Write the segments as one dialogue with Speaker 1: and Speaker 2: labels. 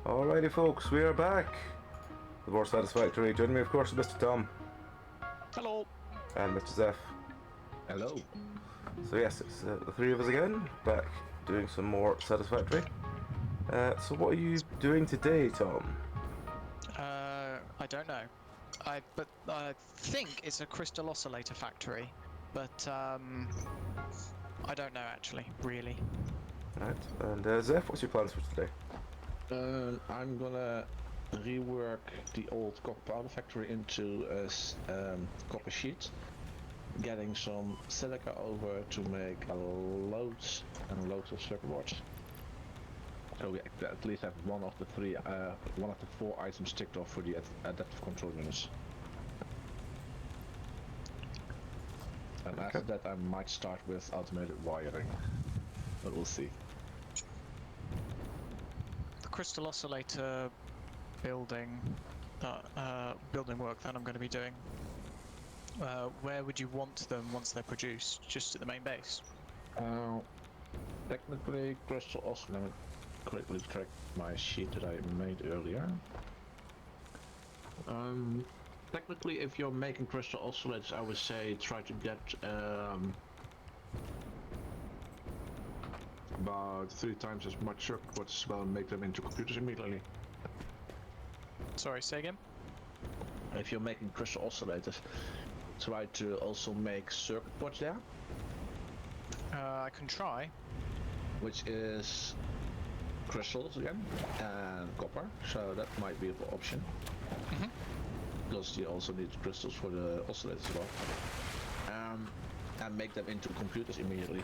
Speaker 1: Alrighty folks, we are back. The more Satisfactory. Joining me of course Mr. Tom.
Speaker 2: Hello.
Speaker 1: And Mr. Zeph.
Speaker 3: Hello.
Speaker 1: So yes, it's the three of us again, back doing some more Satisfactory. So what are you doing today, Tom?
Speaker 2: I don't know. But I think it's a crystal oscillator factory, but I don't know actually, really.
Speaker 1: Right, and Zeph, what's your plans for today?
Speaker 3: I'm gonna rework the old copper powder factory into a copper sheet, getting some silica over to make loads and loads of circuit boards. So we at least have one of the four items ticked off for the adaptive control units. And
Speaker 1: Okay.
Speaker 3: after that I might start with automated wiring, but we'll see.
Speaker 2: The crystal oscillator building work that I'm going to be doing. Where would you want them once they're produced? Just at the main base?
Speaker 3: Technically, crystal oscillator. Let me quickly check my sheet that I made earlier. Technically, if you're making crystal oscillators, I would say try to get about 3 times as much circuit boards as well and make them into computers immediately.
Speaker 2: Sorry, say again?
Speaker 3: If you're making crystal oscillators, try to also make circuit boards there.
Speaker 2: I can try.
Speaker 3: Which is crystals again and copper, so that might be an option.
Speaker 2: Mm-hmm.
Speaker 3: Because you also need crystals for the oscillators as well. And make them into computers immediately.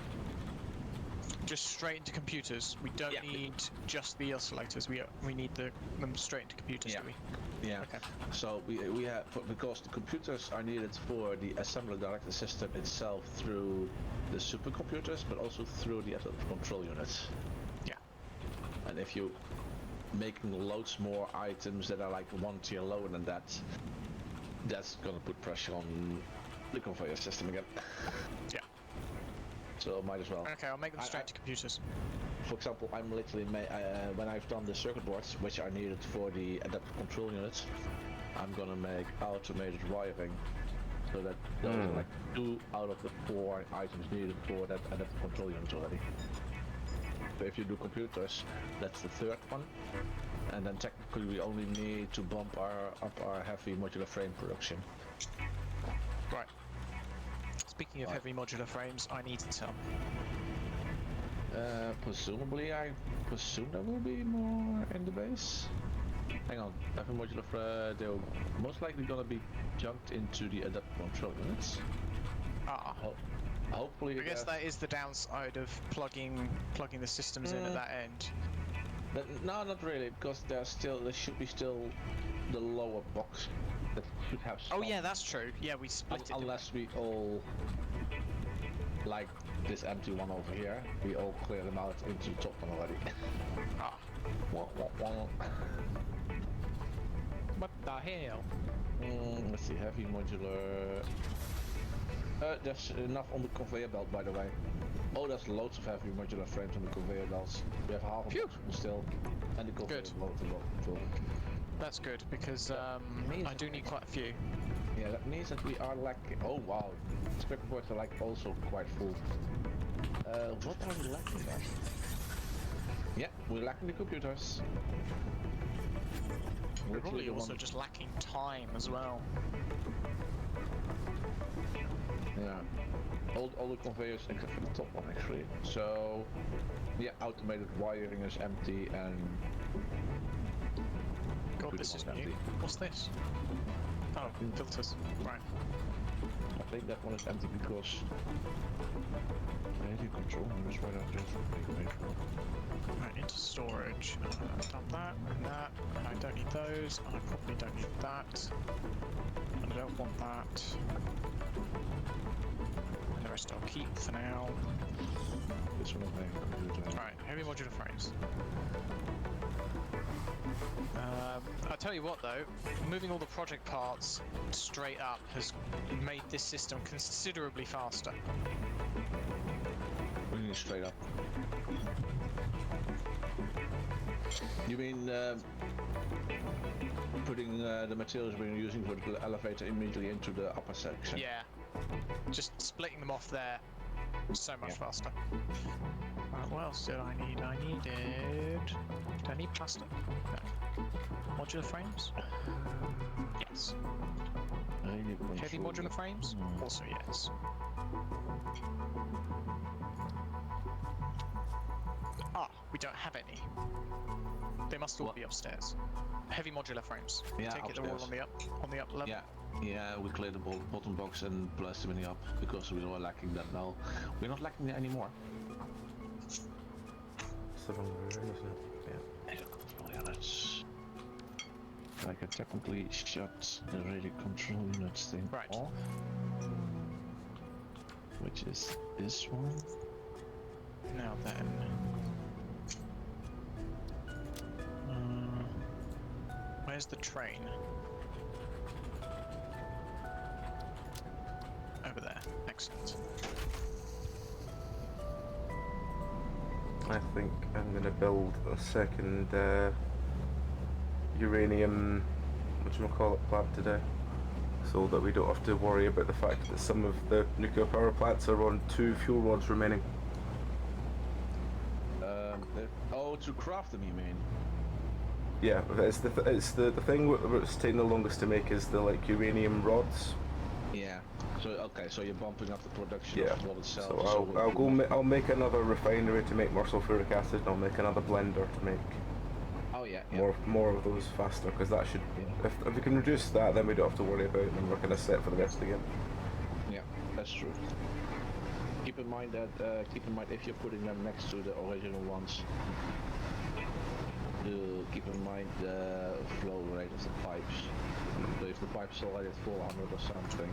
Speaker 2: Just straight into computers. We don't need just the oscillators. We need them straight into computers, do we?
Speaker 3: Yeah.
Speaker 2: Okay.
Speaker 3: So we have, because the computers are needed for the assembler directed system itself through the supercomputers, but also through the control units.
Speaker 2: Yeah.
Speaker 3: And if you making loads more items that are like 1 tier lower than that, that's gonna put pressure on the conveyor system again.
Speaker 2: Yeah.
Speaker 3: So might as well.
Speaker 2: Okay, I'll make them straight to computers.
Speaker 3: For example, I'm literally when I've done the circuit boards, which are needed for the adaptive control units, I'm gonna make automated wiring, so that those are like 2 out of the 4 items needed for that adaptive control unit already. So if you do computers, that's the 3rd one, and then technically we only need to bump up our heavy modular frame production.
Speaker 2: Right. Speaking of heavy modular frames, I need some.
Speaker 3: Presumably, I presume there will be more in the base. Hang on, heavy modular frame, they're most likely gonna be junked into the adaptive control units. Hopefully.
Speaker 2: I guess that is the downside of plugging the systems in at that end.
Speaker 3: No, not really, because there should be still the lower box that should have some.
Speaker 2: Oh yeah, that's true. Yeah, we split it.
Speaker 3: Unless we all, like this empty one over here, we all clear them out into the top one already.
Speaker 2: What the hell?
Speaker 3: Let's see, heavy modular. There's enough on the conveyor belt, by the way. Oh, there's loads of heavy modular frames on the conveyor belts. We have half of them still, and the conveyor belt is all full.
Speaker 2: That's good, because I do need quite a few.
Speaker 3: Yeah, that means that we are lacking. Oh wow, circuit boards are like also quite full. What are we lacking then? Yeah, we're lacking the computers.
Speaker 2: We're probably also just lacking time as well.
Speaker 3: Yeah, all the conveyors except for the top one actually. So, yeah, automated wiring is empty and.
Speaker 2: God, this is new. What's this? Oh, filters. Right.
Speaker 3: I think that one is empty because. Maybe control numbers right after.
Speaker 2: Right, into storage. I've done that and that, and I don't need those, and I probably don't need that. And I don't want that. And the rest I'll keep for now.
Speaker 3: This one is main computer.
Speaker 2: Right, heavy modular frames. I'll tell you what though, moving all the project parts straight up has made this system considerably faster.
Speaker 3: Bringing it straight up. You mean putting the materials we're using for the elevator immediately into the upper section?
Speaker 2: Yeah. Just splitting them off there. So much faster. What else did I need? Did I need plastic? No. Modular frames? Yes. Heavy modular frames? Also yes. Ah, we don't have any. They must all be upstairs. Heavy modular frames.
Speaker 3: Yeah,
Speaker 2: Take it they're all on the up level.
Speaker 3: Yeah, we cleared the bottom box and placed them in the up because we were lacking that now. We're not lacking that anymore.
Speaker 1: 700, isn't it? Yeah.
Speaker 3: Oh yeah, that's like I technically shut the radio control units thing
Speaker 2: Right.
Speaker 3: off, which is this one.
Speaker 2: Now then. Where's the train? Over there. Excellent.
Speaker 1: I think I'm gonna build a second uranium, whatchamacallit, plant today, so that we don't have to worry about the fact that some of the nuclear power plants are on 2 fuel rods remaining.
Speaker 3: Oh, to craft them, you mean?
Speaker 1: Yeah, it's the thing that's taking the longest to make is the like uranium rods.
Speaker 3: Yeah. So okay, so you're bumping up the production
Speaker 1: Yeah.
Speaker 3: of the rod itself.
Speaker 1: So I'll make another refinery to make more sulfuric acid, and I'll make another blender to make
Speaker 3: Oh yeah.
Speaker 1: more of those faster, because that should,
Speaker 3: Yeah.
Speaker 1: if we can reduce that, then we don't have to worry about it, and we're kind of set for the rest of the game.
Speaker 3: Yeah, that's true. Keep in mind if you're putting them next to the original ones, to keep in mind the flow rate of the pipes. So if the pipe's already at 400 or something,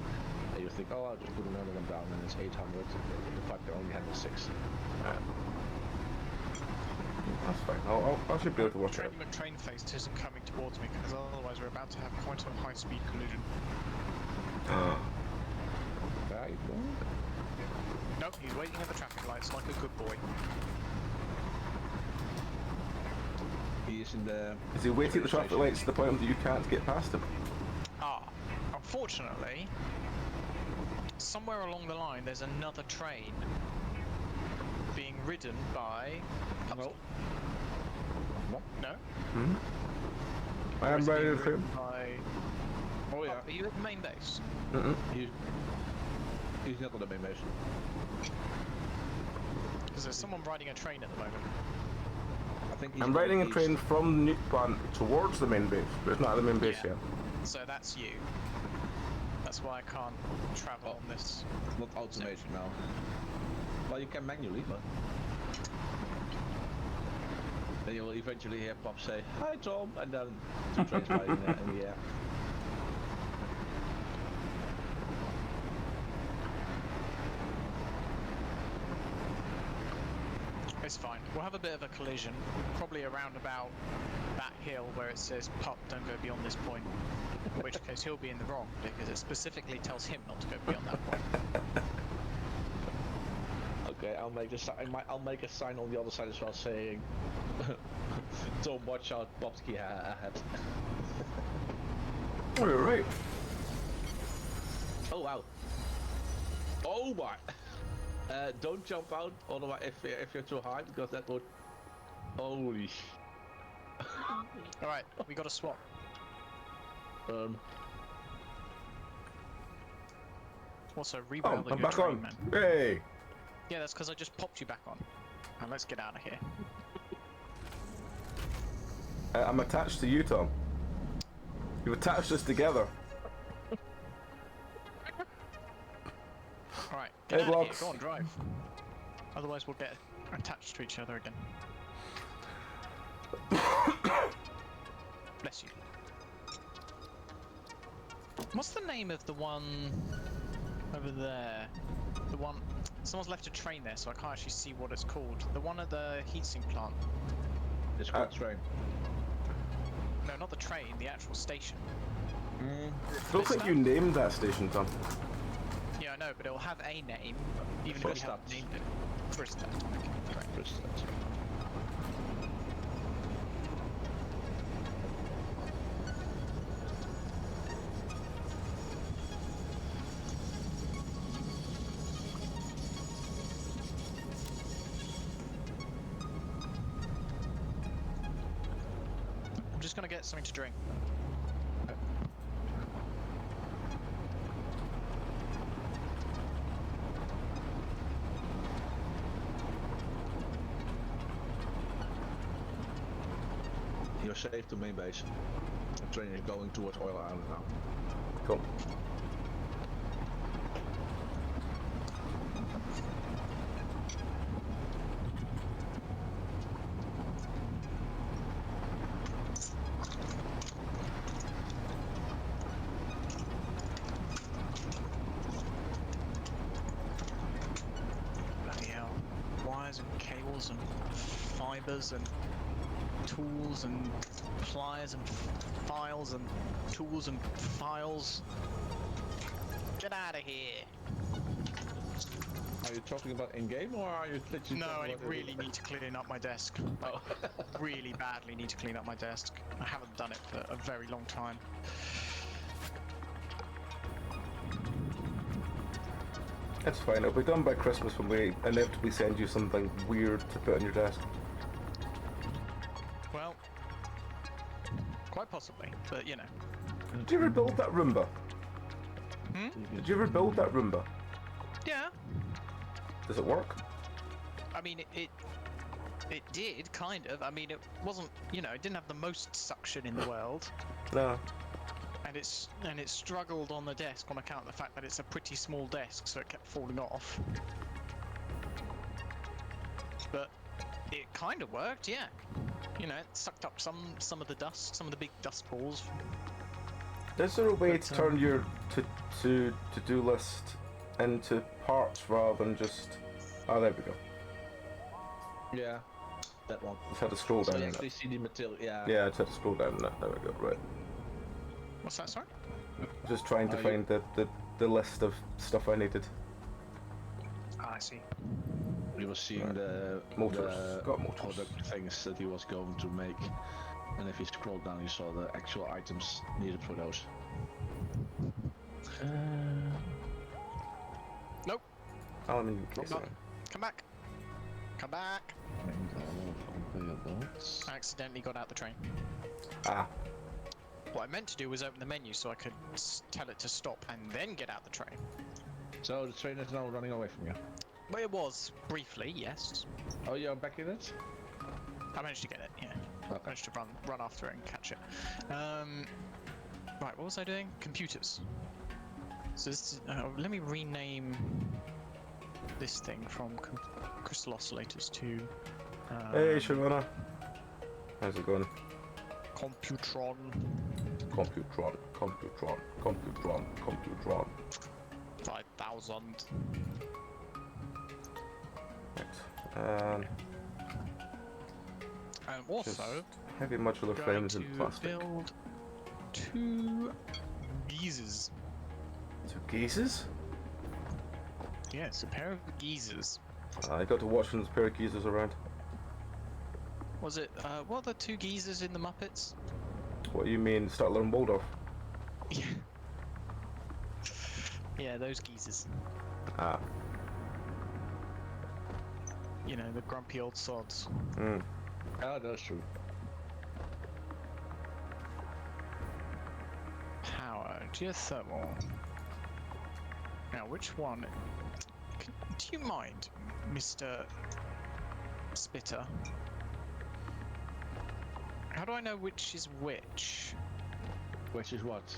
Speaker 3: and you think, oh, I'll just put another one down and it's 800, the pipe can only handle 6.
Speaker 1: That's fine. I should be able to work it out.
Speaker 2: Train face isn't coming towards me, because otherwise we're about to have quite a high-speed collision.
Speaker 3: Right.
Speaker 2: Nope, he's waiting at the traffic lights like a good boy.
Speaker 3: He is in the...
Speaker 1: Is he waiting at the traffic lights to the point that you can't get past him?
Speaker 2: Unfortunately, somewhere along the line there's another train being ridden by...
Speaker 3: No.
Speaker 2: No?
Speaker 1: Hmm? I am ready to him.
Speaker 2: By...
Speaker 3: Oh yeah.
Speaker 2: Are you at the main base?
Speaker 3: He's not on the main base.
Speaker 2: Because there's someone riding a train at the moment.
Speaker 3: I think he's
Speaker 1: I'm riding a train from the nuke plant towards the main base, but it's not at the main base yet.
Speaker 2: So that's you. That's why I can't travel on this.
Speaker 3: Not automated now. Well, you can manually, but... Then you will eventually hear Pop say, "Hi Tom," and then 2 trains riding in the air.
Speaker 2: It's fine. We'll have a bit of a collision, probably around about that hill where it says "Pup, don't go beyond this point." In which case he'll be in the wrong, because it specifically tells him not to go beyond that point.
Speaker 3: Okay, I'll make a sign on the other side as well saying, "Tom, watch out, Popsky ahead."
Speaker 1: Oh, you're right.
Speaker 3: Oh wow. Oh my. Don't jump out, otherwise if you're too high, because that would... Holy...
Speaker 2: Alright, we got a swap. Also, rebuild
Speaker 1: I'm
Speaker 2: your
Speaker 1: back
Speaker 2: train,
Speaker 1: on.
Speaker 2: man.
Speaker 1: Hey!
Speaker 2: Yeah, that's because I just popped you back on. And let's get out of here.
Speaker 1: I'm attached to you, Tom. You've attached us together.
Speaker 2: Alright,
Speaker 1: Hey,
Speaker 2: get out of here.
Speaker 1: Blocks.
Speaker 2: Go on, drive. Otherwise we'll get attached to each other again. Bless you. What's the name of the one over there? The one... Someone's left a train there, so I can't actually see what it's called. The one at the heatsink plant.
Speaker 3: It's called train.
Speaker 2: No, not the train, the actual station.
Speaker 1: I don't think you named that station, Tom.
Speaker 2: Yeah, I know, but it'll have a name, even if you haven't named it. Fristat. Correct.
Speaker 3: Fristat.
Speaker 2: just gonna get something to drink.
Speaker 3: You're safe to main base. The train is going towards Oil Island now.
Speaker 1: Cool.
Speaker 2: Bloody hell. Wires and cables and fibers and tools and pliers and files and tools and files. Get out of here.
Speaker 3: Are you talking about in-game or are you literally
Speaker 2: No,
Speaker 3: talking
Speaker 2: I
Speaker 3: about
Speaker 2: really need to clean up my desk.
Speaker 3: Oh.
Speaker 2: Really badly need to clean up my desk. I haven't done it for a very long time.
Speaker 1: It's fine. It'll be done by Christmas when we inevitably send you something weird to put on your desk.
Speaker 2: Well, quite possibly, but you know.
Speaker 1: Did you ever build that Roomba?
Speaker 2: Hmm?
Speaker 1: Did you ever build that Roomba?
Speaker 2: Yeah.
Speaker 1: Does it work?
Speaker 2: I mean, it did kind of. I mean, it wasn't. You know, it didn't have the most suction in the world,
Speaker 1: No.
Speaker 2: and it struggled on the desk on account of the fact that it's a pretty small desk, so it kept falling off. But it kind of worked, yeah. You know, it sucked up some of the dust, some of the big dust balls.
Speaker 1: Is there a way
Speaker 2: But,
Speaker 1: to turn your to-do list into parts rather than just... Oh, there we go.
Speaker 3: Yeah, that one.
Speaker 1: Just had to scroll
Speaker 3: So
Speaker 1: down
Speaker 3: you
Speaker 1: in
Speaker 3: actually
Speaker 1: it.
Speaker 3: see the material, yeah.
Speaker 1: Yeah, I just had to scroll down in it. There we go, right.
Speaker 2: What's that, sorry?
Speaker 1: Just trying to
Speaker 3: Oh,
Speaker 1: find the list of stuff I needed.
Speaker 2: Ah, I see.
Speaker 3: You were seeing
Speaker 1: Right.
Speaker 3: the
Speaker 1: Motors. Got motors.
Speaker 3: product things that he was going to make, and if you scroll down, you saw the actual items needed for those.
Speaker 2: Nope.
Speaker 1: Aluminium
Speaker 2: Come
Speaker 1: casing.
Speaker 2: back. Come back. Come back. I accidentally got out the train.
Speaker 1: Ah,
Speaker 2: What I meant to do was open the menu so I could tell it to stop and then get out the train.
Speaker 3: So the train is now running away from you.
Speaker 2: But it was briefly, yes.
Speaker 3: Oh, you're back in it?
Speaker 2: I managed to get it. Yeah,
Speaker 3: Okay.
Speaker 2: managed to run after it and catch it. Right, what was I doing? Computers. So this is, let me rename this thing from crystal oscillators to.
Speaker 1: hey Sharona. How's it going?
Speaker 2: Computron.
Speaker 1: Computron, Computron, Computron, Computron.
Speaker 2: 5000.
Speaker 1: Right.
Speaker 2: And also,
Speaker 1: Heavy modular
Speaker 2: going
Speaker 1: frames
Speaker 2: to
Speaker 1: and plastic.
Speaker 2: build 2 geezers.
Speaker 1: Two geezers?
Speaker 2: Yes, a pair of geezers.
Speaker 1: I got to watch those pair of geezers around.
Speaker 2: Was it, what are the 2 geezers in the Muppets?
Speaker 1: What do you mean, Statler and Waldorf?
Speaker 2: Yeah. Yeah, those geezers.
Speaker 1: Ah.
Speaker 2: You know, the grumpy old sods.
Speaker 1: Hmm.
Speaker 3: Oh, that's true.
Speaker 2: Power, geothermal. Now, which one? Do you mind, Mr. Spitter? How do I know which is which?
Speaker 3: Which is what?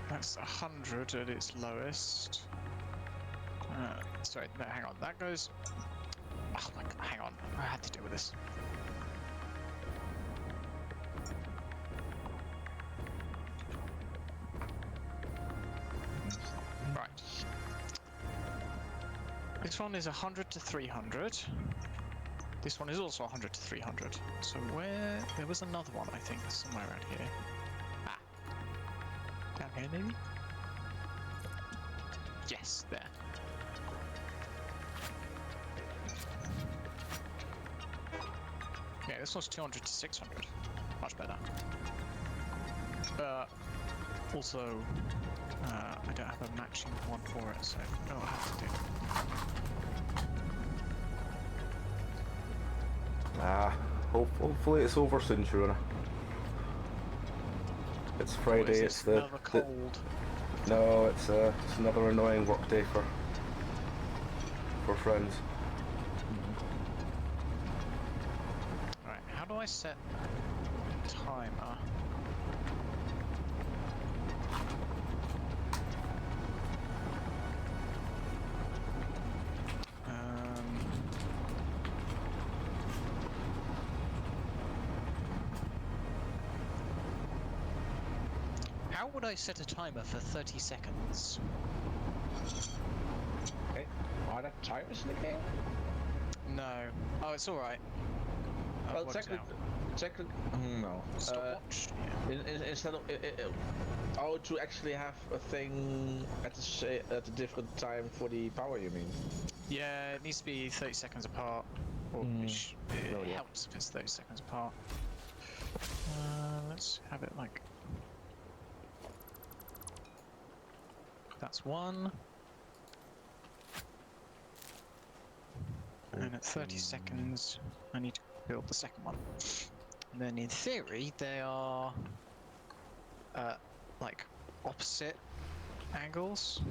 Speaker 2: That's 100 at its lowest. Sorry, no, hang on. That goes. Oh my god, hang on. I had to deal with this. Right. This one is 100 to 300. This one is also 100 to 300. So where... There was another one, I think, somewhere around here. Ah. Down here, maybe? Yes, there. Yeah, this one's 200 to 600. Much better. Also, I don't have a matching one for it, so I don't know what I have to do.
Speaker 1: Ah. Hopefully it's over soon, Sharona. It's
Speaker 2: Or
Speaker 1: Friday.
Speaker 2: is
Speaker 1: It's
Speaker 2: this
Speaker 1: the,
Speaker 2: another cold?
Speaker 1: no. It's just another annoying work day for friends.
Speaker 2: Right, how do I set timer? How would I set a timer for 30 seconds?
Speaker 3: Okay. Are there timers in the game?
Speaker 2: No. Oh, it's alright.
Speaker 3: Well,
Speaker 2: I've worked it out.
Speaker 3: technically, no.
Speaker 2: Stopwatch? Yeah.
Speaker 3: Instead of to actually have a thing at a different time for the power, you mean?
Speaker 2: Yeah, it needs to be 30 seconds apart. Or it
Speaker 3: Oh, yeah.
Speaker 2: helps if it's 30 seconds apart. Let's have it like... That's one. And at 30 seconds, I need to build the second one. And then in theory, they are like opposite angles,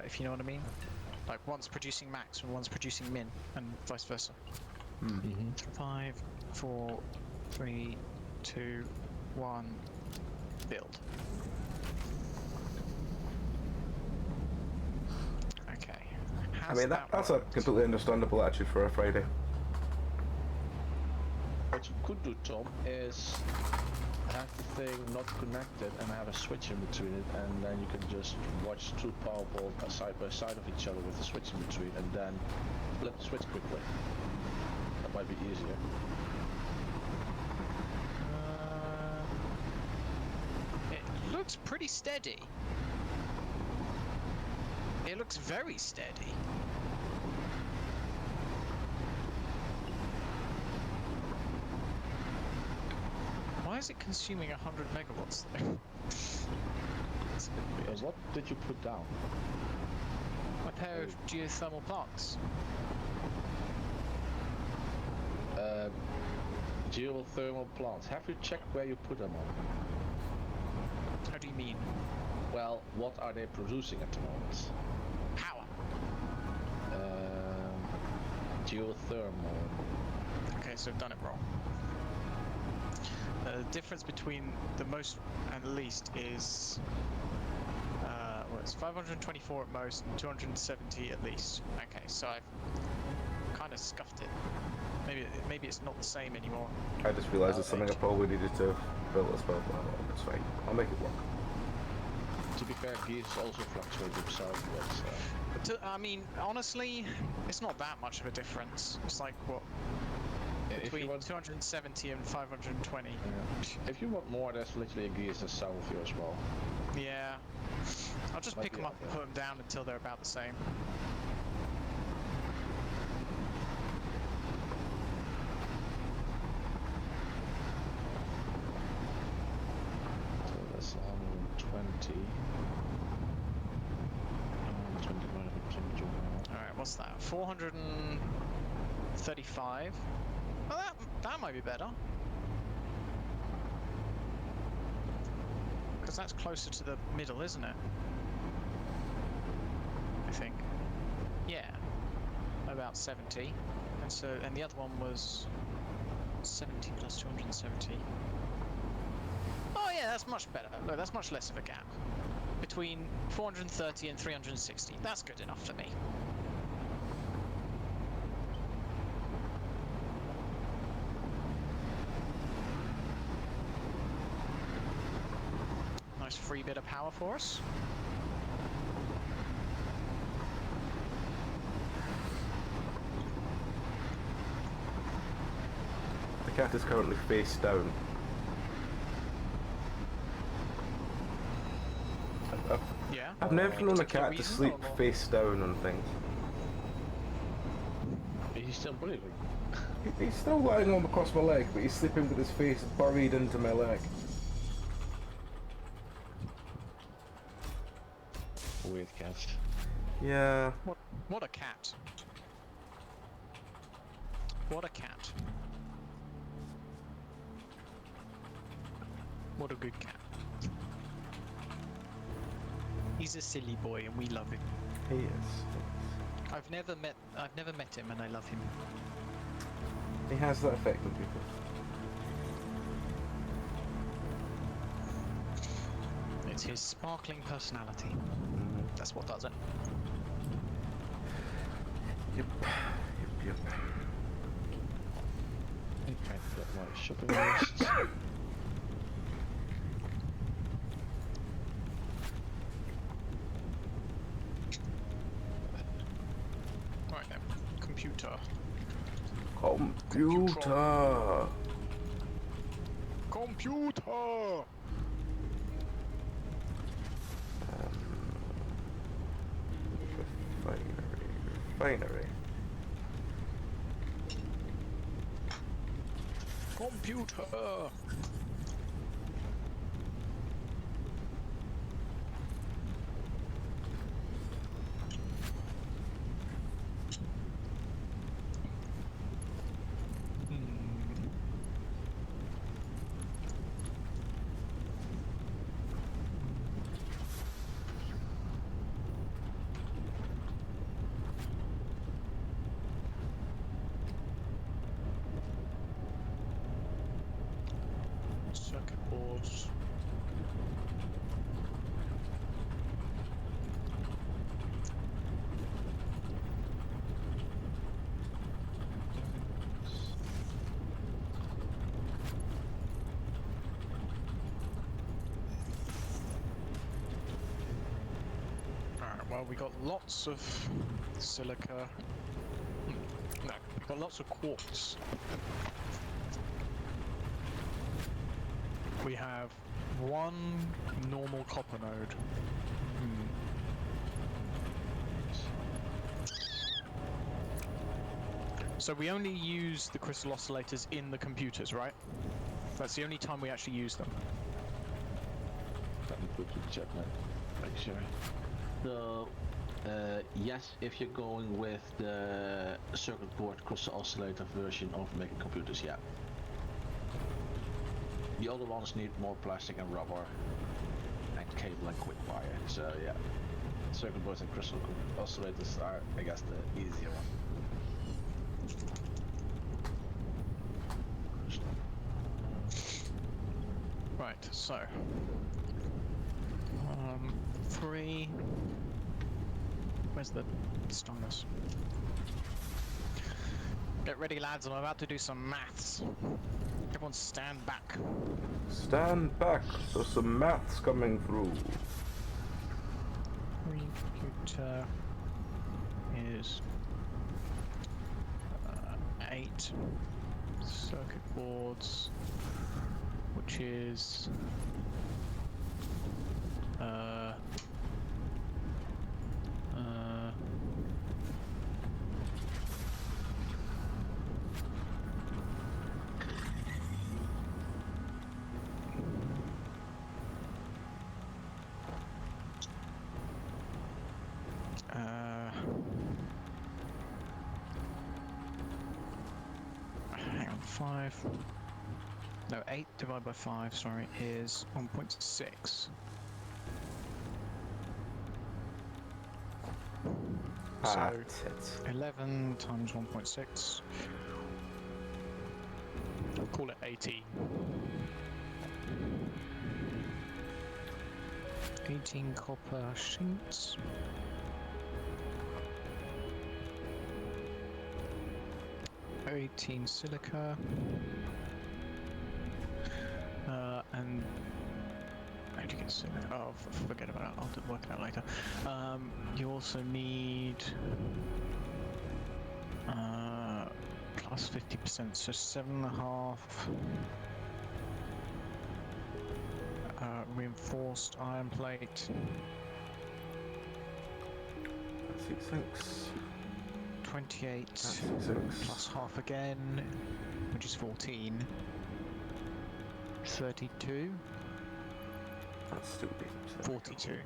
Speaker 2: if you know what I mean. Like one's producing max and one's producing min, and vice versa. 5, 4, 3, 2, 1, build. Okay.
Speaker 1: I mean, that's a completely understandable attitude for a Friday.
Speaker 3: What you could do, Tom, is have the thing not connected and have a switch in between it, and then you can just watch two power poles side by side of each other with a switch in between, and then flip the switch quickly. That might be easier.
Speaker 2: It looks pretty steady. It looks very steady. Why is it consuming 100 megawatts though? That's a bit weird.
Speaker 3: What did you put down?
Speaker 2: A pair of geothermal plants.
Speaker 3: Geothermal plants. Have you checked where you put them on?
Speaker 2: How do you mean?
Speaker 3: Well, what are they producing at the moment?
Speaker 2: Power.
Speaker 3: Geothermal.
Speaker 2: Okay, so I've done it wrong. The difference between the most and the least is well, it's 524 at most and 270 at least. Okay, so I've kind of scuffed it. Maybe it's not the same anymore.
Speaker 1: I just realised it's something I probably needed to build as well, but it's fine. I'll make it work.
Speaker 3: To be fair, gears also fluctuate themselves, but
Speaker 2: I mean, honestly, it's not that much of a difference. It's like what between 270 and 520.
Speaker 3: yeah. If you want more, there's literally a gears that's south of you as well.
Speaker 2: Yeah, I'll just pick them up and put them down until they're about the same.
Speaker 3: So that's 120. 120 divided by 2.
Speaker 2: Alright, what's that? 435. Well, that might be better. Because that's closer to the middle, isn't it? I think. Yeah. About 70. And the other one was 70 plus 270. Oh yeah, that's much better. No, that's much less of a gap. Between 430 and 360. That's good enough for me. Nice free bit of power for us.
Speaker 1: The cat is currently face down.
Speaker 2: Yeah.
Speaker 1: I've never known a
Speaker 2: particular
Speaker 1: cat to
Speaker 2: reason,
Speaker 1: sleep
Speaker 2: or-
Speaker 1: face down on things.
Speaker 3: He's still breathing.
Speaker 1: He's still lying on across my leg, but he's sleeping with his face buried into my leg.
Speaker 3: Weird cat.
Speaker 1: Yeah.
Speaker 2: What a cat. What a cat. What a good cat. He's a silly boy and we love him.
Speaker 1: He is.
Speaker 2: I've never met him and I love him.
Speaker 1: He has that effect on people.
Speaker 2: It's his sparkling personality. That's what does it.
Speaker 1: Yep. Yep.
Speaker 3: Okay, got my shopping list.
Speaker 2: Right then, computer.
Speaker 1: Computer.
Speaker 2: Computer!
Speaker 1: Refinery.
Speaker 2: Computer! Circuit boards. Alright, well, we got lots of silica. No, we got lots of quartz. We have one normal copper node. So we only use the crystal oscillators in the computers, right? That's the only time we actually use them.
Speaker 3: Let me quickly check my make sure. So, yes, if you're going with the circuit board crystal oscillator version of making computers, yeah. The other ones need more plastic and rubber and cable and quick wire. So yeah, circuit boards and crystal oscillators are, I guess, the easier one.
Speaker 2: Right, so 3. Where's the stylus? Get ready, lads. I'm about to do some maths. Everyone stand back.
Speaker 1: Stand back. There's some maths coming through.
Speaker 2: Computer is 8 circuit boards, which is hang on, 5. No, 8 divided by 5, sorry, is 1.6. So,
Speaker 1: Tits.
Speaker 2: 11 times 1.6. We'll call it 18. 18 copper sheets. $18 silica. And how do you get silica? Oh, forget about it. I'll work it out later. You also need plus 50%, so 7.5 reinforced iron plate.
Speaker 1: 6.
Speaker 2: 28
Speaker 1: 6.
Speaker 2: plus half again, which is 14. 32.
Speaker 1: That's still decent.
Speaker 2: 42.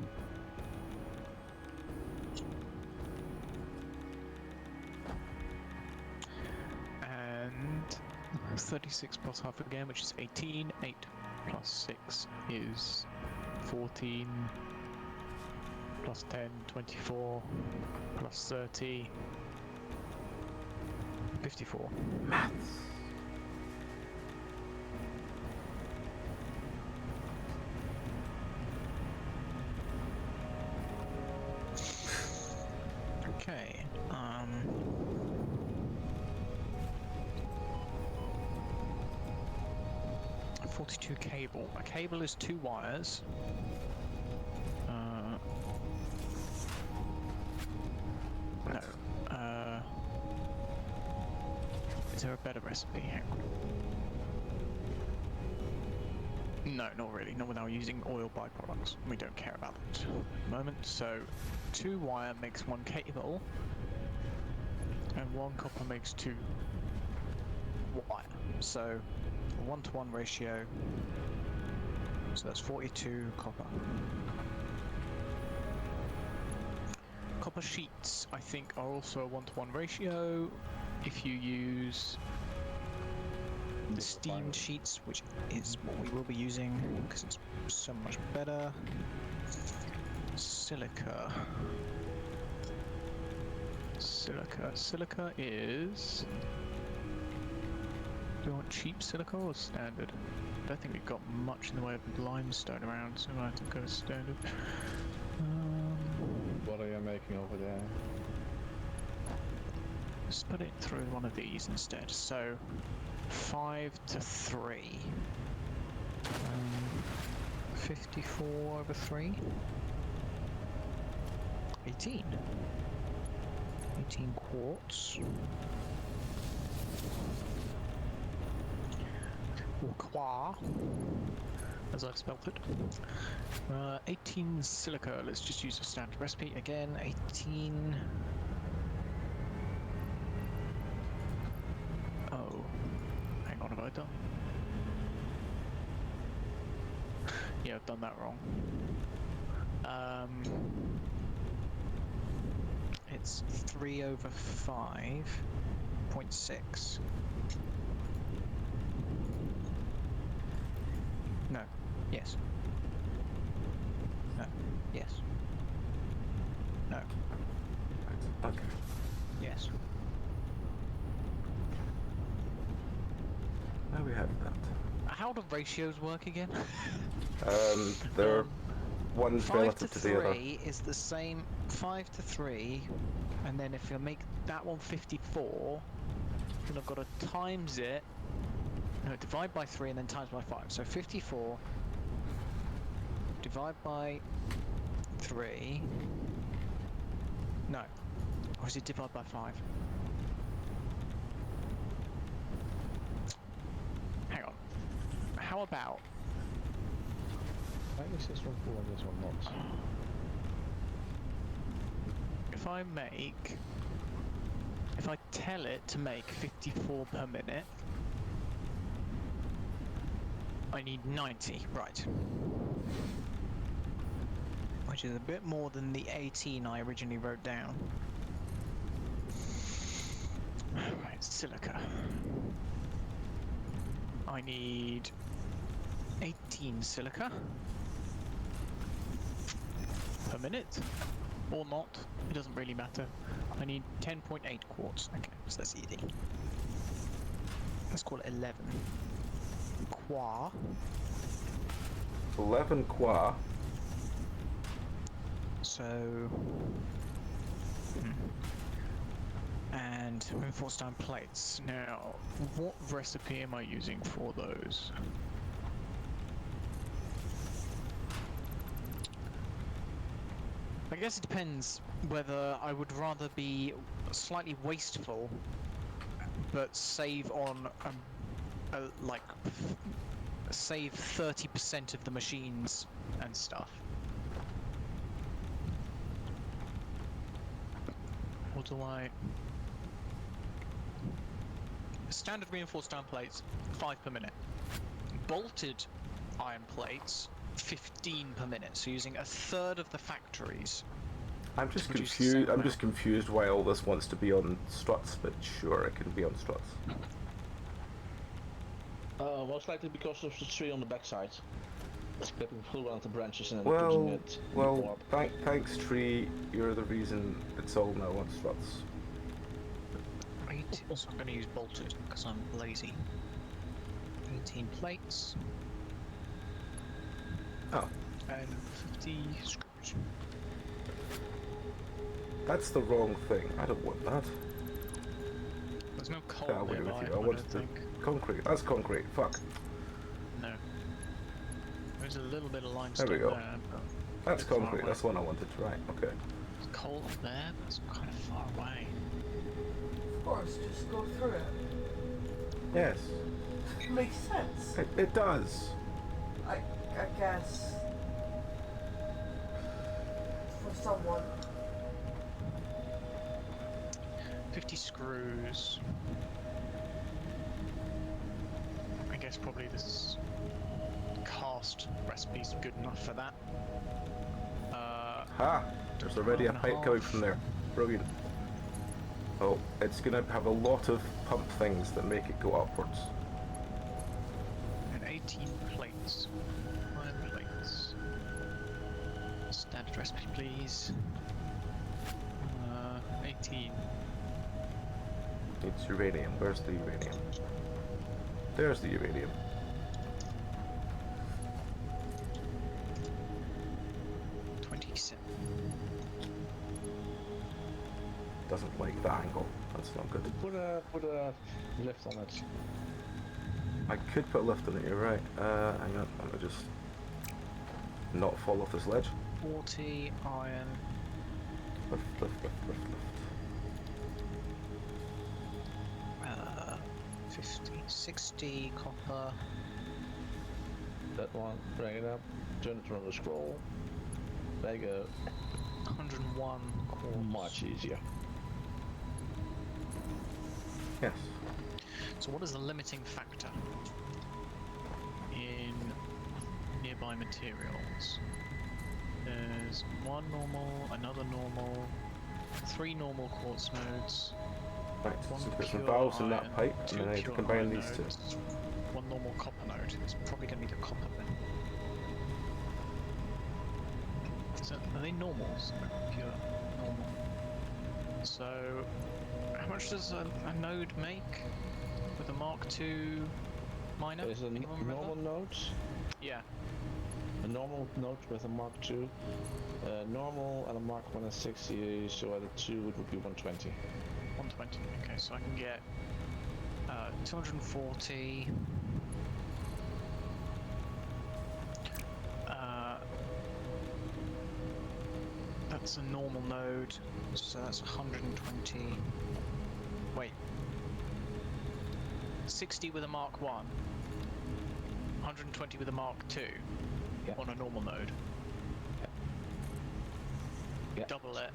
Speaker 2: And 36 plus half again, which is 18. 8. plus 6 is 14, plus 10, 24, plus 30, 54.
Speaker 1: Maths.
Speaker 2: Okay, 42 cable. A cable is 2 wires. No. Is there a better recipe? Hang on. No, not really. Not without using oil byproducts. We don't care about that at the moment. So, 2 wire makes 1 cable, and 1 copper makes 2 wire. So, a 1-to-1 ratio. So that's 42 copper. Copper sheets, I think, are also a 1-to-1 ratio. If you use the steamed sheets, which is what we will be using because it's so much better. Silica. Silica is... Do you want cheap silica or standard? I don't think we've got much in the way of limestone around, so I have to go with standard.
Speaker 3: What are you making over there?
Speaker 2: Let's put it through one of these instead. So, 5 to 3. 54 over 3. 18. 18 quartz. Or qua, as I've spelt it. 18 silica. Let's just use a standard recipe again. 18. Oh, hang on, have I done? Yeah, I've done that wrong. It's 3 over 5.6. No. Yes. No. Yes. No.
Speaker 1: Okay.
Speaker 2: Yes.
Speaker 1: Now we have that.
Speaker 2: How do ratios work again?
Speaker 1: They're one's
Speaker 2: 5
Speaker 1: relative
Speaker 2: to
Speaker 1: to the other.
Speaker 2: 3 is the same. 5 to 3, and then if you make that one 54, then I've got to times it. No, divide by 3 and then times by 5. So 54 divide by 3. No. Or is it divide by 5? Hang on. How about...
Speaker 3: Why is this one full and this one not?
Speaker 2: If I make... If I tell it to make 54 per minute, I need 90, right. Which is a bit more than the 18 I originally wrote down. Right, silica. I need 18 silica per minute, or not, it doesn't really matter. I need 10.8 quartz, okay, so that's easy. Let's call it 11. Qua.
Speaker 1: 11 qua.
Speaker 2: So... And reinforced iron plates. Now, what recipe am I using for those? I guess it depends whether I would rather be slightly wasteful, but save on, like, save 30% of the machines and stuff. Or do I... Standard reinforced iron plates, 5 per minute. Bolted iron plates, 15 per minute. So using a third of the factories.
Speaker 1: I'm just
Speaker 2: to produce the
Speaker 1: confused.
Speaker 2: same
Speaker 1: I'm
Speaker 2: amount.
Speaker 1: just confused why all this wants to be on struts, but sure, it can be on struts.
Speaker 3: Most likely because of the tree on the backside. It's clipping through one of the branches and then pushing
Speaker 1: Well,
Speaker 3: it. in the
Speaker 1: well,
Speaker 3: orb.
Speaker 1: thanks tree, you're the reason it's all now on slots.
Speaker 2: So I'm going to use bolted because I'm lazy. 18 plates
Speaker 1: Oh,
Speaker 2: and 50 screws.
Speaker 1: that's the wrong thing. I don't want that.
Speaker 2: There's no coal
Speaker 1: Yeah, I'll agree
Speaker 2: nearby,
Speaker 1: with you. I
Speaker 2: I
Speaker 1: wanted
Speaker 2: don't
Speaker 1: the
Speaker 2: think.
Speaker 1: concrete. That's concrete. Fuck.
Speaker 2: No. There's a little bit of
Speaker 1: There
Speaker 2: limestone
Speaker 1: we go.
Speaker 2: there, but
Speaker 1: That's
Speaker 2: a bit far
Speaker 1: concrete.
Speaker 2: away.
Speaker 1: That's the one I wanted. Right. Okay.
Speaker 2: There's coal up there, but it's kind of far away.
Speaker 4: Of course, just go through it.
Speaker 1: Yes.
Speaker 4: Makes sense.
Speaker 1: It does.
Speaker 4: I guess. For someone.
Speaker 2: 50 screws. I guess probably this cast recipe's good enough for that.
Speaker 1: Ha! There's already a
Speaker 2: Half and a
Speaker 1: pipe coming
Speaker 2: half.
Speaker 1: from there. Brilliant. Oh, it's gonna have a lot of pump things that make it go upwards.
Speaker 2: And 18 plates. 5 plates. Standard recipe, please. 18.
Speaker 1: It's uranium. Where's the uranium? There's the uranium. Doesn't like the angle. That's not good.
Speaker 3: Put a lift on it.
Speaker 1: I could put a lift on it, you're right. Hang on, I'm gonna just not fall off this ledge.
Speaker 2: 40 iron.
Speaker 1: Lift, lift, lift, lift, lift.
Speaker 2: 50, 60 copper.
Speaker 3: That one, bring it up, turn it on the scroll. There you go.
Speaker 2: 101 quartz.
Speaker 3: Much easier.
Speaker 1: Yes.
Speaker 2: So what is the limiting factor in nearby materials? There's one normal, another normal, 3 normal quartz nodes,
Speaker 1: Right,
Speaker 2: one
Speaker 1: so put some
Speaker 2: pure
Speaker 1: valves in that
Speaker 2: iron,
Speaker 1: pipe,
Speaker 2: 2
Speaker 1: and then I need to
Speaker 2: pure
Speaker 1: combine
Speaker 2: iron
Speaker 1: these two.
Speaker 2: nodes, 1 normal copper node. It's probably going to be the copper then. Are they normals? Pure normal. So, how much does a node make with a Mark II miner?
Speaker 3: There's a
Speaker 2: Anyone remember?
Speaker 3: normal node,
Speaker 2: Yeah.
Speaker 3: a normal node with a Mark II, normal and a Mark 1 and 60, so at a 2 it would be 120.
Speaker 2: 120. Okay, so I can get 240. That's a normal node, so that's 120. Wait. 60 with a Mark 1. 120 with a Mark 2
Speaker 3: Yeah.
Speaker 2: on a normal node.
Speaker 3: Yeah.
Speaker 2: Double it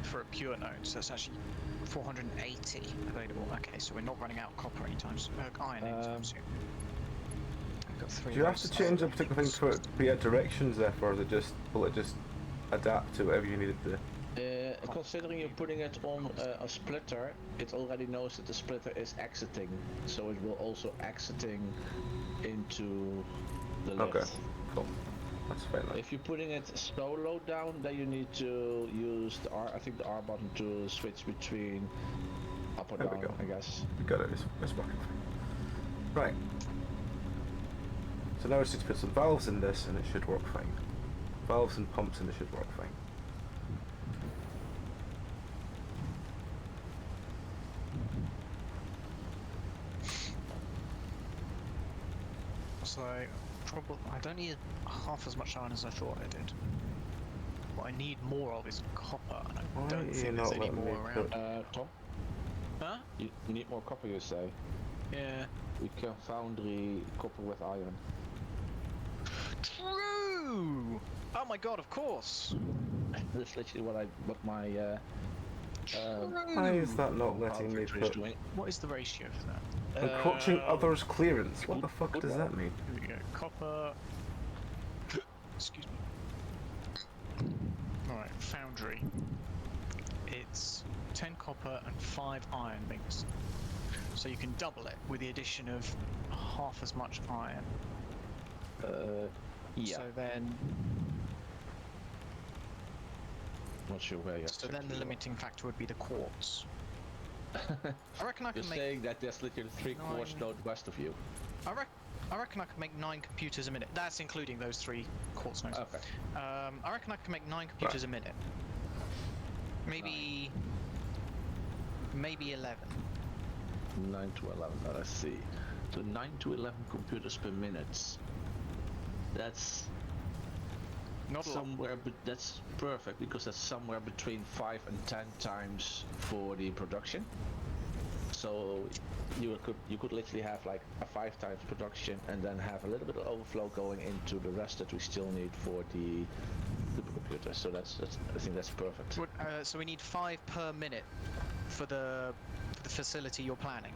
Speaker 2: for a pure node, so that's actually 480 available. Okay, so we're not running out of copper anytime soon. Iron anytime soon. We've got 3
Speaker 1: Do you have to change a particular thing for it to be a direction, Zeph, or will it just adapt to whatever you need it to?
Speaker 3: Considering you're putting it on a splitter, it already knows that the splitter is exiting, so it will also exiting into the lift.
Speaker 1: Okay, cool. That's fine then.
Speaker 3: If you're putting it so low down, then you need to use the R. I think the R button to switch between up or
Speaker 1: There we
Speaker 3: down.
Speaker 1: go.
Speaker 3: I guess.
Speaker 1: We got it, it's working fine. Right. So now we just need to put some valves in this and it should work fine. Valves and pumps and it should work fine.
Speaker 2: So, probably I don't need half as much iron as I thought I did. What I need more of is copper, and I
Speaker 1: Why are
Speaker 2: don't
Speaker 1: you
Speaker 2: think there's
Speaker 1: not
Speaker 2: any
Speaker 1: letting me
Speaker 2: more around.
Speaker 1: put-
Speaker 3: Tom,
Speaker 2: Huh?
Speaker 3: you need more copper, you say?
Speaker 2: Yeah.
Speaker 3: We can foundry copper with iron.
Speaker 2: True! Oh my god, of course!
Speaker 3: That's literally what my
Speaker 1: Why is that not
Speaker 3: power
Speaker 1: letting me
Speaker 3: factory is
Speaker 1: put
Speaker 3: doing.
Speaker 2: What is the ratio for that?
Speaker 1: encroaching others clearance? What the fuck does that mean?
Speaker 2: Here we go. Copper. Excuse me. Alright, foundry. It's 10 copper and 5 iron mixed. So you can double it with the addition of half as much iron.
Speaker 3: Yeah.
Speaker 2: So then,
Speaker 3: Not sure where you're.
Speaker 2: so then the limiting factor would be the quartz. I reckon I
Speaker 3: You're
Speaker 2: can make.
Speaker 3: saying that there's literally 3 quartz
Speaker 2: 9.
Speaker 3: northwest of you.
Speaker 2: I reckon I can make 9 computers a minute. That's including those 3 quartz nodes.
Speaker 3: Okay.
Speaker 2: I reckon I can make 9 computers a minute. Maybe 11.
Speaker 3: 9 to 11. Let's see. So 9 to 11 computers per minute. That's
Speaker 2: Not a lot.
Speaker 3: somewhere, but that's perfect because that's somewhere between 5 and 10 times for the production. So you could literally have like a 5 times production and then have a little bit of overflow going into the rest that we still need for the supercomputer. So that's I think that's perfect.
Speaker 2: So we need 5 per minute for the facility you're planning.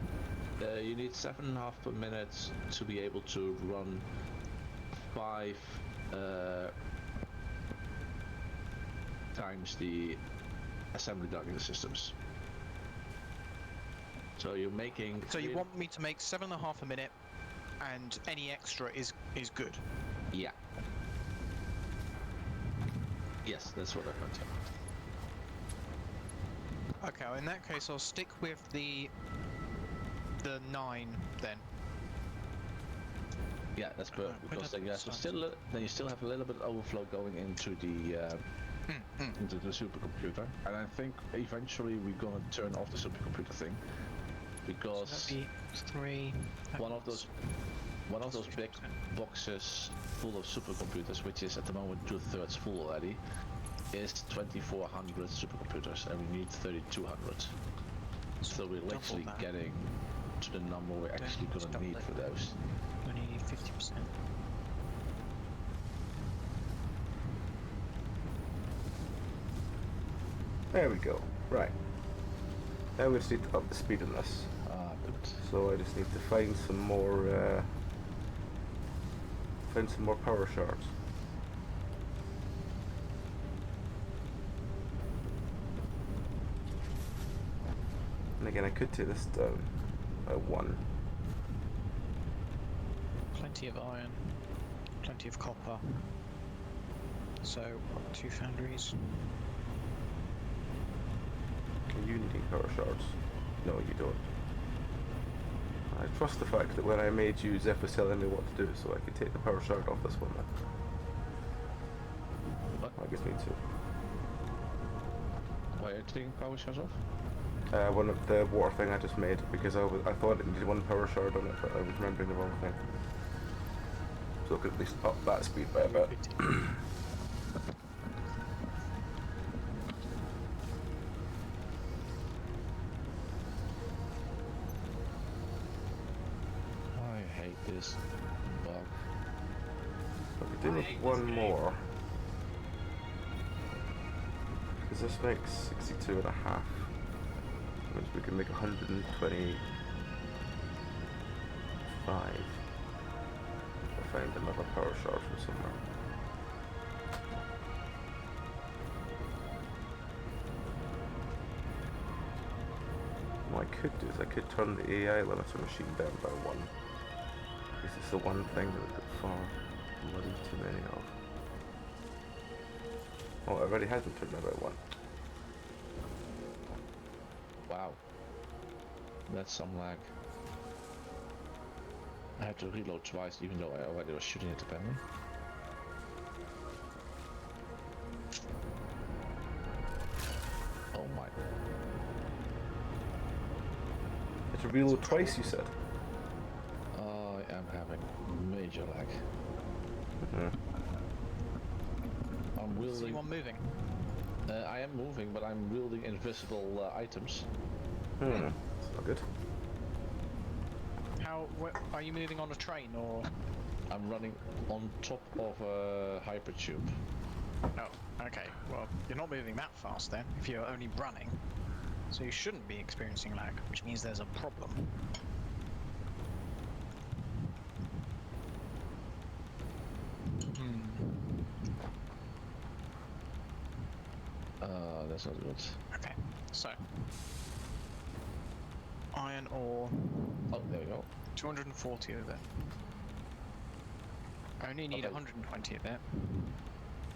Speaker 3: You need 7.5 per minute to be able to run 5 times the assembly docking systems. So you're making.
Speaker 2: So you want me to make 7.5 a minute, and any extra is good.
Speaker 3: Yeah. Yes, that's what I meant.
Speaker 2: Okay, well, in that case, I'll stick with the 9 then.
Speaker 3: Yeah, that's perfect
Speaker 2: Where
Speaker 3: because
Speaker 2: did I
Speaker 3: then
Speaker 2: put
Speaker 3: then you still have a little bit of overflow going into the into the supercomputer, and I think eventually we're gonna turn off the supercomputer thing because
Speaker 2: So that'd be 3.
Speaker 3: one of those big boxes full of supercomputers, which is at the moment 2/3 full already, is 2,400 supercomputers, and we need 3,200. So we're literally
Speaker 2: that.
Speaker 3: getting to the number we're actually
Speaker 2: Just
Speaker 3: gonna
Speaker 2: double
Speaker 3: need
Speaker 2: it.
Speaker 3: for those.
Speaker 2: We need 50%.
Speaker 1: There we go. Right. Now we just need to up the speed on this.
Speaker 3: Good.
Speaker 1: So I just need to find some more power shards. And again, I could take this down by 1.
Speaker 2: Plenty of iron, plenty of copper. So 2 foundries.
Speaker 1: Are you needing power shards? No, you don't. I trust the fact that when I made you, Zephy was telling me what to do, so I could take the power shard off this one then.
Speaker 3: What?
Speaker 1: I guess me too.
Speaker 3: Why are you taking power shards off?
Speaker 1: One of the water thing I just made, because I thought it needed 1 power shard on it, but I was remembering the wrong thing. So I could at least up that speed by a bit.
Speaker 3: I hate this bug.
Speaker 1: But we do need 1 more. Because this makes 62.5. Which we can make 125. If I find another power shard from somewhere. What I could do is I could turn the AI limiter machine down by 1. This is the one thing that we've got far bloody too many of. Oh, it already has been turned down by 1.
Speaker 3: Wow. That's some lag. I had to reload twice even though I already was shooting at the penny. Oh my.
Speaker 1: It's a reload twice, you said?
Speaker 3: I am having major lag.
Speaker 1: Mm-hmm.
Speaker 3: I'm
Speaker 2: So
Speaker 3: wielding...
Speaker 2: you want moving?
Speaker 3: I am moving, but I'm wielding invisible items.
Speaker 1: That's not good.
Speaker 2: Are you moving on a train or?
Speaker 3: I'm running on top of a hypertube.
Speaker 2: Oh, okay. Well, you're not moving that fast then, if you're only running. So you shouldn't be experiencing lag, which means there's a problem.
Speaker 3: That's not good.
Speaker 2: Okay, so Iron ore.
Speaker 3: Oh, there we go.
Speaker 2: 240 of it. I only need
Speaker 3: Okay.
Speaker 2: 120 of it.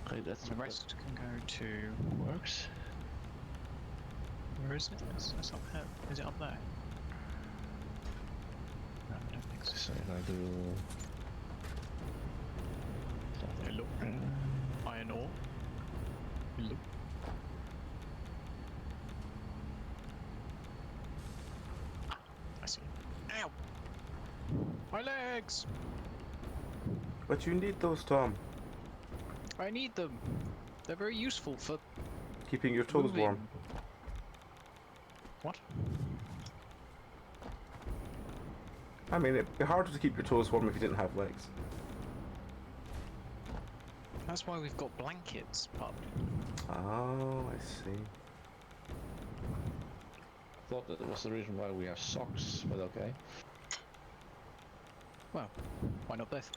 Speaker 3: Okay, that's
Speaker 2: The rest can go to.
Speaker 3: works.
Speaker 2: Where is it? It's up here. Is it up there? No, I don't think so.
Speaker 3: So if I do.
Speaker 2: Hello. Iron ore. Hello. Ah, I see. Ow! My legs!
Speaker 1: But you need those, Tom.
Speaker 2: I need them. They're very useful for
Speaker 1: Keeping your toes
Speaker 2: moving.
Speaker 1: warm.
Speaker 2: What?
Speaker 1: I mean, it'd be harder to keep your toes warm if you didn't have legs.
Speaker 2: That's why we've got blankets, pup.
Speaker 1: Oh, I see.
Speaker 3: I thought that was the reason why we have socks, but okay.
Speaker 2: Well, why not both?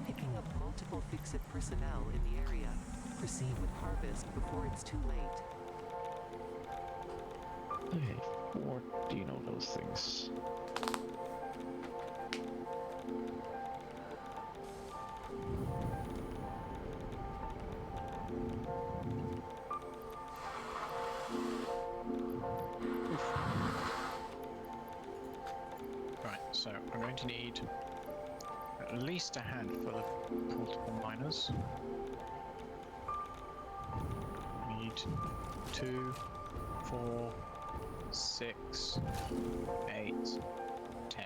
Speaker 5: Picking up multiple fix-it personnel in the area. Proceed with harvest before it's too late.
Speaker 3: Okay, 14 of those things.
Speaker 2: Right, so I'm going to need at least a handful of portable miners. I need 2, 4, 6, 8, 10.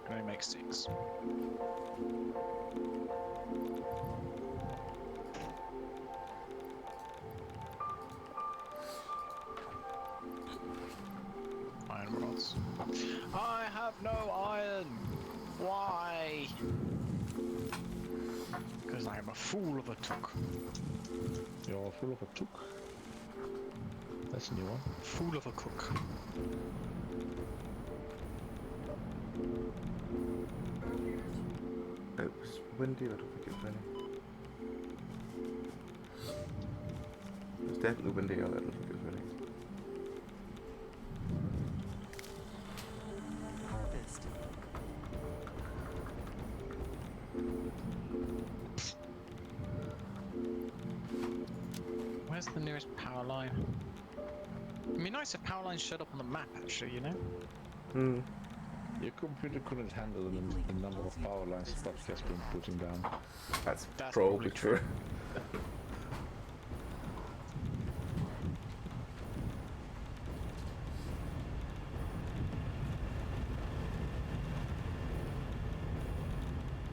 Speaker 2: Can only make 6. Iron rods. I have no iron! Why? Because I am a fool of a took.
Speaker 3: You're full of a took. That's a new one.
Speaker 2: Fool of a cook.
Speaker 1: It was windy, but I don't think it was raining. It was definitely windy, I don't think it was raining.
Speaker 5: Harvest.
Speaker 2: Where's the nearest power line? It'd be nice if power lines showed up on the map, actually, you know?
Speaker 1: Hmm.
Speaker 3: Your computer couldn't handle the number of power lines that has been putting down.
Speaker 1: That's
Speaker 2: That's
Speaker 1: probably
Speaker 2: probably
Speaker 1: true.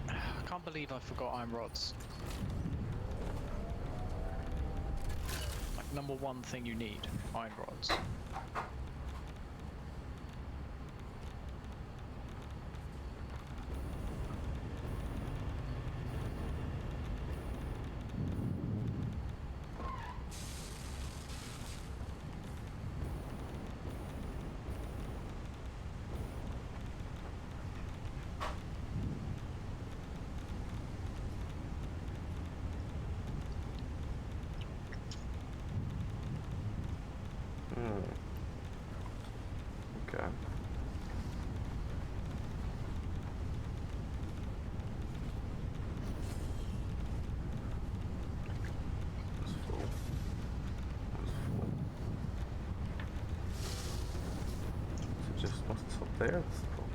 Speaker 2: I can't believe I forgot iron rods. Like, number one thing you need, iron rods.
Speaker 1: Okay. It's full. It's full. So just once it's up there, that's the problem.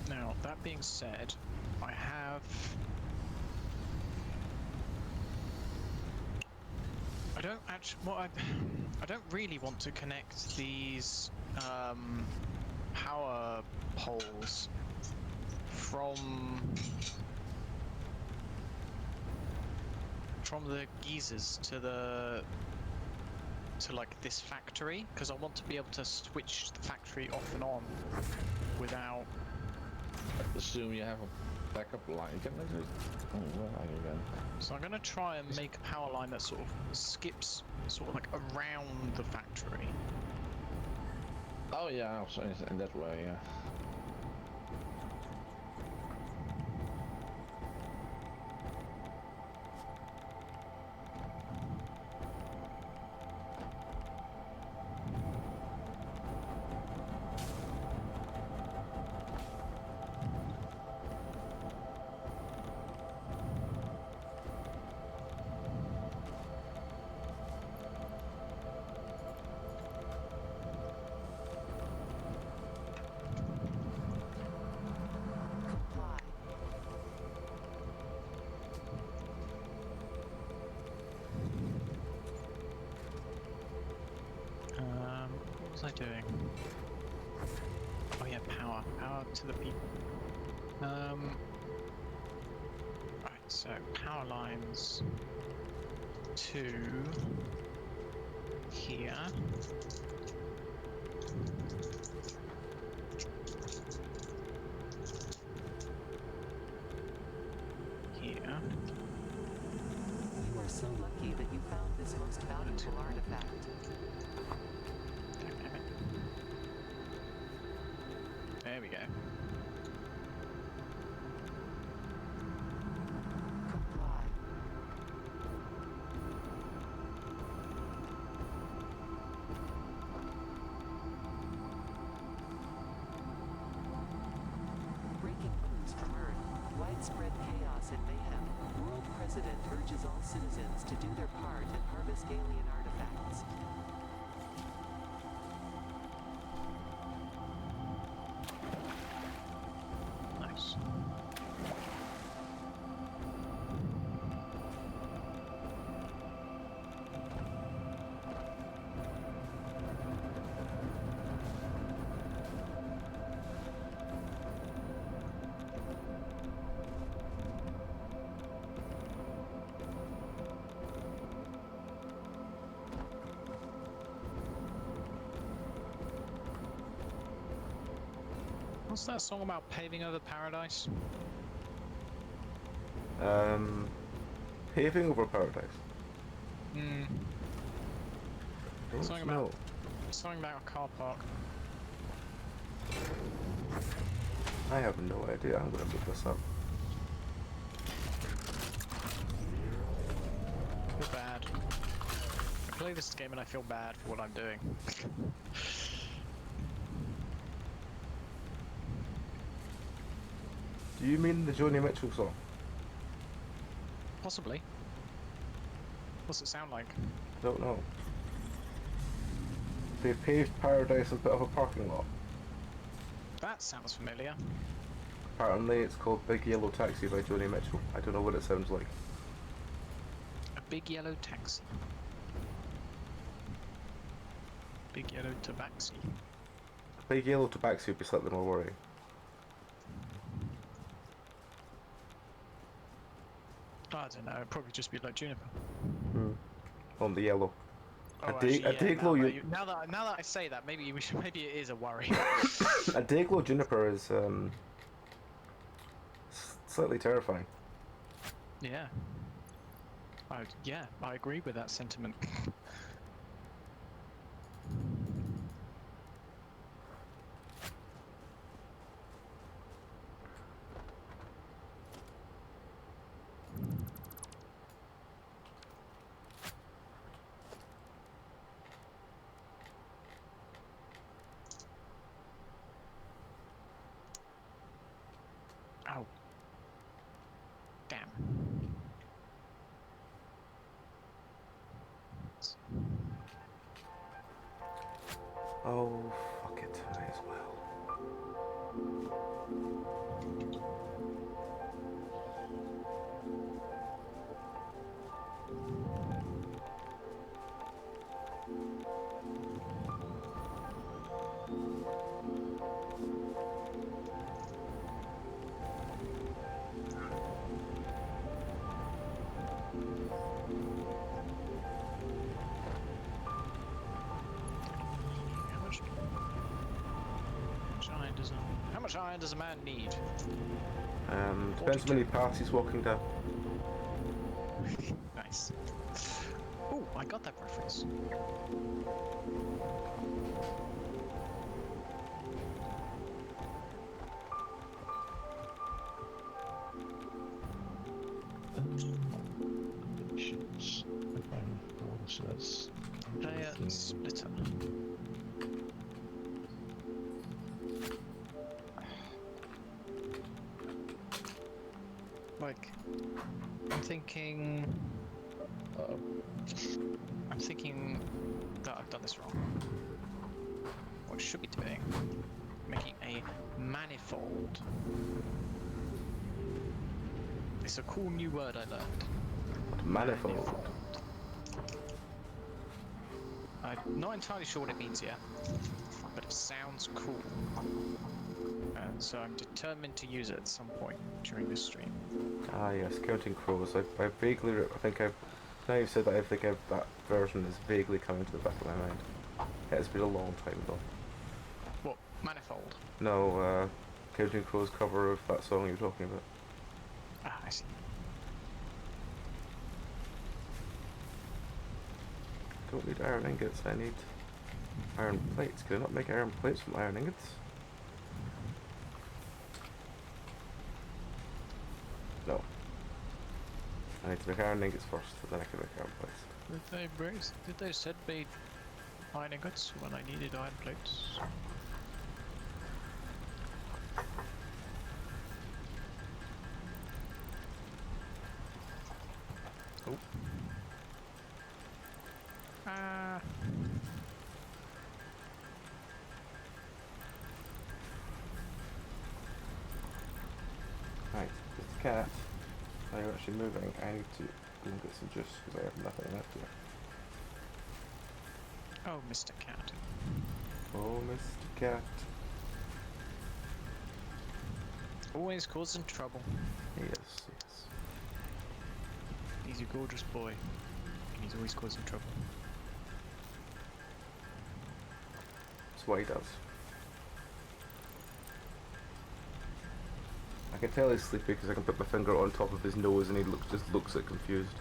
Speaker 2: Now, that being said, I have... I don't actually... I don't really want to connect these power poles from the geysers to like this factory, because I want to be able to switch the factory off and on without...
Speaker 3: Assume you have backup line. Can I just... Oh, where are you again?
Speaker 2: So I'm going to try and make a power line that sort of skips sort of like around the factory.
Speaker 3: Oh yeah, so in that way, yeah.
Speaker 5: Comply.
Speaker 2: What was I doing? Oh yeah, power. Power to the people. Right, so power lines to here. Here.
Speaker 5: You are so lucky that you found this most valuable artifact.
Speaker 2: Damn it. There we go.
Speaker 5: Comply. Breaking news from Earth. Widespread chaos and mayhem. World President urges all citizens to do their part and harvest alien artifacts.
Speaker 2: Nice. What's that song about paving over paradise?
Speaker 1: Paving over paradise.
Speaker 2: Hmm.
Speaker 1: Don't
Speaker 2: Something
Speaker 1: know.
Speaker 2: about something about a car park.
Speaker 1: I have no idea. I'm gonna look this up.
Speaker 2: I feel bad. I play this game and I feel bad for what I'm doing.
Speaker 1: Do you mean the Joni Mitchell song?
Speaker 2: Possibly. What's it sound like?
Speaker 1: Don't know. They paved paradise as a bit of a parking lot.
Speaker 2: That sounds familiar.
Speaker 1: Apparently it's called Big Yellow Taxi by Joni Mitchell. I don't know what it sounds like.
Speaker 2: A big yellow taxi. Big yellow tabaxi.
Speaker 1: Big Yellow Taxi would be slightly more worrying.
Speaker 2: I don't know, it'd probably just be like Juniper.
Speaker 1: On the yellow.
Speaker 2: Oh,
Speaker 1: A
Speaker 2: actually,
Speaker 1: Dayglow
Speaker 2: now that I say that, maybe maybe it is a worry.
Speaker 1: A Dayglow Juniper is slightly terrifying.
Speaker 2: Yeah. I agree with that sentiment. Ow. Damn.
Speaker 1: Oh, fuck it, I as well.
Speaker 2: How much iron does a man need?
Speaker 1: Depends how many paths he's walking down.
Speaker 2: Nice. Oh, I got that reference.
Speaker 3: Shoots. So that's
Speaker 2: Player splitter. Like, I'm thinking that I've done this wrong. What I should be doing, making a manifold. It's a cool new word I learned.
Speaker 1: Manifold.
Speaker 2: I'm not entirely sure what it means yet, but it sounds cool. And so I'm determined to use it at some point during this stream.
Speaker 1: Ah yes, Counting Crows. I vaguely, I think I've, now you've said that, I think that version is vaguely coming to the back of my mind. It's been a long time though.
Speaker 2: What? Manifold?
Speaker 1: No, Counting Crows cover of that song you're talking about.
Speaker 2: Ah, I see.
Speaker 1: Don't need iron ingots, I need iron plates. Can I not make iron plates from iron ingots? No. I need to make iron ingots first, and then I can make iron plates.
Speaker 2: Did they send me iron ingots when I needed iron plates? Oh.
Speaker 1: Right, there's the cat. Now you're actually moving. I need to go and get some juice because I have nothing left here.
Speaker 2: Oh, Mr. Cat.
Speaker 1: Oh, Mr. Cat.
Speaker 2: Always causing trouble.
Speaker 1: Yes, yes.
Speaker 2: He's a gorgeous boy, and he's always causing trouble.
Speaker 1: That's what he does. I can tell he's sleepy because I can put my finger on top of his nose and he just looks like confused.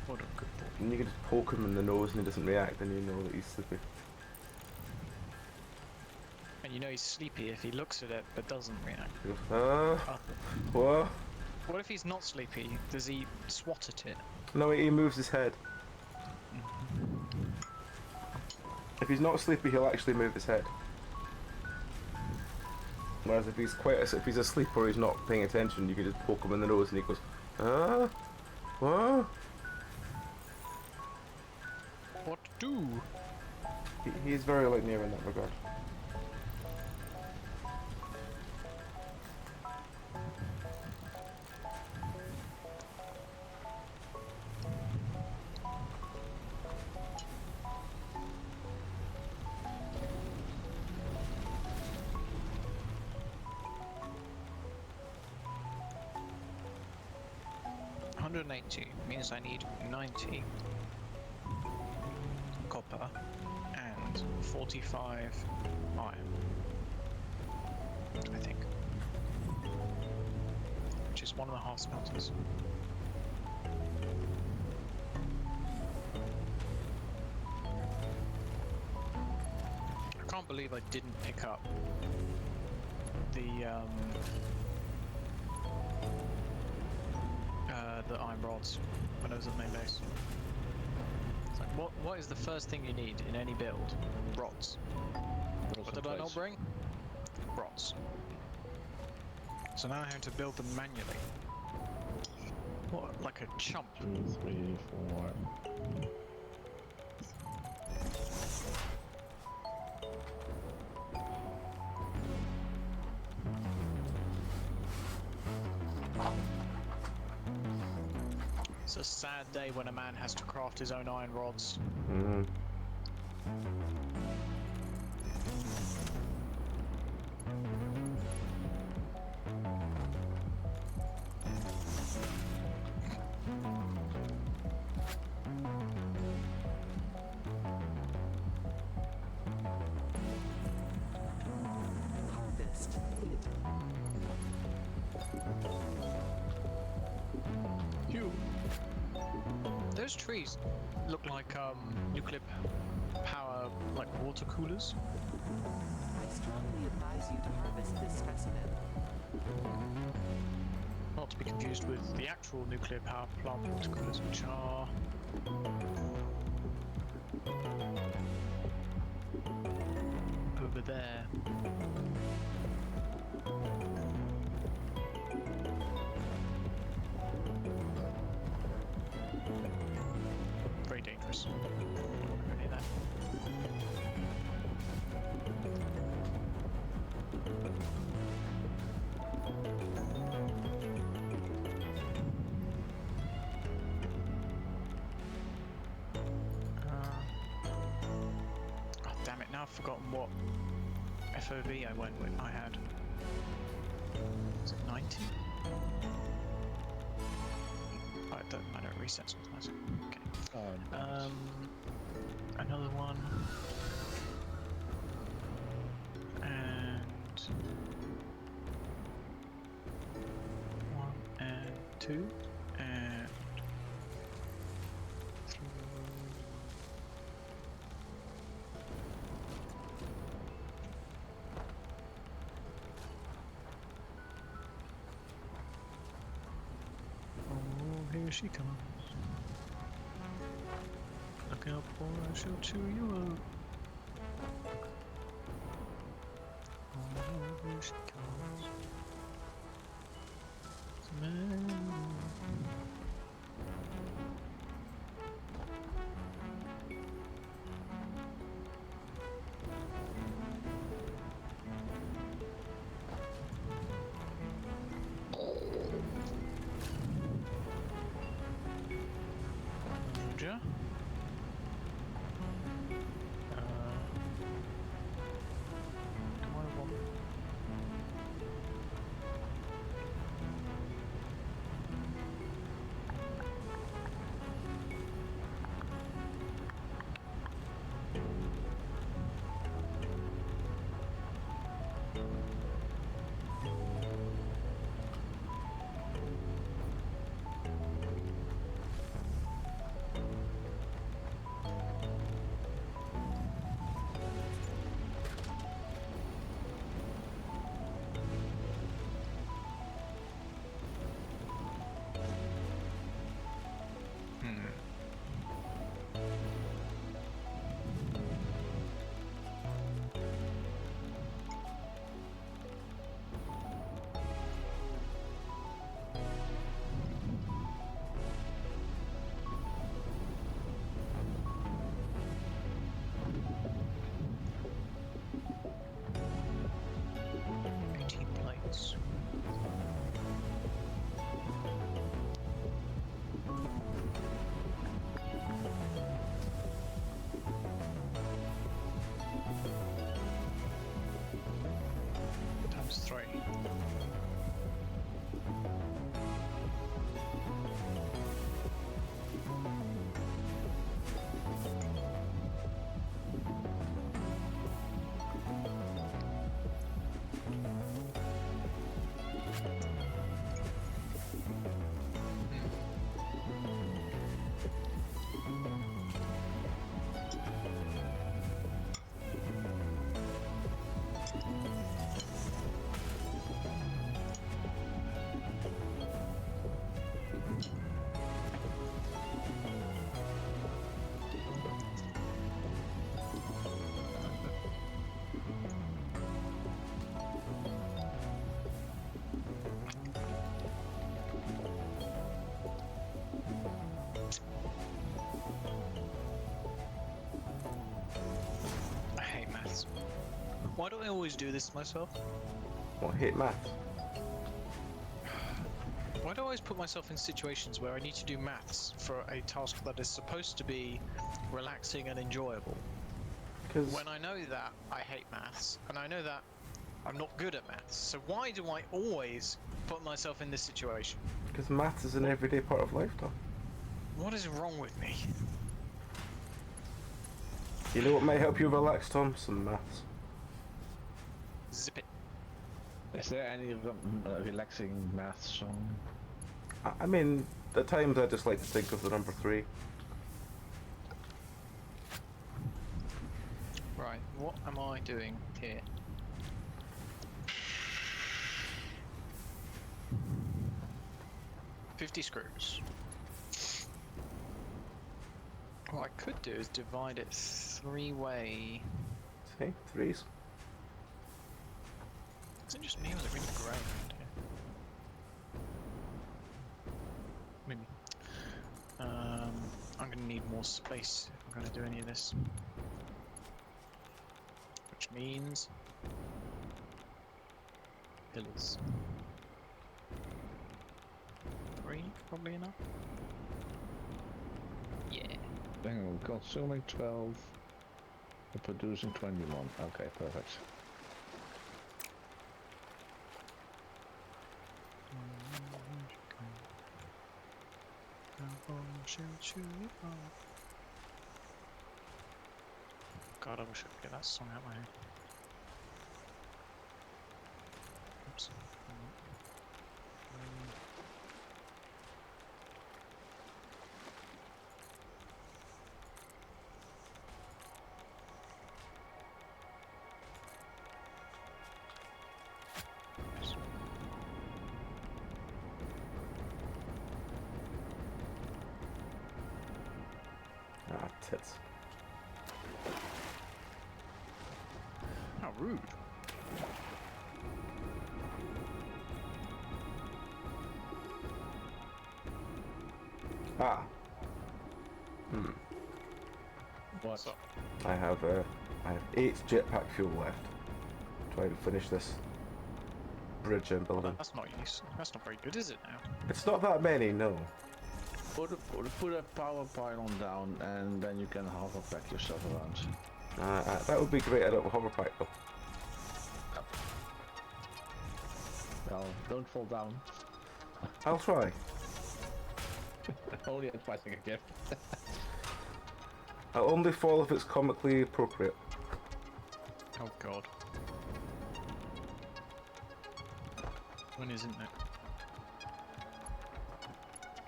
Speaker 2: What a good boy.
Speaker 1: And you can just poke him in the nose and he doesn't react, and you know that he's sleepy.
Speaker 2: And you know he's sleepy if he looks at it but doesn't react.
Speaker 1: He goes, what?
Speaker 2: What if he's not sleepy? Does he swat at it?
Speaker 1: No, he moves his head. If he's not sleepy, he'll actually move his head. Whereas if he's asleep or he's not paying attention, you can just poke him in the nose and he goes, what?
Speaker 2: What to do?
Speaker 1: He's very like Nero in that regard.
Speaker 2: Means I need 90 copper and 45 iron, I think, which is 1.5 smelters. I can't believe I didn't pick up the iron rods when I was at main base. It's like, what is the first thing you need in any build? Rods. What did I not bring? Rods. So now I have to build them manually. What, like a chump?
Speaker 3: 2, 3, 4.
Speaker 2: It's a sad day when a man has to craft his own iron rods.
Speaker 1: Mm-hmm.
Speaker 2: Those trees look like nuclear power, like water coolers.
Speaker 5: I strongly advise you to harvest this specimen.
Speaker 2: Not to be confused with the actual nuclear power plant water coolers, which are over there. Very dangerous. Don't want to go near that. Oh damn it! Now I've forgotten what FOV I went with. I had. Was it 90? Oh, it doesn't matter. It resets automatically. Okay.
Speaker 3: Oh, nice.
Speaker 2: Another one. And one and two and three. Oh, here she comes. Look out, boy, she'll chew you up. Oh, here she comes. Samantha. Roger. Do I want... Plates. Times 3. I hate maths. Why do I always do this to myself?
Speaker 1: Well, I hate maths.
Speaker 2: Why do I always put myself in situations where I need to do maths for a task that is supposed to be relaxing and enjoyable?
Speaker 1: Because
Speaker 2: When I know that I hate maths, and I know that I'm not good at maths, so why do I always put myself in this situation?
Speaker 1: maths is an everyday part of life, Tom.
Speaker 2: What is wrong with me?
Speaker 1: You know what might help you relax, Tom? Some maths.
Speaker 2: Zip it.
Speaker 3: Is there any relaxing math song?
Speaker 1: I mean, at times I just like to think of the number 3.
Speaker 2: Right, what am I doing here? $50 screws. What I could do is divide it 3-way.
Speaker 1: See, 3s.
Speaker 2: Is it just me or is it really grey around here? Maybe. I'm gonna need more space if I'm gonna do any of this. Which means pillars. 3 probably enough. Yeah.
Speaker 3: Hang on, consuming 12, and producing 21. Okay, perfect.
Speaker 2: God, I wish I could get that song out of my head. Oops.
Speaker 1: Ah, tits.
Speaker 2: How rude.
Speaker 1: Ah.
Speaker 3: What?
Speaker 2: So,
Speaker 1: I have 8 jetpack fuel left. Try to finish this bridge I'm building.
Speaker 2: that's not useful. That's not very good, is it now?
Speaker 1: It's not that many, no.
Speaker 3: Put a power pylon down, and then you can hover back yourself around.
Speaker 1: That would be great. I don't have a hover pipe though.
Speaker 3: Well, don't fall down.
Speaker 1: I'll try.
Speaker 3: Only advice I can give.
Speaker 1: I'll only fall if it's comically appropriate.
Speaker 2: Oh god. When isn't it?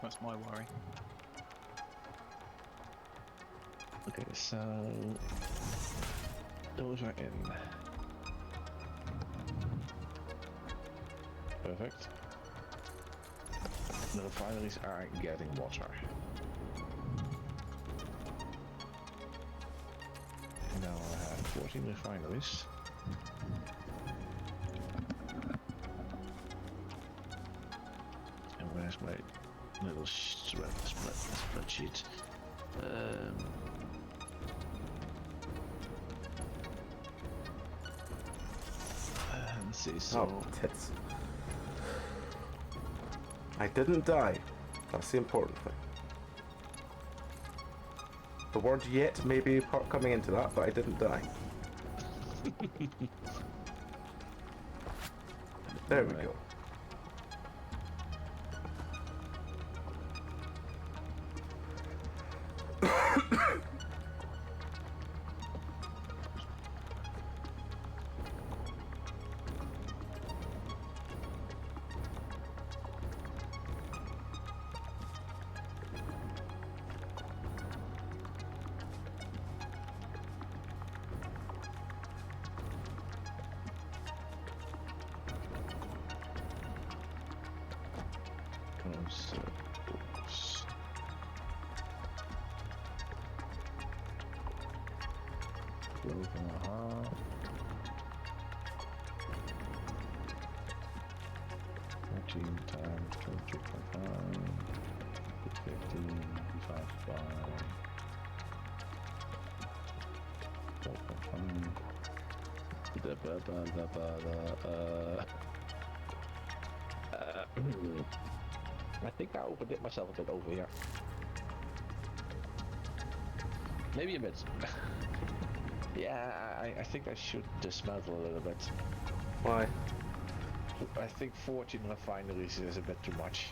Speaker 2: That's my worry.
Speaker 3: Okay, so those are in. Perfect. The refineries are getting water. Now I have 14 refineries. And where's my little spreadsheet? Let's see, so...
Speaker 1: Oh, tits. I didn't die. That's the important thing. The word yet may be part coming into that, but I didn't die. There we go.
Speaker 3: Oops. Twelve 14 times 22.5, 15 divided by 4.5. I think I overdid myself a bit over here. Maybe a bit. Yeah, I think I should dismantle a little bit.
Speaker 1: Why?
Speaker 3: I think 14 refineries is a bit too much.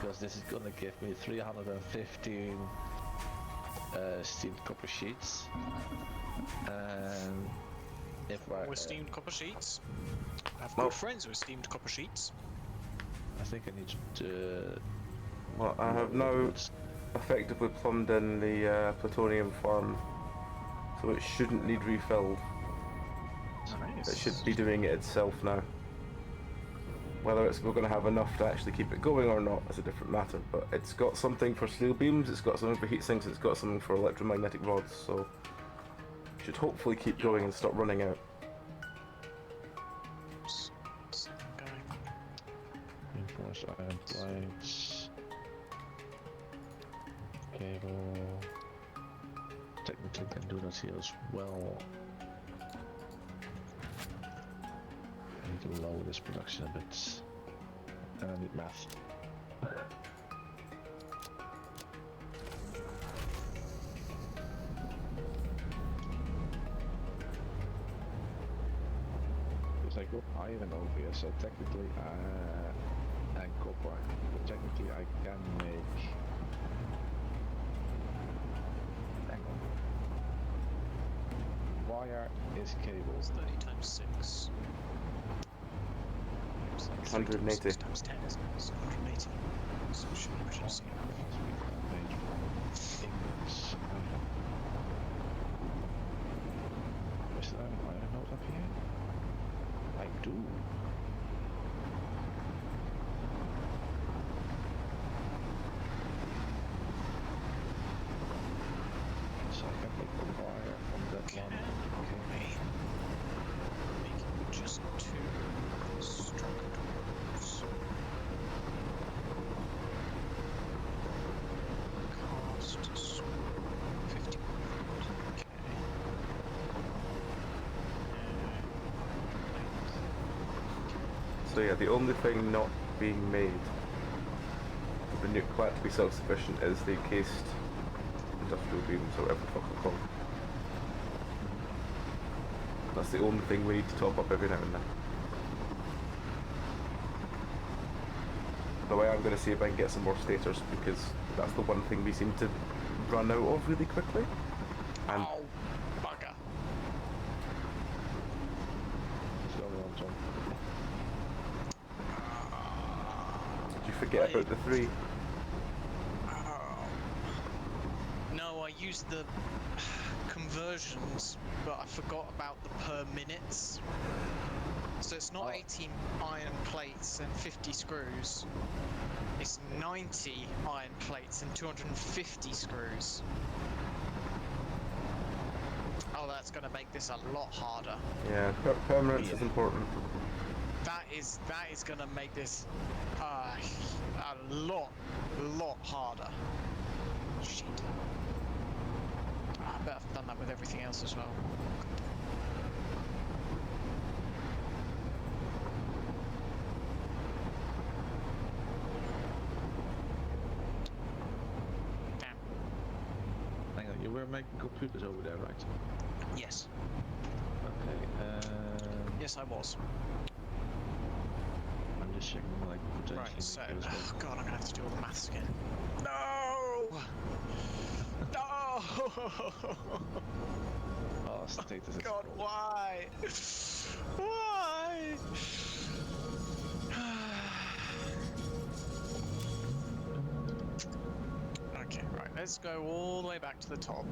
Speaker 3: Because this is gonna give me 315 steamed copper sheets and if I,
Speaker 2: With steamed copper sheets. I have
Speaker 1: Well-
Speaker 2: good friends with steamed copper sheets.
Speaker 3: I think I need to.
Speaker 1: Well, I have now effectively plumbed in the plutonium farm, so it shouldn't need refilled.
Speaker 2: Nice.
Speaker 1: It should be doing it itself now. Whether we're going to have enough to actually keep it going or not is a different matter, but it's got something for steel beams, it's got something for heat sinks, it's got something for electromagnetic rods, so it should hopefully keep going and stop running out.
Speaker 2: Going.
Speaker 3: Reinforced iron plates. Cable. Technically can do that here as well. I need to lower this production a bit. And I need math. Because I got iron over here, so technically, and copper. But technically, I can make. Hang on. Wire is cable.
Speaker 2: 30 times 6.
Speaker 1: 180.
Speaker 2: 6 times 10 is 180. So it should be producing
Speaker 3: Ingots. Is there an iron node up here? I do. So I can make the wire from that one. Okay.
Speaker 2: making just 2 structures. Cost is 50. Okay.
Speaker 1: So yeah, the only thing not being made for the nuke plant to be self-sufficient is the encased industrial beams, or whatever the fuck they're called. That's the only thing we need to top up every now and then. The way I'm going to see if I can get some more stators, because that's the one thing we seem to run out of really quickly. And
Speaker 2: Oh, bugger.
Speaker 3: It's the only one, Tom.
Speaker 1: did you forget about the 3?
Speaker 2: No, I used the conversions, but I forgot about the per minutes. So it's not 18 iron plates and 50 screws. It's 90 iron plates and 250 screws. Oh, that's going to make this a lot harder.
Speaker 1: Yeah, permanence is important.
Speaker 2: That is going to make this a lot harder. Shit. I bet I've done that with everything else as well. Damn.
Speaker 3: Hang on, you were making computers over there, right?
Speaker 2: Yes.
Speaker 3: Okay,
Speaker 2: Yes, I was.
Speaker 3: I'm just checking like potentially.
Speaker 2: Right, so,
Speaker 3: as well.
Speaker 2: oh god, I'm gonna have to do all the maths again. No! No!
Speaker 3: Oh, status is
Speaker 2: God, why? Why? Okay, right, let's go all the way back to the top.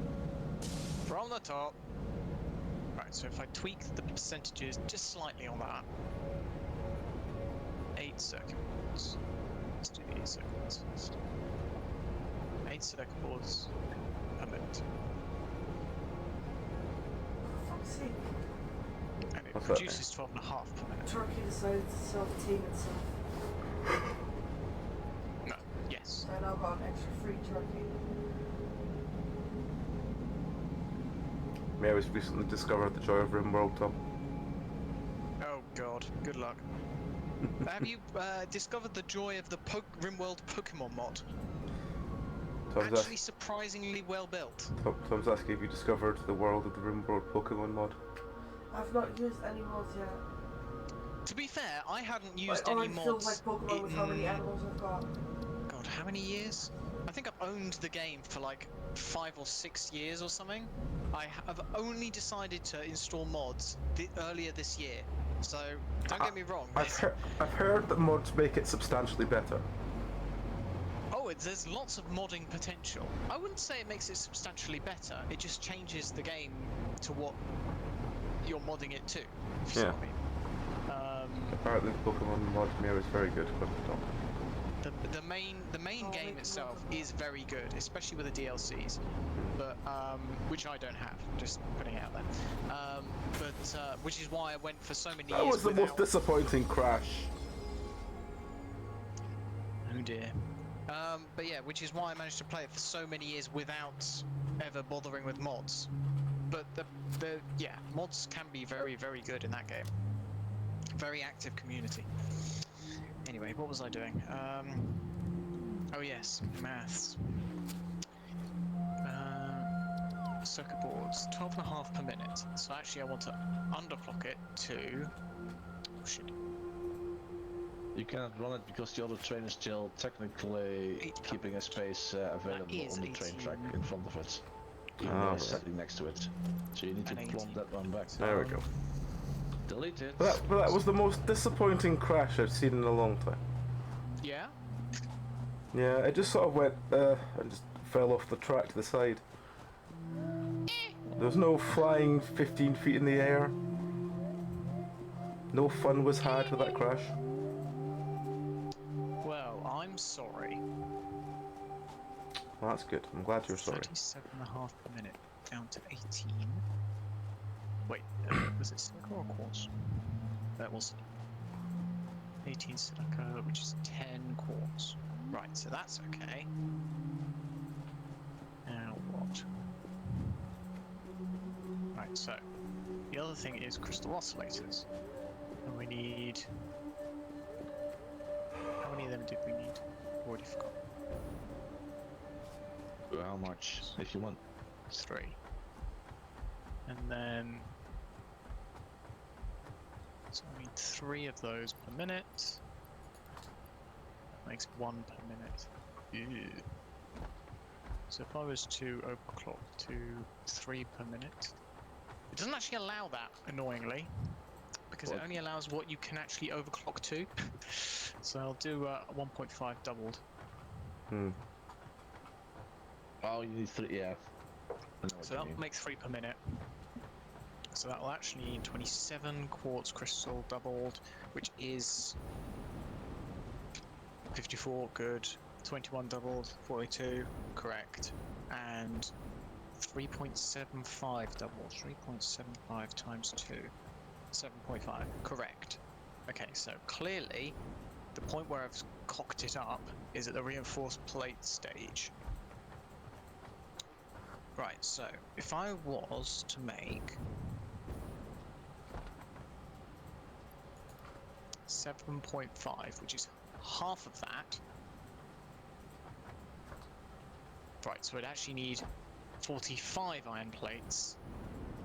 Speaker 2: From the top. Right, so if I tweak the percentages just slightly on that. 8 circuit boards. Let's do the 8 circuit boards first. 8 circuit boards per minute.
Speaker 4: For fuck's sake.
Speaker 2: And it
Speaker 1: What's that?
Speaker 2: produces 12.5 per minute.
Speaker 4: Turkey decided to self-team itself.
Speaker 2: No, yes.
Speaker 4: So I now got an extra free turkey.
Speaker 1: May I was recently discovered the joy of RimWorld, Tom.
Speaker 2: Oh god, good luck. Have you discovered the joy of the RimWorld Pokemon mod?
Speaker 1: Tom's,
Speaker 2: Actually surprisingly well built.
Speaker 1: Tom's asking if you discovered the world of the RimWorld Pokemon mod.
Speaker 4: I've not used any mods yet.
Speaker 2: To be fair, I hadn't used
Speaker 4: I
Speaker 2: any
Speaker 4: already filled
Speaker 2: mods
Speaker 4: my Pokemon with how many
Speaker 2: in...
Speaker 4: animals I've got.
Speaker 2: God, how many years? I think I've owned the game for like 5 or 6 years or something. I have only decided to install mods earlier this year. So don't get me wrong.
Speaker 1: I've heard that mods make it substantially better.
Speaker 2: Oh, there's lots of modding potential. I wouldn't say it makes it substantially better. It just changes the game to what you're modding it to. If you see
Speaker 1: Yeah.
Speaker 2: what I mean.
Speaker 1: Apparently the Pokemon mod mirror is very good, but don't.
Speaker 2: The main game itself is very good, especially with the DLCs, but which I don't have. Just putting it out there. But which is why I went for so many
Speaker 1: That
Speaker 2: years
Speaker 1: was the
Speaker 2: without.
Speaker 1: most disappointing crash.
Speaker 2: Oh dear. But yeah, which is why I managed to play it for so many years without ever bothering with mods. But yeah, mods can be very, very good in that game. Very active community. Anyway, what was I doing? Oh yes, maths. Circuit boards, 12.5 per minute. So actually I want to underclock it to... Oh shit.
Speaker 3: You cannot run it because the other train is still technically
Speaker 2: 800.
Speaker 3: keeping a space available
Speaker 2: is
Speaker 3: on the train
Speaker 2: 18.
Speaker 3: track in front of it. Even
Speaker 1: Ah,
Speaker 3: though
Speaker 1: right.
Speaker 3: it's sitting next to it. So you need to
Speaker 2: And
Speaker 3: plump
Speaker 2: 18.
Speaker 3: that one back
Speaker 1: There we
Speaker 3: down,
Speaker 1: go.
Speaker 3: delete it.
Speaker 1: But that was the most disappointing crash I've seen in a long time.
Speaker 2: Yeah?
Speaker 1: Yeah, it just sort of went, and just fell off the track to the side. There was no flying 15 feet in the air. No fun was had with that crash.
Speaker 2: Well, I'm sorry.
Speaker 1: Well, that's good. I'm glad you're sorry.
Speaker 2: 37.5 per minute, down to 18. Wait, was it silica or quartz? That was 18 silica, which is 10 quartz. Right, so that's okay. Now what? Right, so the other thing is crystal oscillators. And we need... How many of them did we need? Already forgot.
Speaker 3: How much, if you want?
Speaker 2: 3. And then... So I need 3 of those per minute. That makes 1 per minute. Ew. So if I was to overclock to 3 per minute... It doesn't actually allow that, annoyingly. Because it
Speaker 3: What?
Speaker 2: only allows what you can actually overclock to. So I'll do 1.5 doubled.
Speaker 1: Hmm.
Speaker 3: Oh, you need 3, yeah. I know what
Speaker 2: So
Speaker 3: you
Speaker 2: that
Speaker 3: mean.
Speaker 2: makes 3 per minute. So that will actually need 27 quartz crystal doubled, which is 54, good. 21 doubled, 42, correct. And 3.75 doubled, 3.75 times 2, 7.5, correct. Okay, so clearly the point where I've cocked it up is at the reinforced plate stage. Right, so if I was to make 7.5, which is half of that. Right, so I'd actually need 45 iron plates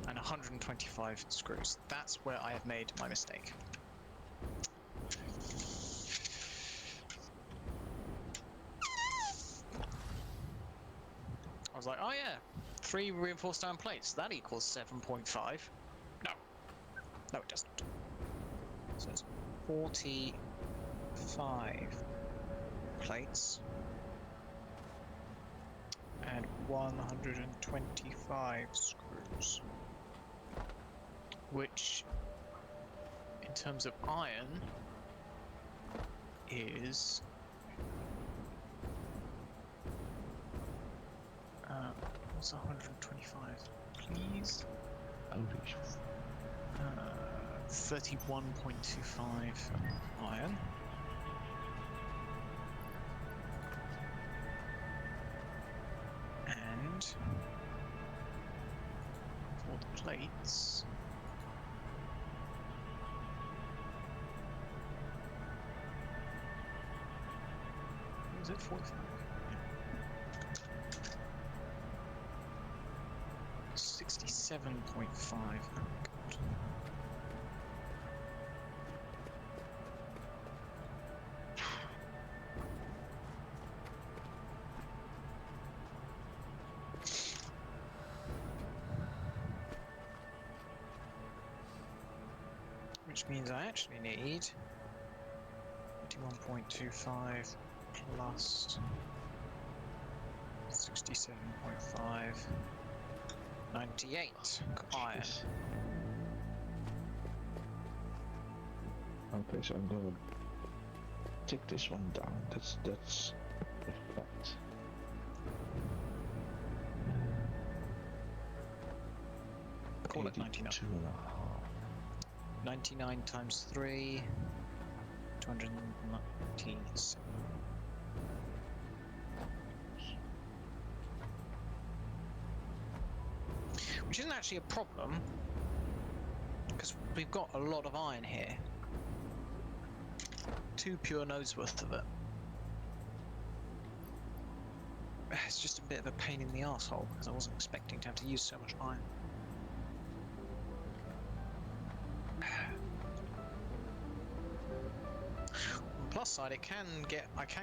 Speaker 2: and 125 screws. That's where I have made my mistake. I was like, oh yeah, 3 reinforced iron plates, that equals 7.5. No. No, it doesn't. So it's 45 plates and 125 screws, which in terms of iron is what's 125, please? 31.25 iron. And for the plates, was it 45? Yeah. 67.5. God. Which means I actually need 81.25 plus 67.5, 98 iron.
Speaker 3: Jeez. Okay, so I'm gonna take this one down. That's the fact.
Speaker 2: Call it 99. 99 times 3, 297. Which isn't actually a problem, because we've got a lot of iron here. 2 pure nodes worth of it. It's just a bit of a pain in the arsehole, because I wasn't expecting to have to use so much iron. On the plus side, I can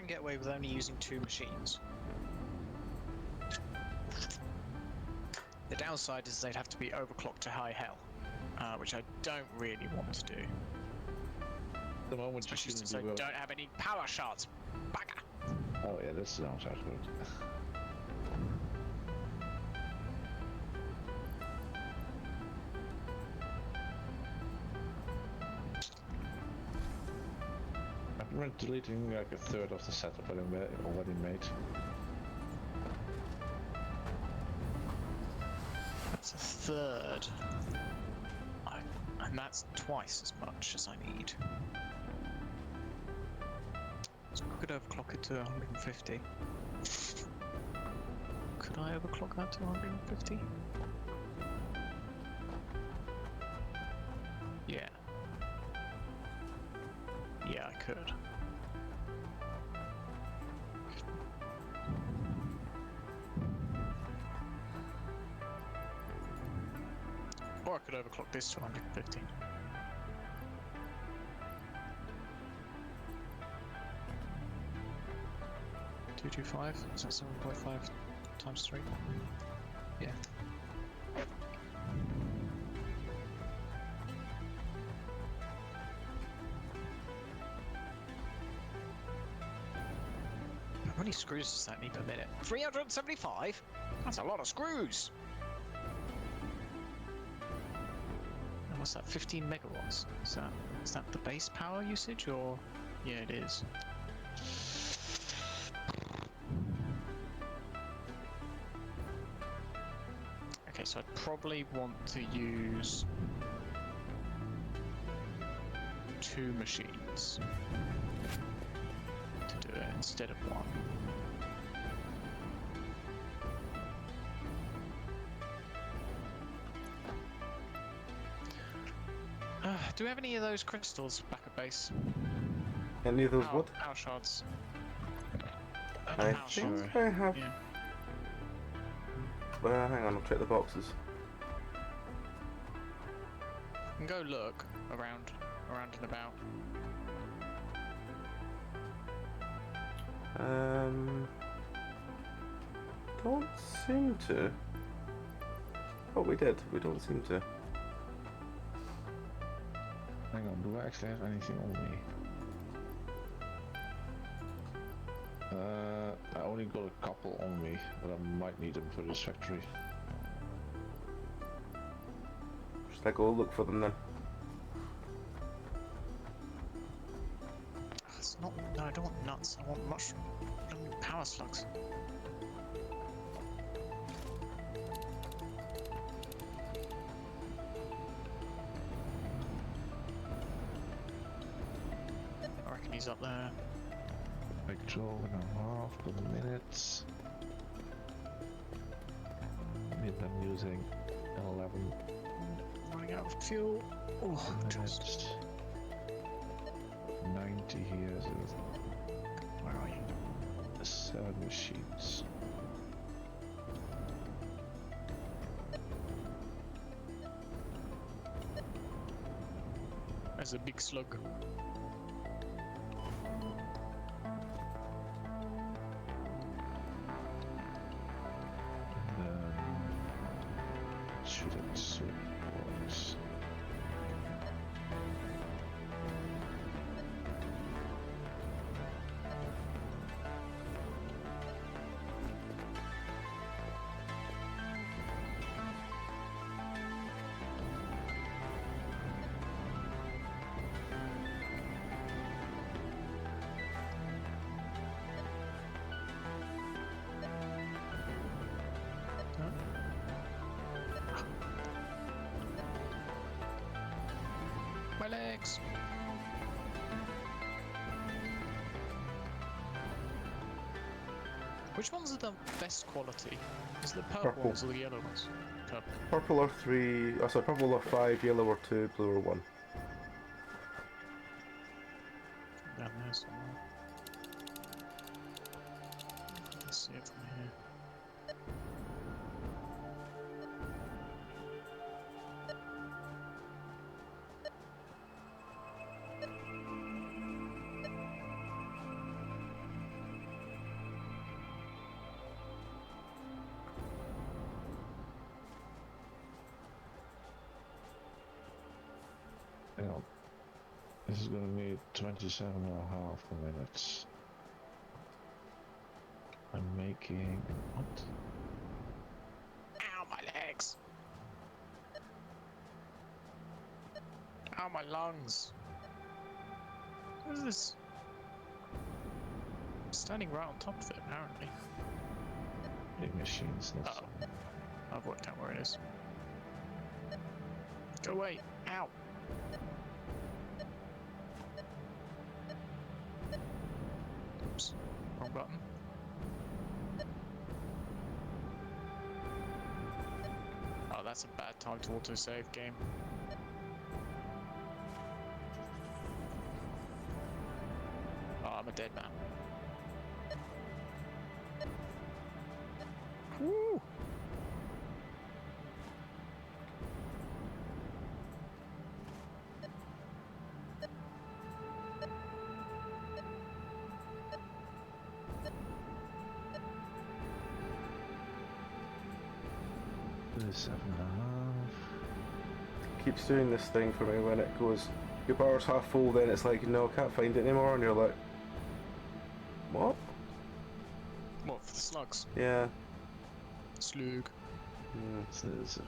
Speaker 2: get away with only using 2 machines. The downside is they'd have to be overclocked to high hell, which I don't really want to do.
Speaker 3: The moment
Speaker 2: Especially
Speaker 3: you
Speaker 2: since I don't have any power shards. Bugger!
Speaker 3: Oh yeah, that sounds good. I've been deleting like a third of the setup that I already made.
Speaker 2: That's a third. And that's twice as much as I need. So I could overclock it to 150. Could I overclock that to 150? Yeah. Yeah, I could. Or I could overclock this to 150. $225? Is that 7.5 times 3? Yeah. How many screws does that need per minute? 375? That's a lot of screws! And what's that, 15 megawatts? Is that the base power usage, or? Yeah, it is. Okay, so I'd probably want to use 2 machines to do it instead of 1. Do we have any of those crystals back at base?
Speaker 1: Any of those what?
Speaker 2: Power shards.
Speaker 1: I
Speaker 2: Power
Speaker 1: think
Speaker 2: shards.
Speaker 1: I have.
Speaker 2: Yeah.
Speaker 1: Well, hang on, I'll check the boxes.
Speaker 2: And go look around and about.
Speaker 1: Don't seem to. Oh, we did. We don't seem to.
Speaker 3: Hang on, do I actually have anything on me? I only got a couple on me, but I might need them for this factory.
Speaker 1: Should I go look for them then?
Speaker 2: It's not. No, I don't want nuts. I want mushroom. I don't want power slugs. I reckon he's up there.
Speaker 3: Like 12.5 per minute. I'm using 11
Speaker 2: Running out of fuel. Oh, just.
Speaker 3: minutes. 90 here, so
Speaker 2: Where are you?
Speaker 3: 7 machines.
Speaker 2: There's a big slug.
Speaker 3: Shoot at circuit boards.
Speaker 2: legs! Which ones are the best quality? Is it the purple
Speaker 1: Purple.
Speaker 2: ones or the yellow ones? Purple.
Speaker 1: Purple or 3, oh sorry, purple or 5, yellow or 2, blue or 1.
Speaker 2: Down there somewhere. Let's see it from here.
Speaker 3: Hang on. This is gonna need 27.5 minutes. I'm making what?
Speaker 2: Ow, my legs! Ow, my lungs! What is this? I'm standing right on top of it, apparently.
Speaker 3: Big machines, not
Speaker 2: Uh-oh. I've worked out where it is. Go away! Ow! Oops. Wrong button. Oh, that's a bad time to autosave, game. Oh, I'm a dead man. Woo!
Speaker 3: $37.5.
Speaker 1: Keeps doing this thing for me when it goes, your bar's half full, then it's like, no, I can't find it anymore, and you're like, what?
Speaker 2: What, for the slugs?
Speaker 1: Yeah.
Speaker 2: Slug.
Speaker 1: Hmm.
Speaker 3: $37.5.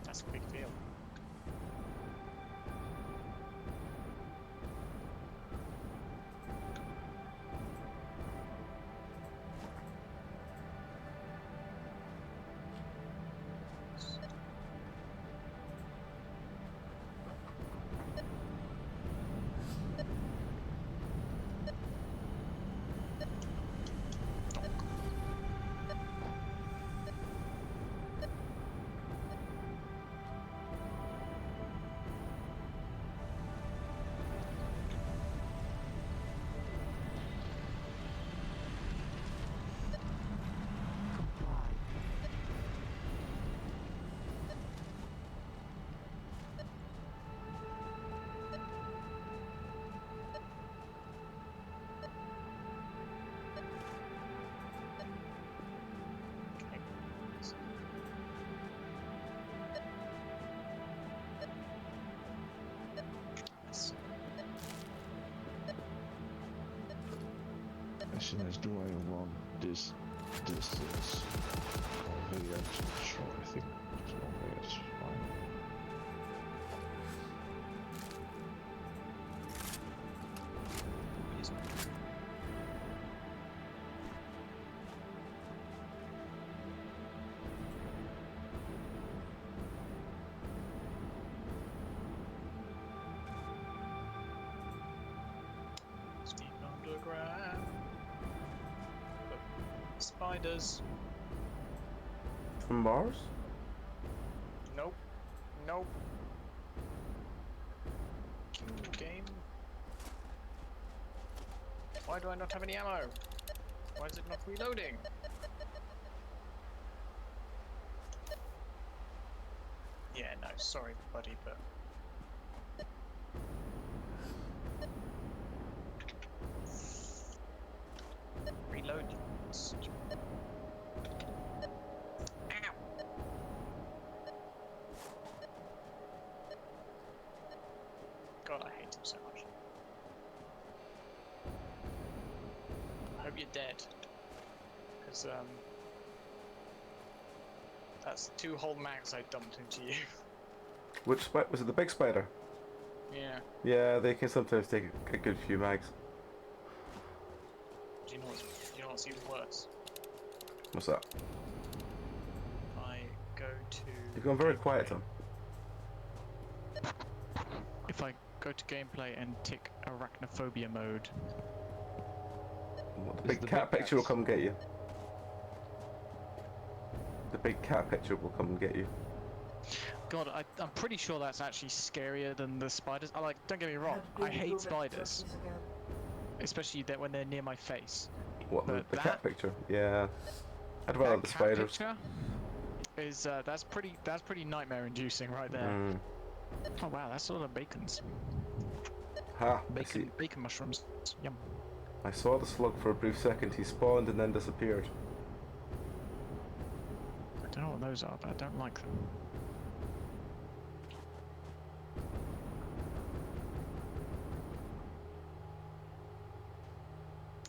Speaker 2: That's a big deal.
Speaker 5: Comply.
Speaker 2: Okay. Yes.
Speaker 3: Question is, do I want this distance or video to show? I think it's one way, it's fine.
Speaker 2: Please. Steep underground. Spiders.
Speaker 1: From Mars?
Speaker 2: Nope. Nope. Game. Why do I not have any ammo? Why is it not reloading? Yeah, no, sorry buddy, but... Reload. Ow! God, I hate him so much. I hope you're dead. Because, that's 2 whole mags I dumped into you.
Speaker 1: Which spider? Was it the big spider?
Speaker 2: Yeah.
Speaker 1: Yeah, they can sometimes take a good few mags.
Speaker 2: Do you know what's even worse?
Speaker 1: What's that?
Speaker 2: If I go to.
Speaker 1: You've gone very
Speaker 2: gameplay-
Speaker 1: quiet, Tom.
Speaker 2: If I go to gameplay and tick arachnophobia mode,
Speaker 1: Well, the
Speaker 3: It's
Speaker 1: big
Speaker 3: the
Speaker 1: cat
Speaker 3: big
Speaker 1: picture will
Speaker 3: cats.
Speaker 1: come get you. The big cat picture will come and get you.
Speaker 2: God, I'm pretty sure that's actually scarier than the spiders. I like. Don't get me wrong.
Speaker 4: Had
Speaker 2: I
Speaker 4: baby
Speaker 2: hate
Speaker 4: booming
Speaker 2: spiders,
Speaker 4: turkeys again.
Speaker 2: especially that when they're near my face.
Speaker 1: What, the
Speaker 2: But
Speaker 1: cat picture? Yeah. I'd rather
Speaker 2: That
Speaker 1: the
Speaker 2: cat
Speaker 1: spiders.
Speaker 2: picture is that's pretty nightmare-inducing right there.
Speaker 1: Mm.
Speaker 2: Oh wow, that's a lot of bacons.
Speaker 1: Ha! I see.
Speaker 2: Bacon mushrooms. Yum.
Speaker 1: I saw the slug for a brief second. He spawned and then disappeared.
Speaker 2: I don't know what those are, but I don't like them.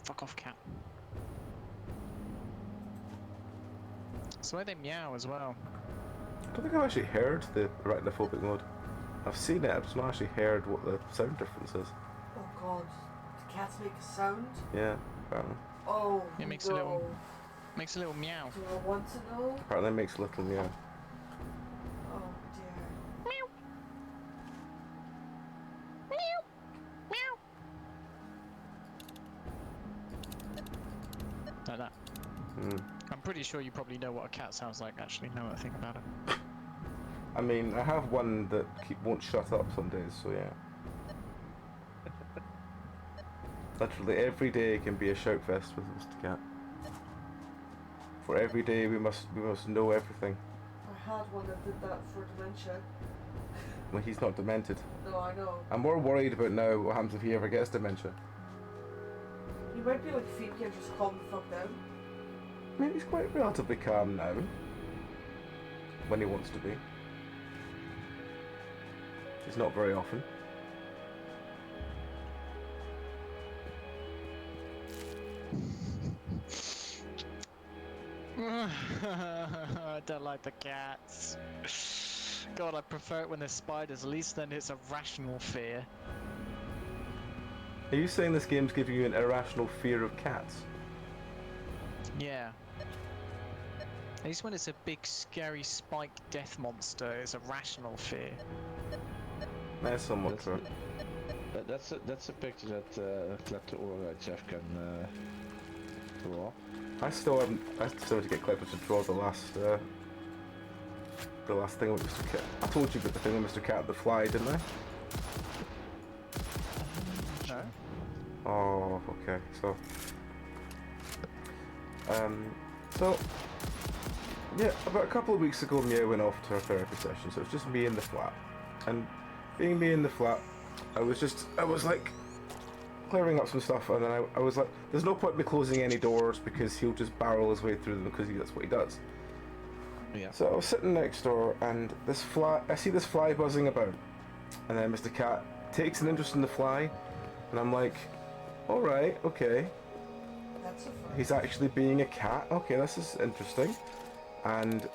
Speaker 2: Fuck off, cat. It's the way they meow as well.
Speaker 1: I don't think I've actually heard the arachnophobic mode. I've seen it, I've just not actually heard what the sound difference is.
Speaker 4: Oh god. Do cats make a sound?
Speaker 1: Yeah, apparently.
Speaker 4: Oh
Speaker 2: It makes
Speaker 4: no.
Speaker 2: a little- Makes a little meow.
Speaker 4: Do I want to know?
Speaker 1: Apparently it makes a little meow.
Speaker 4: Oh dear.
Speaker 2: Meow. Like that.
Speaker 1: Mm.
Speaker 2: I'm pretty sure you probably know what a cat sounds like, actually, now that I think about it.
Speaker 1: I mean, I have one that won't shut up some days, so yeah. Literally every day can be a shout fest with Mr. Cat. For every day we must know everything.
Speaker 4: I had one that did that for dementia.
Speaker 1: Well, he's not demented.
Speaker 4: No, I know.
Speaker 1: I'm more worried about now what happens if he ever gets dementia.
Speaker 4: You might be like Phoebe and just calm the fuck down.
Speaker 1: I mean, he's quite relatively calm now. When he wants to be. It's not very often.
Speaker 2: I don't like the cats. God, I prefer it when there's spiders. At least then it's a rational fear.
Speaker 1: Are you saying this game's giving you an irrational fear of cats?
Speaker 2: Yeah. At least when it's a big, scary, spiked death monster, it's a rational fear.
Speaker 1: That's somewhat
Speaker 3: That's
Speaker 1: true.
Speaker 3: That's a picture that or Jeff can draw.
Speaker 1: I still have to get Clipper to draw the last thing with Mr. Cat. I told you about the thing with Mr. Cat the fly, didn't I?
Speaker 2: No?
Speaker 1: Oh, okay. So yeah, about a couple of weeks ago, Mia went off to her therapy session, so it's just me in the flat. And being me in the flat, I was like clearing up some stuff, and then I was like, there's no point me closing any doors because he'll just barrel his way through them because that's what he does.
Speaker 3: Yeah.
Speaker 1: So I was sitting next door, and I see this fly buzzing about, and then Mr. Cat takes an interest in the fly, and I'm like, all right, okay,
Speaker 4: That's a fun.
Speaker 1: he's actually being a cat. Okay, this is interesting. And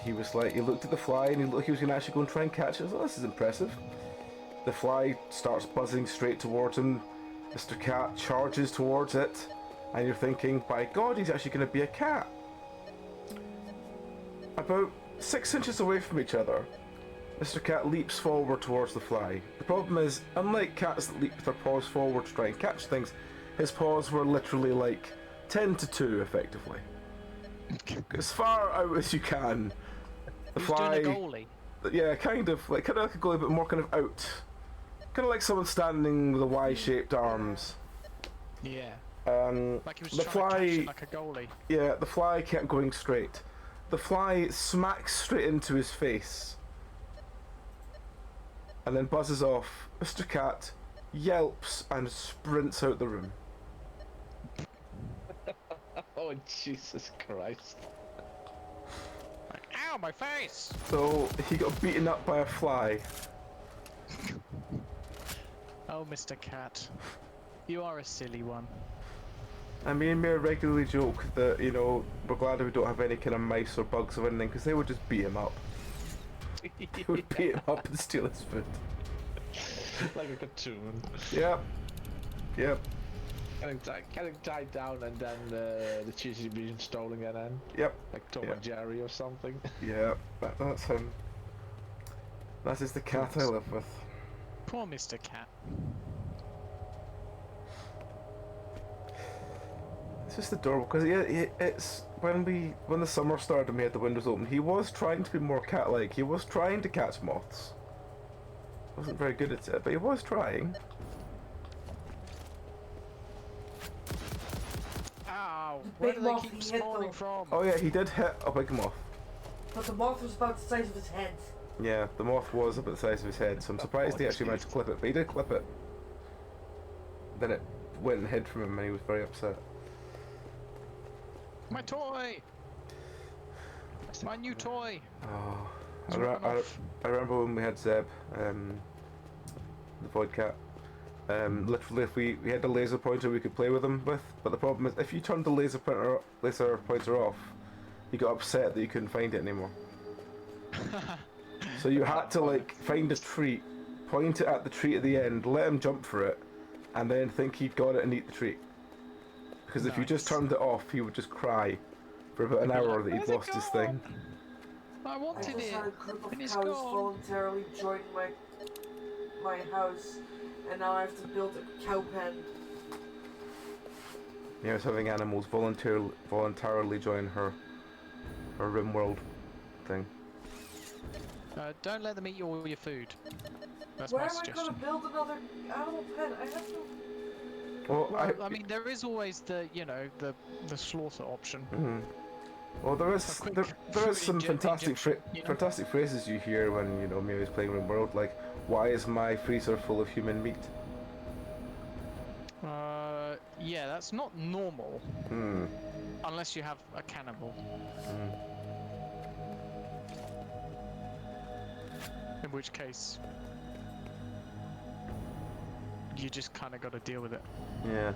Speaker 1: he was like, he looked at the fly, and he was gonna actually go and try and catch it. I was like, this is impressive. The fly starts buzzing straight towards him. Mr. Cat charges towards it, and you're thinking, by God, he's actually going to be a cat. About 6 inches away from each other, Mr. Cat leaps forward towards the fly. The problem is, unlike cats that leap with their paws forward to try and catch things, his paws were literally like 10 to 2, effectively. As far out as you can. The
Speaker 2: He's
Speaker 1: fly,
Speaker 2: doing a goalie.
Speaker 1: yeah, kind of like a goalie, but more kind of out. Kind of like someone standing with a Y-shaped arms.
Speaker 2: Yeah. Like he was
Speaker 1: The
Speaker 2: trying to catch
Speaker 1: fly,
Speaker 2: it like a goalie.
Speaker 1: yeah, the fly kept going straight. The fly smacks straight into his face, and then buzzes off. Mr. Cat yelps and sprints out the room.
Speaker 3: Oh Jesus Christ!
Speaker 2: Like, ow, my face!
Speaker 1: So he got beaten up by a fly.
Speaker 2: Oh, Mr. Cat. You are a silly one.
Speaker 1: And me and Mia regularly joke that, you know, we're glad we don't have any kind of mice or bugs or anything, because they would just beat him up. They would beat him up and steal his food.
Speaker 3: like a cartoon.
Speaker 1: Yep. Yep.
Speaker 3: Getting tied down and then the cheesy being stolen again.
Speaker 1: Yep.
Speaker 3: Like Tom
Speaker 1: Yeah.
Speaker 3: and Jerry or something.
Speaker 1: Yep. That's him. That is the cat I live with.
Speaker 2: Poor Mr. Cat.
Speaker 1: It's just adorable because it's when the summer started and we had the windows open. He was trying to be more cat-like. He was trying to catch moths. Wasn't very good at it, but he was trying.
Speaker 2: Ow!
Speaker 4: The
Speaker 2: Where
Speaker 4: big
Speaker 2: do they
Speaker 4: moth
Speaker 2: keep
Speaker 4: he hit,
Speaker 2: spawning
Speaker 4: though.
Speaker 2: from?
Speaker 1: Oh yeah, he did hit a big moth.
Speaker 4: But the moth was about the size of his head.
Speaker 1: Yeah, the moth was about the size of his head, so I'm surprised he actually managed to clip it, but he did clip it. Then it went and hid from him and he was very upset.
Speaker 2: My toy! My new toy!
Speaker 1: Oh,
Speaker 2: It's run off.
Speaker 1: I remember when we had Zeb, the void cat. Literally, if we had a laser pointer we could play with him with, but the problem is if you turned the laser pointer off, he got upset that you couldn't find it anymore. So you had to like find a treat, point it at the treat at the end, let him jump for it, and then think he'd got it and eat the treat. Because if you just
Speaker 2: Nice.
Speaker 1: turned it off, he would just cry for about an
Speaker 2: He'd be
Speaker 1: hour
Speaker 2: like,
Speaker 1: that he'd
Speaker 2: "Where's it
Speaker 1: lost his thing.
Speaker 2: I
Speaker 4: I
Speaker 2: wanted
Speaker 4: just
Speaker 2: it!
Speaker 4: had a group of
Speaker 2: and it's
Speaker 4: cows
Speaker 2: gone.
Speaker 4: voluntarily join my house, and now I have to build a cow pen.
Speaker 1: Yeah, I was having animals voluntarily join her rim world thing.
Speaker 2: Don't let them eat all your food. That's
Speaker 4: Where
Speaker 2: my
Speaker 4: am I
Speaker 2: suggestion.
Speaker 4: gonna build another animal pen? I have no.
Speaker 1: Well,
Speaker 2: I mean, there is always the, the slaughter option.
Speaker 1: Mhm. Well, there is
Speaker 2: A quick
Speaker 1: there is
Speaker 2: food
Speaker 1: some fantastic
Speaker 2: injection, you know?
Speaker 1: fantastic phrases you hear when Mew is playing Rim World, like, "Why is my freezer full of human meat?"
Speaker 2: Yeah, that's not normal.
Speaker 1: Hmm.
Speaker 2: Unless you have a cannibal.
Speaker 1: Mm.
Speaker 2: In which case, you just kind of got to deal with it.
Speaker 1: Yeah.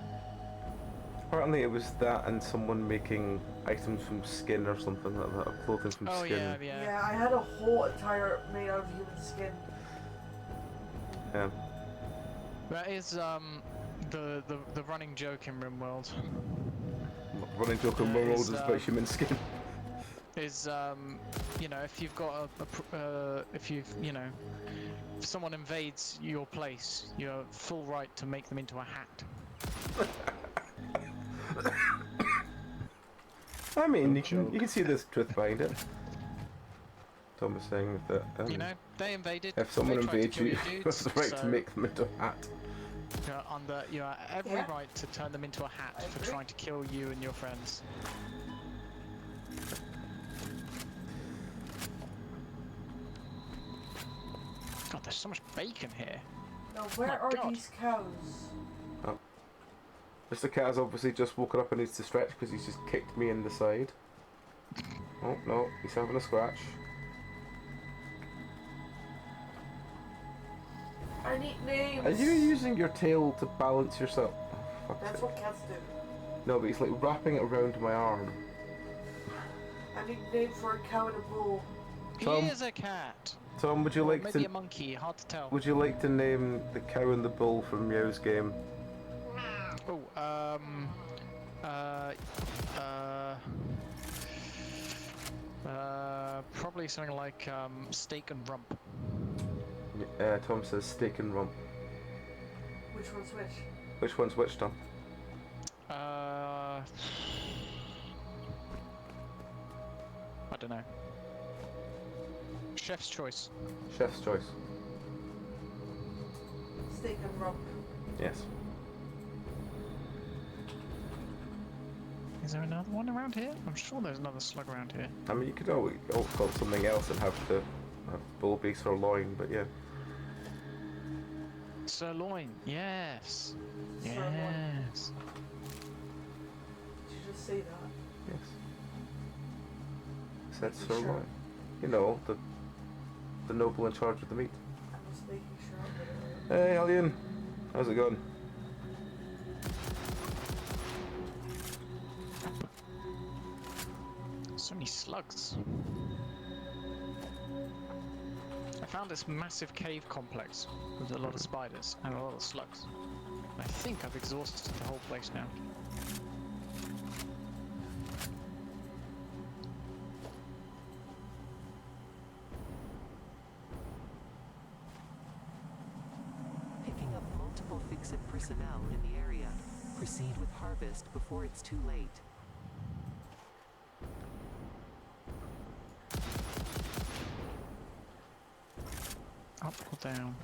Speaker 1: Apparently it was that and someone making items from skin or something like that, or clothing from
Speaker 2: Oh
Speaker 1: skin.
Speaker 2: yeah.
Speaker 4: Yeah, I had a whole attire made out of human skin.
Speaker 1: Yeah.
Speaker 2: That is the running joke in RimWorld.
Speaker 1: Running joke on Rim World
Speaker 2: is,
Speaker 1: is about human skin.
Speaker 2: Is if you've got if someone invades your place, you have full right to make them into a hat.
Speaker 1: I mean, you can see the truth behind it. Tom was saying that
Speaker 2: They invaded.
Speaker 1: if someone
Speaker 2: they tried to
Speaker 1: invades
Speaker 2: kill
Speaker 1: you,
Speaker 2: your
Speaker 1: you have the
Speaker 2: dudes,
Speaker 1: right to
Speaker 2: so
Speaker 1: make them into a hat.
Speaker 2: you have every
Speaker 4: Yeah.
Speaker 2: right to turn them into a hat
Speaker 4: I
Speaker 2: for
Speaker 4: agree.
Speaker 2: trying to kill you and your friends. God, there's so much bacon here.
Speaker 4: Now, where
Speaker 2: My
Speaker 4: are
Speaker 2: God.
Speaker 4: these cows?
Speaker 1: Mr. Cat has obviously just woken up and needs to stretch because he's just kicked me in the side. Oh no, he's having a scratch.
Speaker 4: I need names.
Speaker 1: Are you using your tail to balance yourself? Oh, fuck's
Speaker 4: That's
Speaker 1: sake.
Speaker 4: what cats do.
Speaker 1: No, but he's like wrapping it around my arm.
Speaker 4: I need a name for a cow and a bull.
Speaker 1: Tom?
Speaker 2: He is a cat.
Speaker 1: Tom, would you
Speaker 2: Or
Speaker 1: like
Speaker 2: maybe
Speaker 1: to
Speaker 2: a monkey, hard to tell.
Speaker 1: would you like to name the cow and the bull from Meow's game?
Speaker 2: Oh, probably something like steak and rump.
Speaker 1: Tom says steak and rump.
Speaker 4: Which one's which?
Speaker 1: Which one's which, Tom?
Speaker 2: I don't know. Chef's choice.
Speaker 1: Chef's choice.
Speaker 4: Steak and rump.
Speaker 1: Yes.
Speaker 2: Is there another one around here? I'm sure there's another slug around here.
Speaker 1: I mean, you could always call it something else and have bull beaks or loin, but yeah.
Speaker 2: Sirloin, yes.
Speaker 4: Sirloin.
Speaker 2: Yes.
Speaker 4: Did you just say that?
Speaker 1: Yes. Said
Speaker 4: Making
Speaker 1: sirloin.
Speaker 4: sure.
Speaker 1: You know, the noble in charge of the meat.
Speaker 4: I was making sure I'm getting it.
Speaker 1: Hey, Alien. How's it going?
Speaker 2: So many slugs. I found this massive cave complex with a lot of spiders and a lot of slugs. I think I've exhausted the whole place now.
Speaker 5: Picking up multiple fix-it personnel in the area. Proceed with harvest before it's too late.
Speaker 2: Up or down?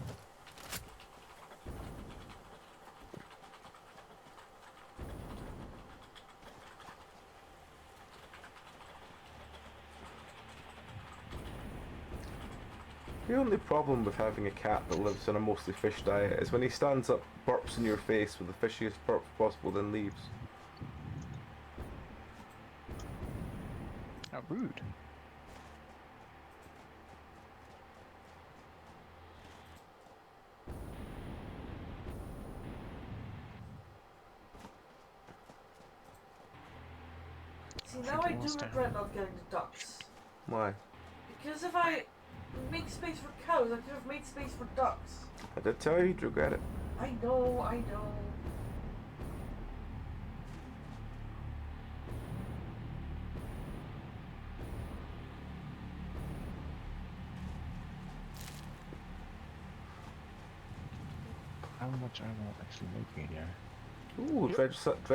Speaker 1: The only problem with having a cat that lives on a mostly fish diet is when he stands up, burps in your face with the fishiest burp possible, then leaves.
Speaker 2: How rude.
Speaker 4: See, now I do regret not getting the ducks.
Speaker 1: Why?
Speaker 4: Because if I make space for cows, I could have made space for ducks.
Speaker 1: I did tell you you'd regret it.
Speaker 4: I know, I know.
Speaker 3: How much am I actually making here?
Speaker 1: Ooh, Dredge